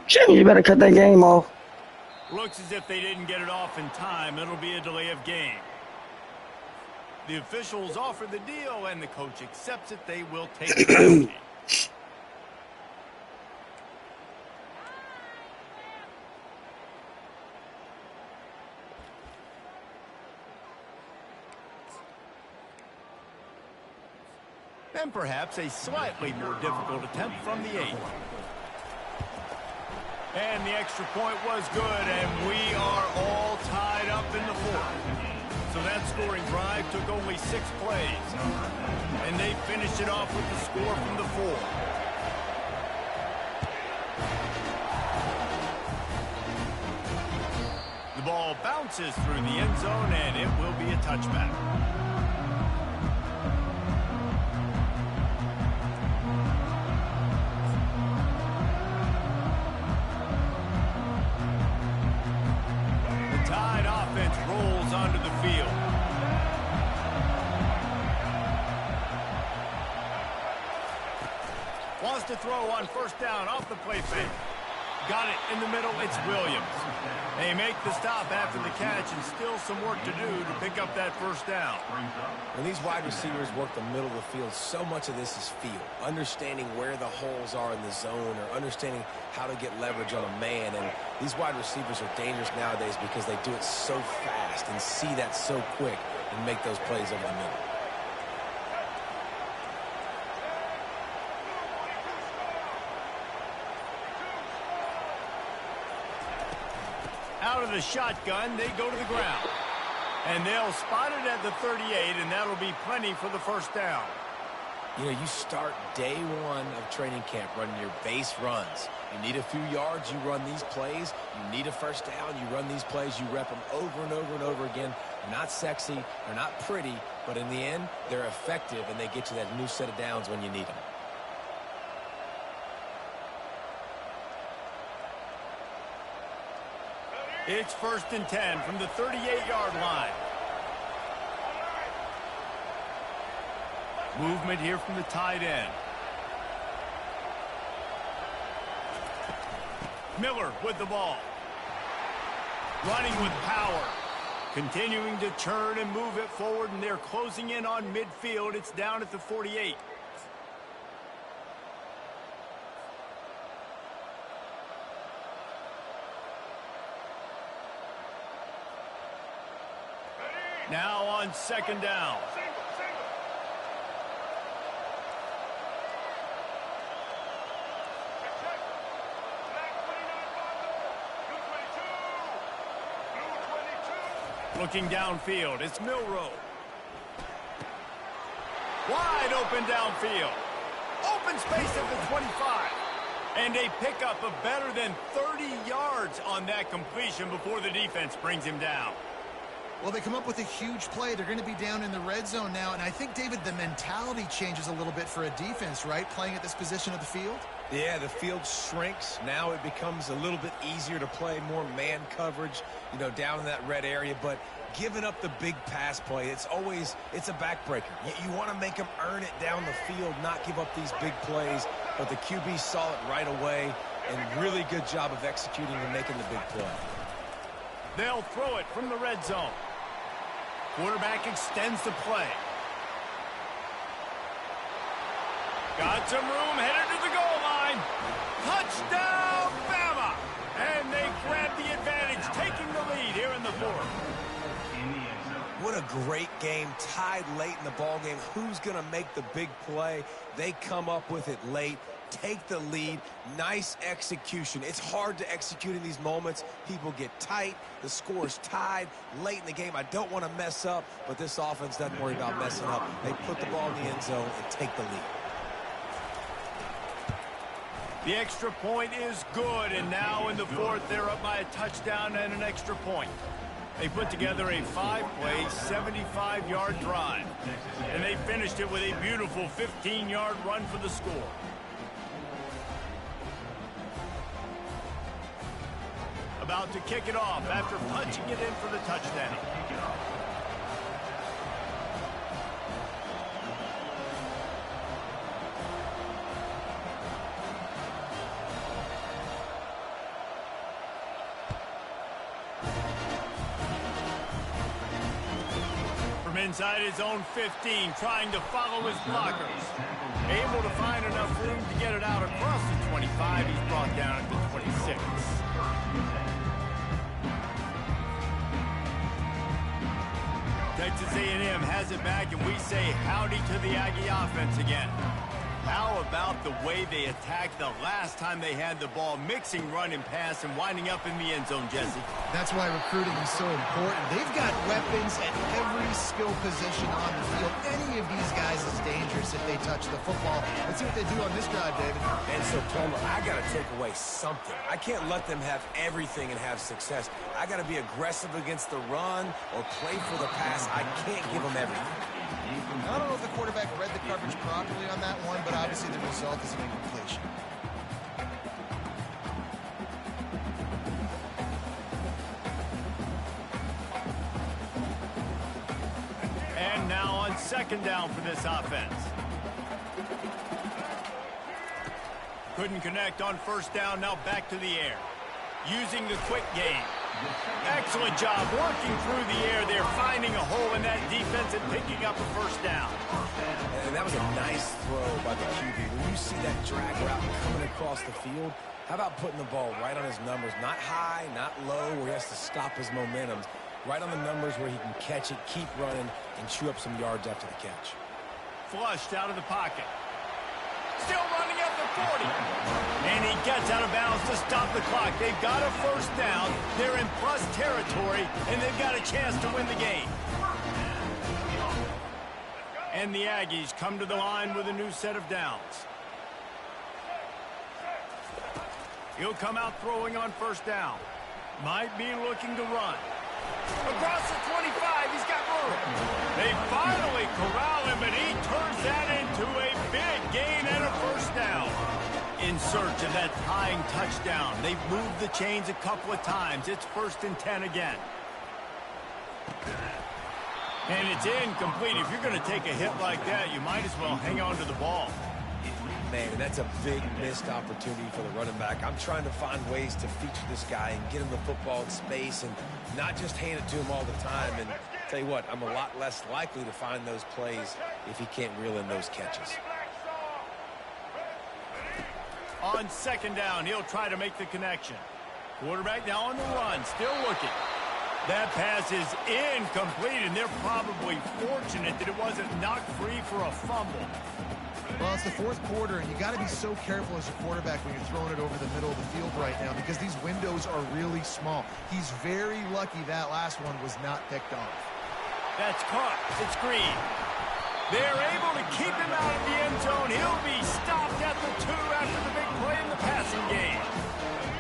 Jimmy, you better cut that game off. Looks as if they didn't get it off in time. It'll be a delay of game. The officials offer the deal, and the coach accepts it. They will take the penalty. And perhaps a slightly more difficult attempt from the 8. And the extra point was good, and we are all tied up in the 4th. So that scoring drive took only 6 plays. And they finished it off with the score from the 4. The ball bounces through the end zone, and it will be a touchback. Rolls onto the field. Wants to throw on first down off the play fake. Got it in the middle. It's Williams. They make the stop after the catch, and still some work to do to pick up that first down. When these wide receivers work the middle of the field, so much of this is feel. Understanding where the holes are in the zone, or understanding how to get leverage on a man. And these wide receivers are dangerous nowadays because they do it so fast and see that so quick and make those plays over the middle. Out of the shotgun, they go to the ground. And they'll spot it at the 38, and that'll be plenty for the first down. You know, you start day 1 of training camp running your base runs. You need a few yards, you run these plays. You need a first down, you run these plays. You rep them over and over and over again. They're not sexy, they're not pretty, but in the end, they're effective, and they get you that new set of downs when you need them. It's 1st and 10 from the 38-yard line. Movement here from the tight end. Miller with the ball. Running with power. Continuing to turn and move it forward, and they're closing in on midfield. It's down at the 48. Now on 2nd down. Looking downfield, it's Milrow. Wide open downfield. Open space at the 25. And a pickup of better than 30 yards on that completion before the defense brings him down. Well, they come up with a huge play. They're going to be down in the red zone now. And I think, David, the mentality changes a little bit for a defense, right? Playing at this position of the field. Yeah, the field shrinks. Now it becomes a little bit easier to play more man coverage, you know, down in that red area. But giving up the big pass play, it's a backbreaker. You want to make them earn it down the field, not give up these big plays. But the QB saw it right away, and really good job of executing and making the big play. They'll throw it from the red zone. Quarterback extends the play. Got some room, headed to the goal line. Touchdown, Bama! And they grab the advantage, taking the lead here in the 4th. What a great game, tied late in the ball game. Who's going to make the big play? They come up with it late, take the lead. Nice execution. It's hard to execute in these moments. People get tight. The score's tied late in the game. I don't want to mess up, but this offense doesn't worry about messing up. They put the ball in the end zone and take the lead. The extra point is good, and now in the fourth, they're up by a touchdown and an extra point. They put together a 5-play, 75-yard drive, and they finished it with a beautiful 15-yard run for the score. About to kick it off after punching it in for the touchdown. From inside his own 15, trying to follow his blockers. Able to find enough room to get it out across the 25. He's brought down at the 26. Texas A&M has it back, and we say howdy to the Aggie offense again. How about the way they attacked the last time they had the ball, mixing run and pass and winding up in the end zone, Jesse? That's why recruiting is so important. They've got weapons at every skill position on the field. Any of these guys is dangerous if they touch the football. Let's see what they do on this drive, David. And so, Palmer, I got to take away something. I can't let them have everything and have success. I got to be aggressive against the run or play for the pass. I can't give them everything. I don't know if the quarterback read the coverage properly on that one, but obviously the result is an incompletion. And now on second down for this offense. Couldn't connect on first down, now back to the air. Using the quick game. Excellent job working through the air. They're finding a hole in that defense and picking up a first down. And that was a nice throw by the QB. When you see that drag route coming across the field, how about putting the ball right on his numbers? Not high, not low, where he has to stop his momentum. Right on the numbers where he can catch it, keep running, and chew up some yards after the catch. Flushed out of the pocket. Still running at the 40. And he gets out of bounds to stop the clock. They've got a first down. They're in plus territory, and they've got a chance to win the game. And the Aggies come to the line with a new set of downs. He'll come out throwing on first down. Might be looking to run. Across the 25, he's got room. They finally corral him, and he turns that into a big gain and a first down. In search of that tying touchdown. They've moved the chains a couple of times. It's 1st and 10 again. And it's incomplete. If you're going to take a hit like that, you might as well hang on to the ball. Man, that's a big missed opportunity for the running back. I'm trying to find ways to feature this guy and get him the football in space and not just hand it to him all the time. And tell you what, I'm a lot less likely to find those plays if he can't reel in those catches. On second down, he'll try to make the connection. Quarterback now on the run, still looking. That pass is incomplete, and they're probably fortunate that it wasn't knocked free for a fumble. Well, it's the fourth quarter, and you got to be so careful as a quarterback when you're throwing it over the middle of the field right now because these windows are really small. He's very lucky that last one was not picked off. That's caught. It's Green. They're able to keep him out of the end zone. He'll be stopped at the 2 after the big play in the passing game.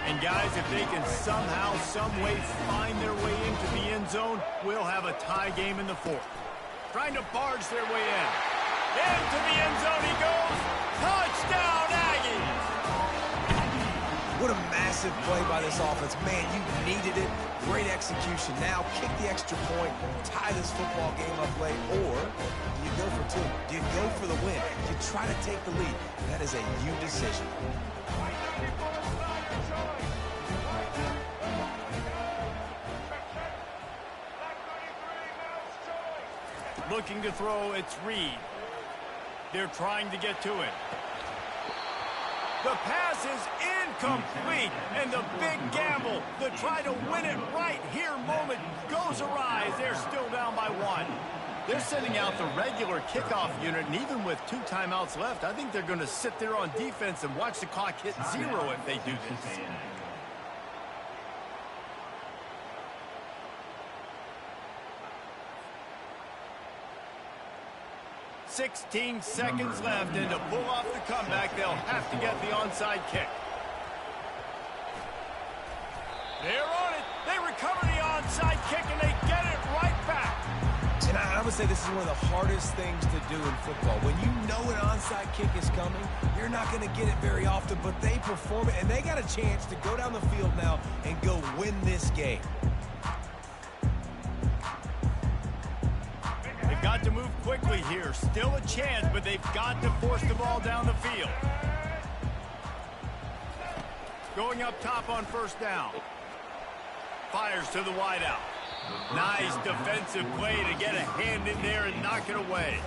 And guys, if they can somehow, some way find their way into the end zone, we'll have a tie game in the 4th. Trying to barge their way in. Into the end zone he goes. Touchdown, Aggies! What a massive play by this offense. Man, you needed it. Great execution. Now kick the extra point, tie this football game up late, or do you go for 2? Do you go for the win? Do you try to take the lead? That is a you decision. Looking to throw, it's Reed. They're trying to get to it. The pass is incomplete, and the big gamble, the try to win it right here moment goes awry as they're still down by 1. They're sending out the regular kickoff unit, and even with 2 timeouts left, I think they're going to sit there on defense and watch the clock hit 0 if they do this. 16 seconds left, and to pull off the comeback, they'll have to get the onside kick. They're on it. They recover the onside kick, and they get it right back. And I would say this is one of the hardest things to do in football. When you know an onside kick is coming, you're not going to get it very often, but they perform it, and they got a chance to go down the field now and go win this game. They've got to move quickly here. Still a chance, but they've got to force the ball down the field. Going up top on first down. Fires to the wideout. Nice defensive play to get a hand in there and knock it away.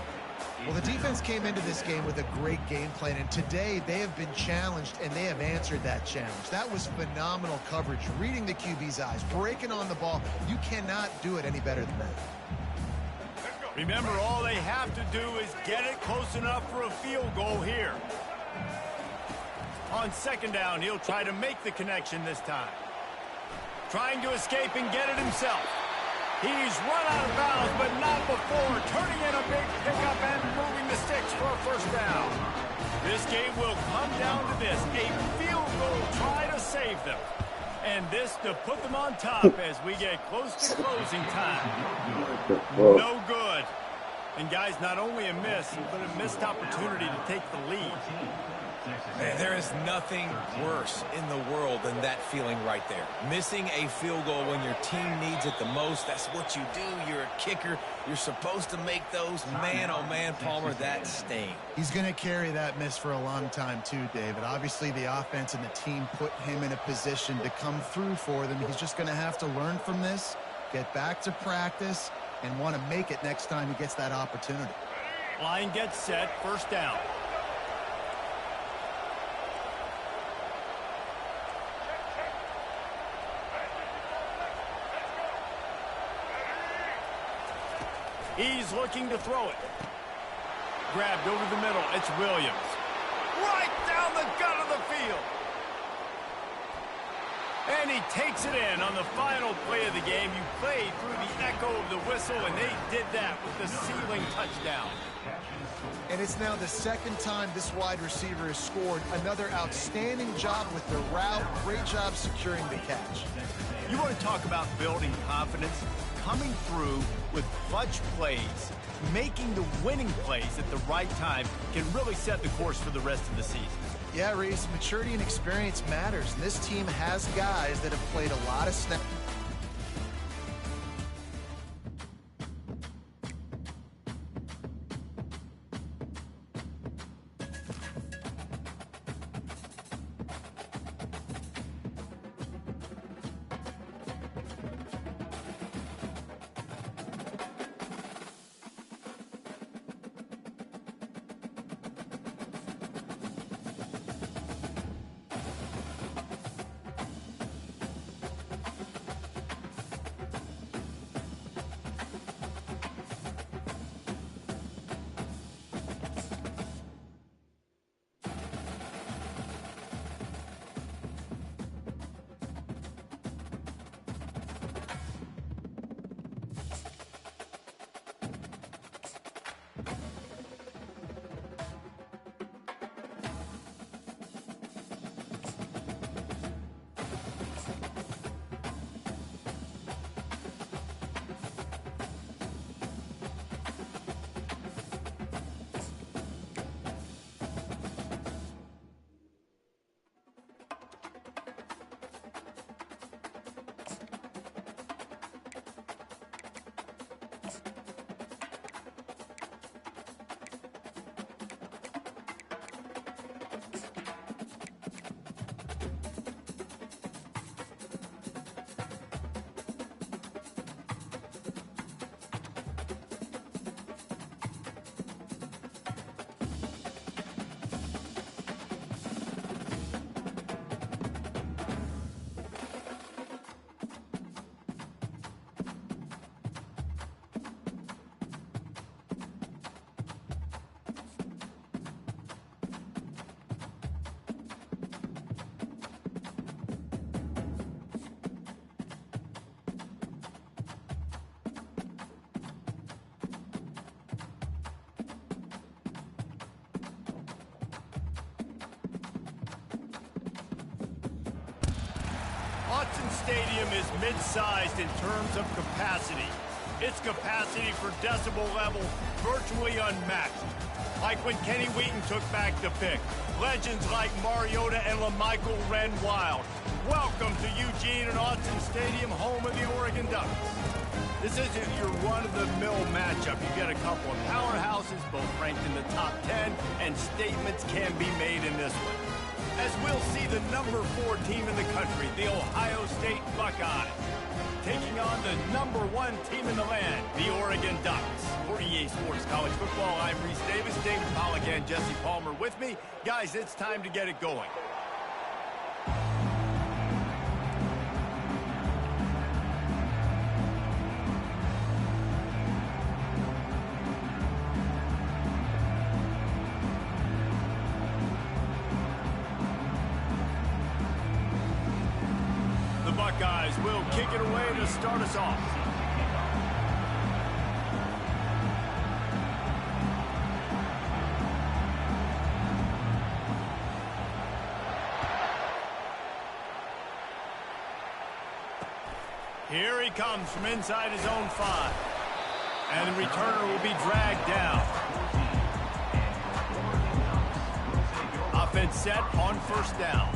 Well, the defense came into this game with a great game plan, and today they have been challenged, and they have answered that challenge. That was phenomenal coverage, reading the QB's eyes, breaking on the ball. You cannot do it any better than that. Remember, all they have to do is get it close enough for a field goal here. On second down, he'll try to make the connection this time. Trying to escape and get it himself. He's run out of bounds, but not before. Turning in a big pickup and moving the sticks for a first down. This game will come down to this. A field goal try to save them. And this to put them on top as we get close to closing time. No good. And guys, not only a miss, but a missed opportunity to take the lead. Man, there is nothing worse in the world than that feeling right there. Missing a field goal when your team needs it the most. That's what you do. You're a kicker. You're supposed to make those. Man, oh man, Palmer, that sting. He's going to carry that miss for a long time too, David. Obviously, the offense and the team put him in a position to come through for them. He's just going to have to learn from this, get back to practice, and want to make it next time he gets that opportunity. Line gets set, first down. He's looking to throw it. Grabbed over the middle. It's Williams. Right down the gut of the field. And he takes it in on the final play of the game. You played through the echo of the whistle, and they did that with the sealing touchdown. And it's now the second time this wide receiver has scored. Another outstanding job with the route. Great job securing the catch. You want to talk about building confidence? Coming through with clutch plays, making the winning plays at the right time can really set the course for the rest of the season. Yeah, Reese, maturity and experience matters. And this team has guys that have played a lot of snaps. Autzen Stadium is mid-sized in terms of capacity. Its capacity for decibel level virtually unmatched. Like when Kenny Wheaton took back the pick. Legends like Mariota and LaMichael ran wild. Welcome to Eugene and Autzen Stadium, home of the Oregon Ducks. This isn't your run-of-the-mill matchup. You get a couple of powerhouses, both ranked in the top 10, and statements can be made in this one. As we'll see the number 4 team in the country, the Ohio State Buckeyes, taking on the number 1 team in the land, the Oregon Ducks. For EA Sports College Football, I'm Reese Davis, David Pollack, and Jesse Palmer with me. Guys, it's time to get it going. Buckeyes will kick it away to start us off. Here he comes from inside his own 5. And the returner will be dragged down. Offense set on first down.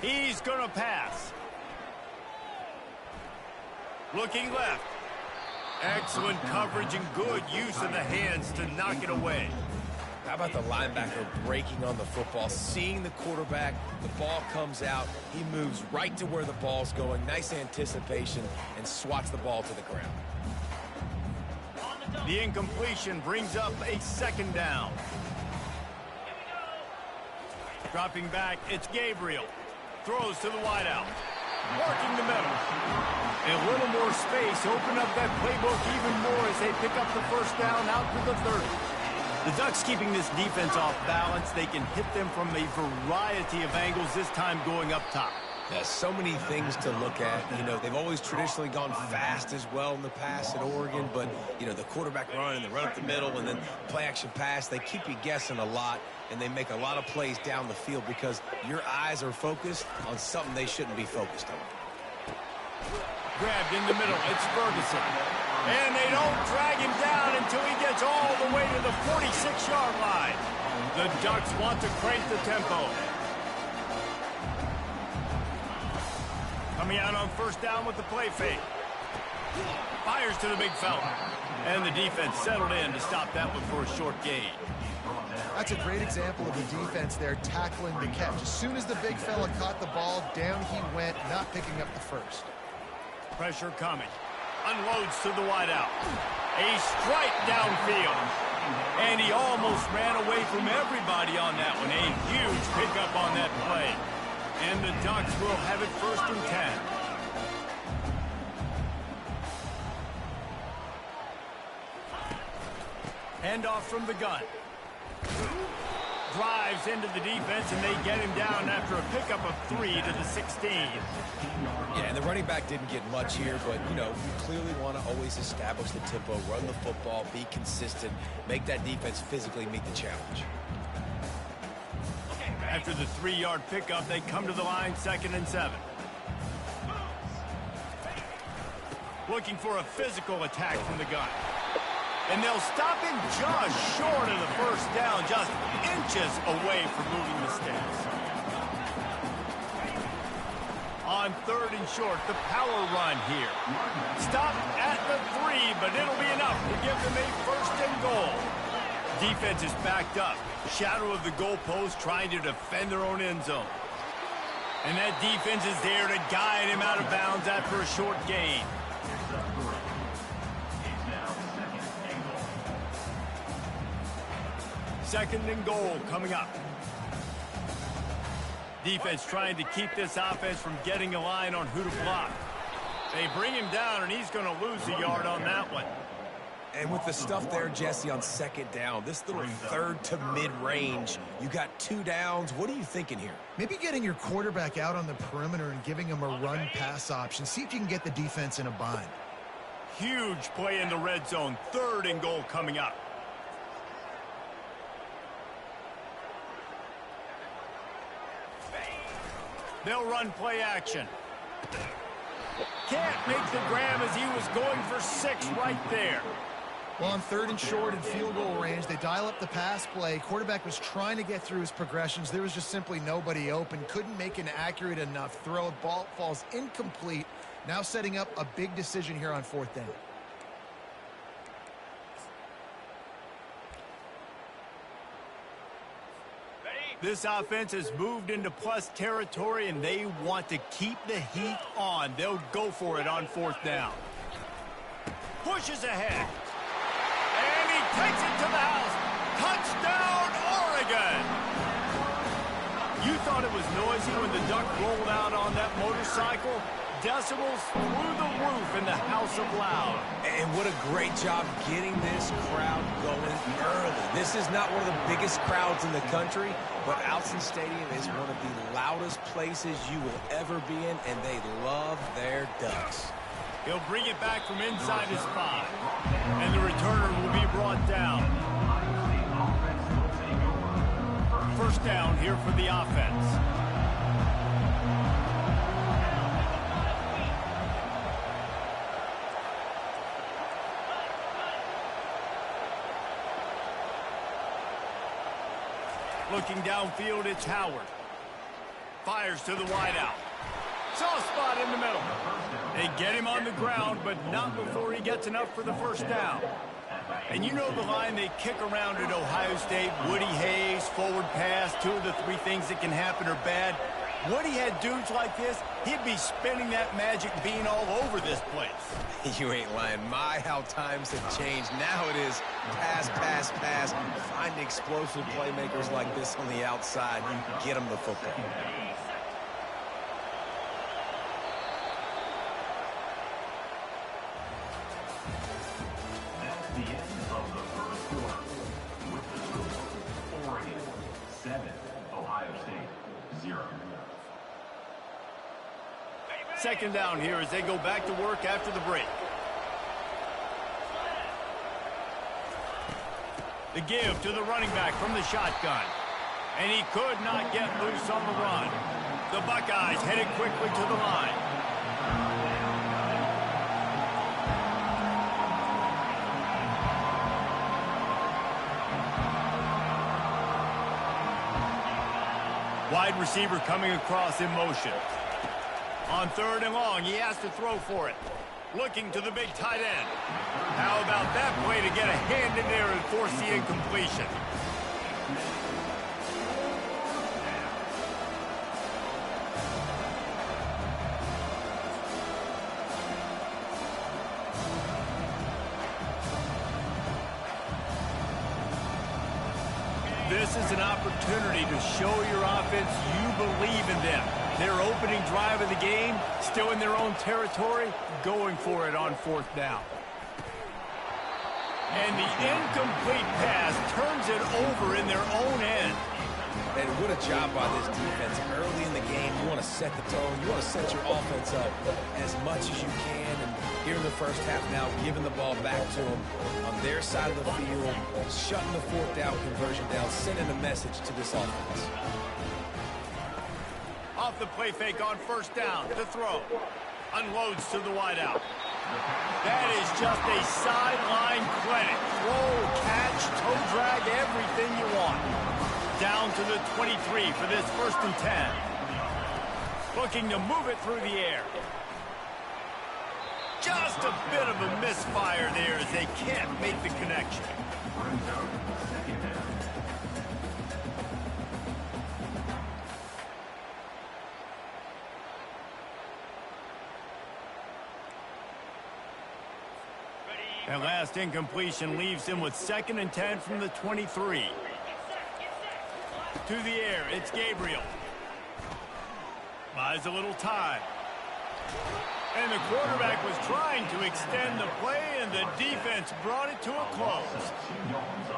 He's going to pass. Looking left. Excellent coverage and good use of the hands to knock it away. How about the linebacker breaking on the football, seeing the quarterback, the ball comes out, he moves right to where the ball's going, nice anticipation, and swats the ball to the ground. The incompletion brings up a second down. Dropping back, it's Gabriel. Throws to the wideout. Working the middle. A little more space. Open up that playbook even more as they pick up the first down out to the 30. The Ducks keeping this defense off balance. They can hit them from a variety of angles, this time going up top. Yeah, so many things to look at. You know, they've always traditionally gone fast as well in the past at Oregon, but, you know, the quarterback run and the run up the middle and then play action pass, they keep you guessing a lot, and they make a lot of plays down the field because your eyes are focused on something they shouldn't be focused on. Grabbed in the middle, it's Ferguson. And they don't drag him down until he gets all the way to the 46-yard line. The Ducks want to crank the tempo. Coming out on first down with the play fake. Fires to the big fella. And the defense settled in to stop that one for a short gain. That's a great example of the defense there tackling the catch. As soon as the big fella caught the ball, down he went, not picking up the first. Pressure coming. Unloads to the wideout. A strike downfield. And he almost ran away from everybody on that one. A huge pickup on that play. And the Ducks will have it 1st and 10. Handoff from the gun. Drives into the defense, and they get him down after a pickup of 3 to the 16. Yeah, and the running back didn't get much here, but, you know, you clearly want to always establish the tempo, run the football, be consistent, make that defense physically meet the challenge. After the 3-yard pickup, they come to the line, 2nd and 7. Looking for a physical attack from the gun. And they'll stop him just short of the first down, just inches away from moving the sticks. On 3rd and short, the power run here. Stop at the 3, but it'll be enough to give them a 1st and goal. Defense is backed up. Shadow of the goalpost, trying to defend their own end zone. And that defense is there to guide him out of bounds after a short gain. Second and goal coming up. Defense trying to keep this offense from getting a line on who to block. They bring him down, and he's going to lose a yard on that one. And with the stuff there, Jesse, on 2nd down, this little 3rd to mid-range, you got 2 downs. What are you thinking here? Maybe getting your quarterback out on the perimeter and giving him a run-pass option. See if you can get the defense in a bind. Huge play in the red zone. 3rd and goal coming up. They'll run play action. Can't make the grab as he was going for 6 right there. Well, on 3rd and short and field goal range, they dial up the pass play. Quarterback was trying to get through his progressions. There was just simply nobody open. Couldn't make an accurate enough throw. Ball falls incomplete. Now setting up a big decision here on 4th down. This offense has moved into plus territory, and they want to keep the heat on. They'll go for it on 4th down. Pushes ahead. And he takes it to the house. Touchdown, Oregon! You thought it was noisy when the Duck rolled out on that motorcycle? Decibels through the roof in the House of Loud. And what a great job getting this crowd going early. This is not one of the biggest crowds in the country, but Alson Stadium is one of the loudest places you will ever be in, and they love their Ducks. He'll bring it back from inside his 5, and the returner will be brought down. 1st down here for the offense. Looking downfield, it's Howard. Fires to the wideout. Soft spot in the middle. They get him on the ground, but not before he gets enough for the 1st down. And you know the line they kick around at Ohio State, Woody Hayes, forward pass, 2 of the 3 things that can happen are bad. Woody had dudes like this, he'd be spinning that magic bean all over this place. You ain't lying. My, how times have changed. Now it is pass, pass, pass. Find explosive playmakers like this on the outside. Get them the football. That's the end of the 1st quarter. With the score, Oregon 7, Ohio State 0. 2nd down here as they go back to work after the break. The give to the running back from the shotgun. And he could not get loose on the run. The Buckeyes headed quickly to the line. Wide receiver coming across in motion. On 3rd and long, he has to throw for it. Looking to the big tight end. How about that play to get a hand in there and force the incompletion? This is an opportunity to show your offense you believe in them. Their opening drive of the game, still in their own territory, going for it on 4th down. And the incomplete pass turns it over in their own end. And what a job by this defense. Early in the game, you want to set the tone. You want to set your offense up as much as you can. And here in the 1st half now, giving the ball back to them on their side of the field, shutting the 4th down conversion down, sending a message to this offense. Off the play fake on 1st down to throw. Unloads to the wideout. That is just a sideline clinic. Throw, catch, toe drag, everything you want. Down to the 23 for this 1st and 10. Looking to move it through the air. Just a bit of a misfire there as they can't make the connection. That last incompletion leaves him with 2nd and 10 from the 23. To the air, it's Gabriel. Buys a little time. And the quarterback was trying to extend the play, and the defense brought it to a close.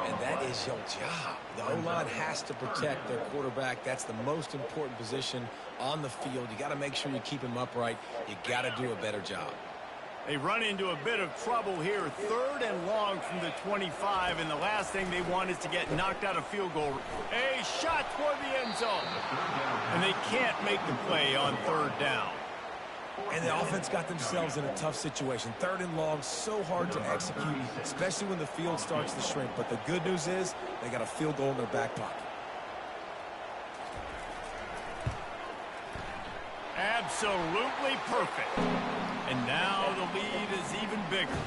And that is your job. The O-line has to protect their quarterback. That's the most important position on the field. You got to make sure you keep him upright. You got to do a better job. They run into a bit of trouble here. 3rd and long from the 25, and the last thing they want is to get knocked out of field goal. A shot toward the end zone. And they can't make the play on 3rd down. And the offense got themselves in a tough situation. 3rd and long, so hard to execute, especially when the field starts to shrink. But the good news is they got a field goal in their back pocket. Absolutely perfect. And now the lead is even bigger.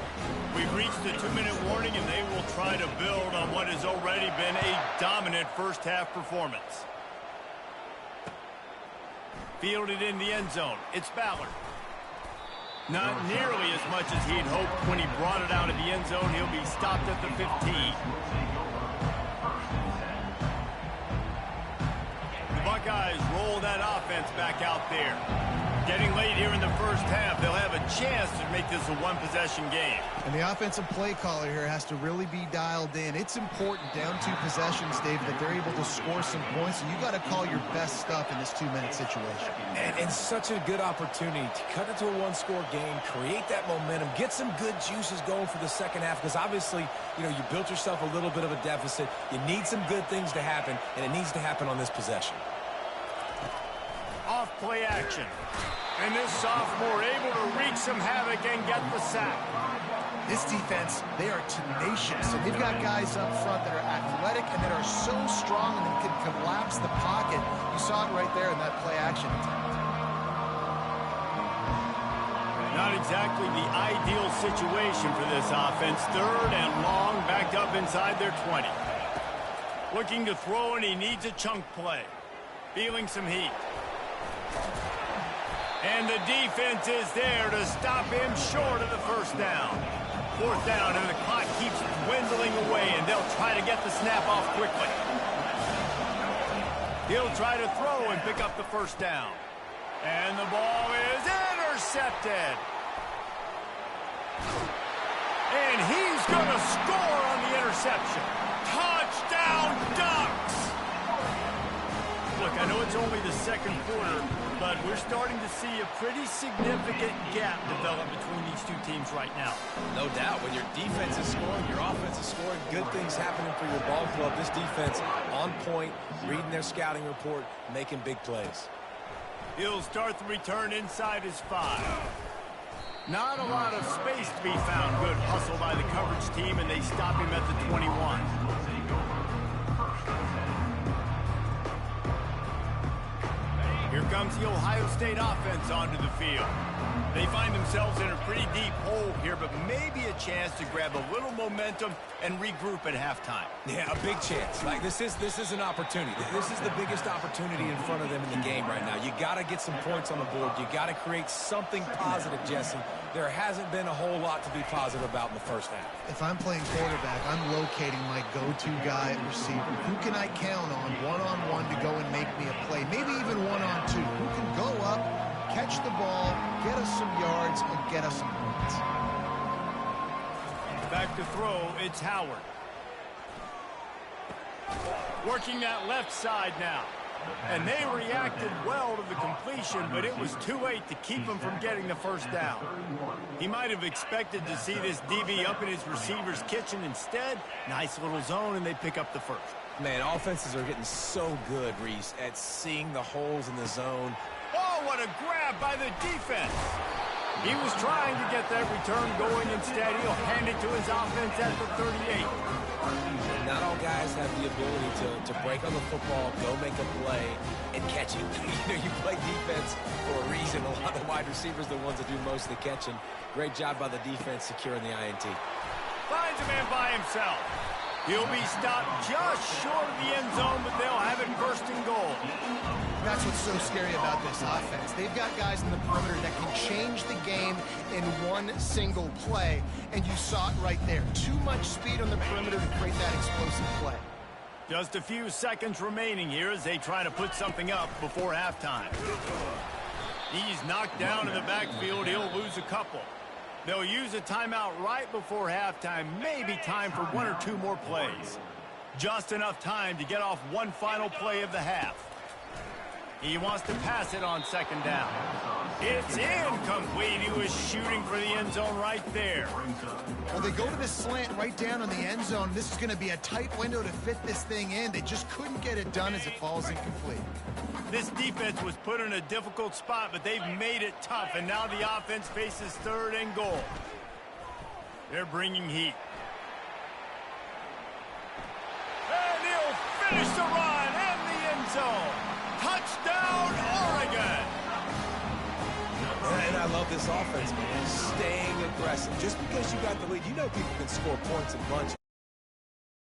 We've reached the 2-minute warning, and they will try to build on what has already been a dominant first-half performance. Fielded in the end zone. It's Ballard. Not nearly as much as he'd hoped when he brought it out of the end zone. He'll be stopped at the 15. The Buckeyes roll that offense back out there. Getting late here in the first half, they'll have a chance to make this a one-possession game. And the offensive play caller here has to really be dialed in. It's important down 2 possessions, David, that they're able to score some points. So you got to call your best stuff in this 2-minute situation. And such a good opportunity to cut it to a 1-score game, create that momentum, get some good juices going for the second half, because obviously, you know, you built yourself a little bit of a deficit. You need some good things to happen, and it needs to happen on this possession. Off play action. And this sophomore able to wreak some havoc and get the sack. This defense, they are tenacious, and they've got guys up front that are athletic and that are so strong and can collapse the pocket. You saw it right there in that play action attempt. Not exactly the ideal situation for this offense. 3rd and long, backed up inside their 20. Looking to throw, and he needs a chunk play. Feeling some heat. And the defense is there to stop him short of the first down. 4th down, and the clock keeps dwindling away, and they'll try to get the snap off quickly. He'll try to throw and pick up the first down. And the ball is intercepted. And he's going to score on the interception. Touchdown Ducks! Look, I know it's only the 2nd quarter, but we're starting to see a pretty significant gap develop between these 2 teams right now. No doubt. When your defense is scoring, your offense is scoring, good things happening for your ball club. This defense on point, reading their scouting report, making big plays. He'll start the return inside his 5. Not a lot of space to be found. Good hustle by the coverage team, and they stop him at the 21. Here comes the Ohio State offense onto the field. They find themselves in a pretty deep hole here, but maybe a chance to grab a little momentum and regroup at halftime. Yeah, a big chance. Like this is an opportunity. This is the biggest opportunity in front of them in the game right now. You got to get some points on the board. You got to create something positive, Jesse. There hasn't been a whole lot to be positive about in the first half. If I'm playing quarterback, I'm locating my go-to guy at receiver. Who can I count on one-on-one to go and make me a play? Maybe even one-on-two. Who can go up, catch the ball, get us some yards, and get us some points? Back to throw, it's Howard. Working that left side now. And they reacted well to the completion, but it was too late to keep him from getting the first down. He might have expected to see this DB up in his receiver's kitchen. Instead, nice little zone, and they pick up the first. Man, offenses are getting so good, Reese, at seeing the holes in the zone. Oh, what a grab by the defense. He was trying to get that return going. Instead, he'll hand it to his offense at the 38. Not all guys have the ability to break on the football, go make a play, and catch it. You play defense for a reason. A lot of the wide receivers are the ones that do most of the catching. Great job by the defense securing the INT. Finds a man by himself. He'll be stopped just short of the end zone, but they'll have it first and goal. That's what's so scary about this offense. They've got guys in the perimeter that can change the game in one single play, and you saw it right there. Too much speed on the perimeter to create that explosive play. Just a few seconds remaining here as they try to put something up before halftime. He's knocked down in the backfield. He'll lose a couple. They'll use a timeout right before halftime. Maybe time for 1 or 2 more plays. Just enough time to get off one final play of the half. He wants to pass it on second down. It's incomplete. He was shooting for the end zone right there. Well, they go to the slant right down on the end zone. This is going to be a tight window to fit this thing in. They just couldn't get it done as it falls incomplete. This defense was put in a difficult spot, but they've made it tough, and now the offense faces third and goal. They're bringing heat. And he'll finish the run in the end zone. Touchdown, Oregon! And I love this offense, man. Staying aggressive. Just because you got the lead, you know people can score points in bunches.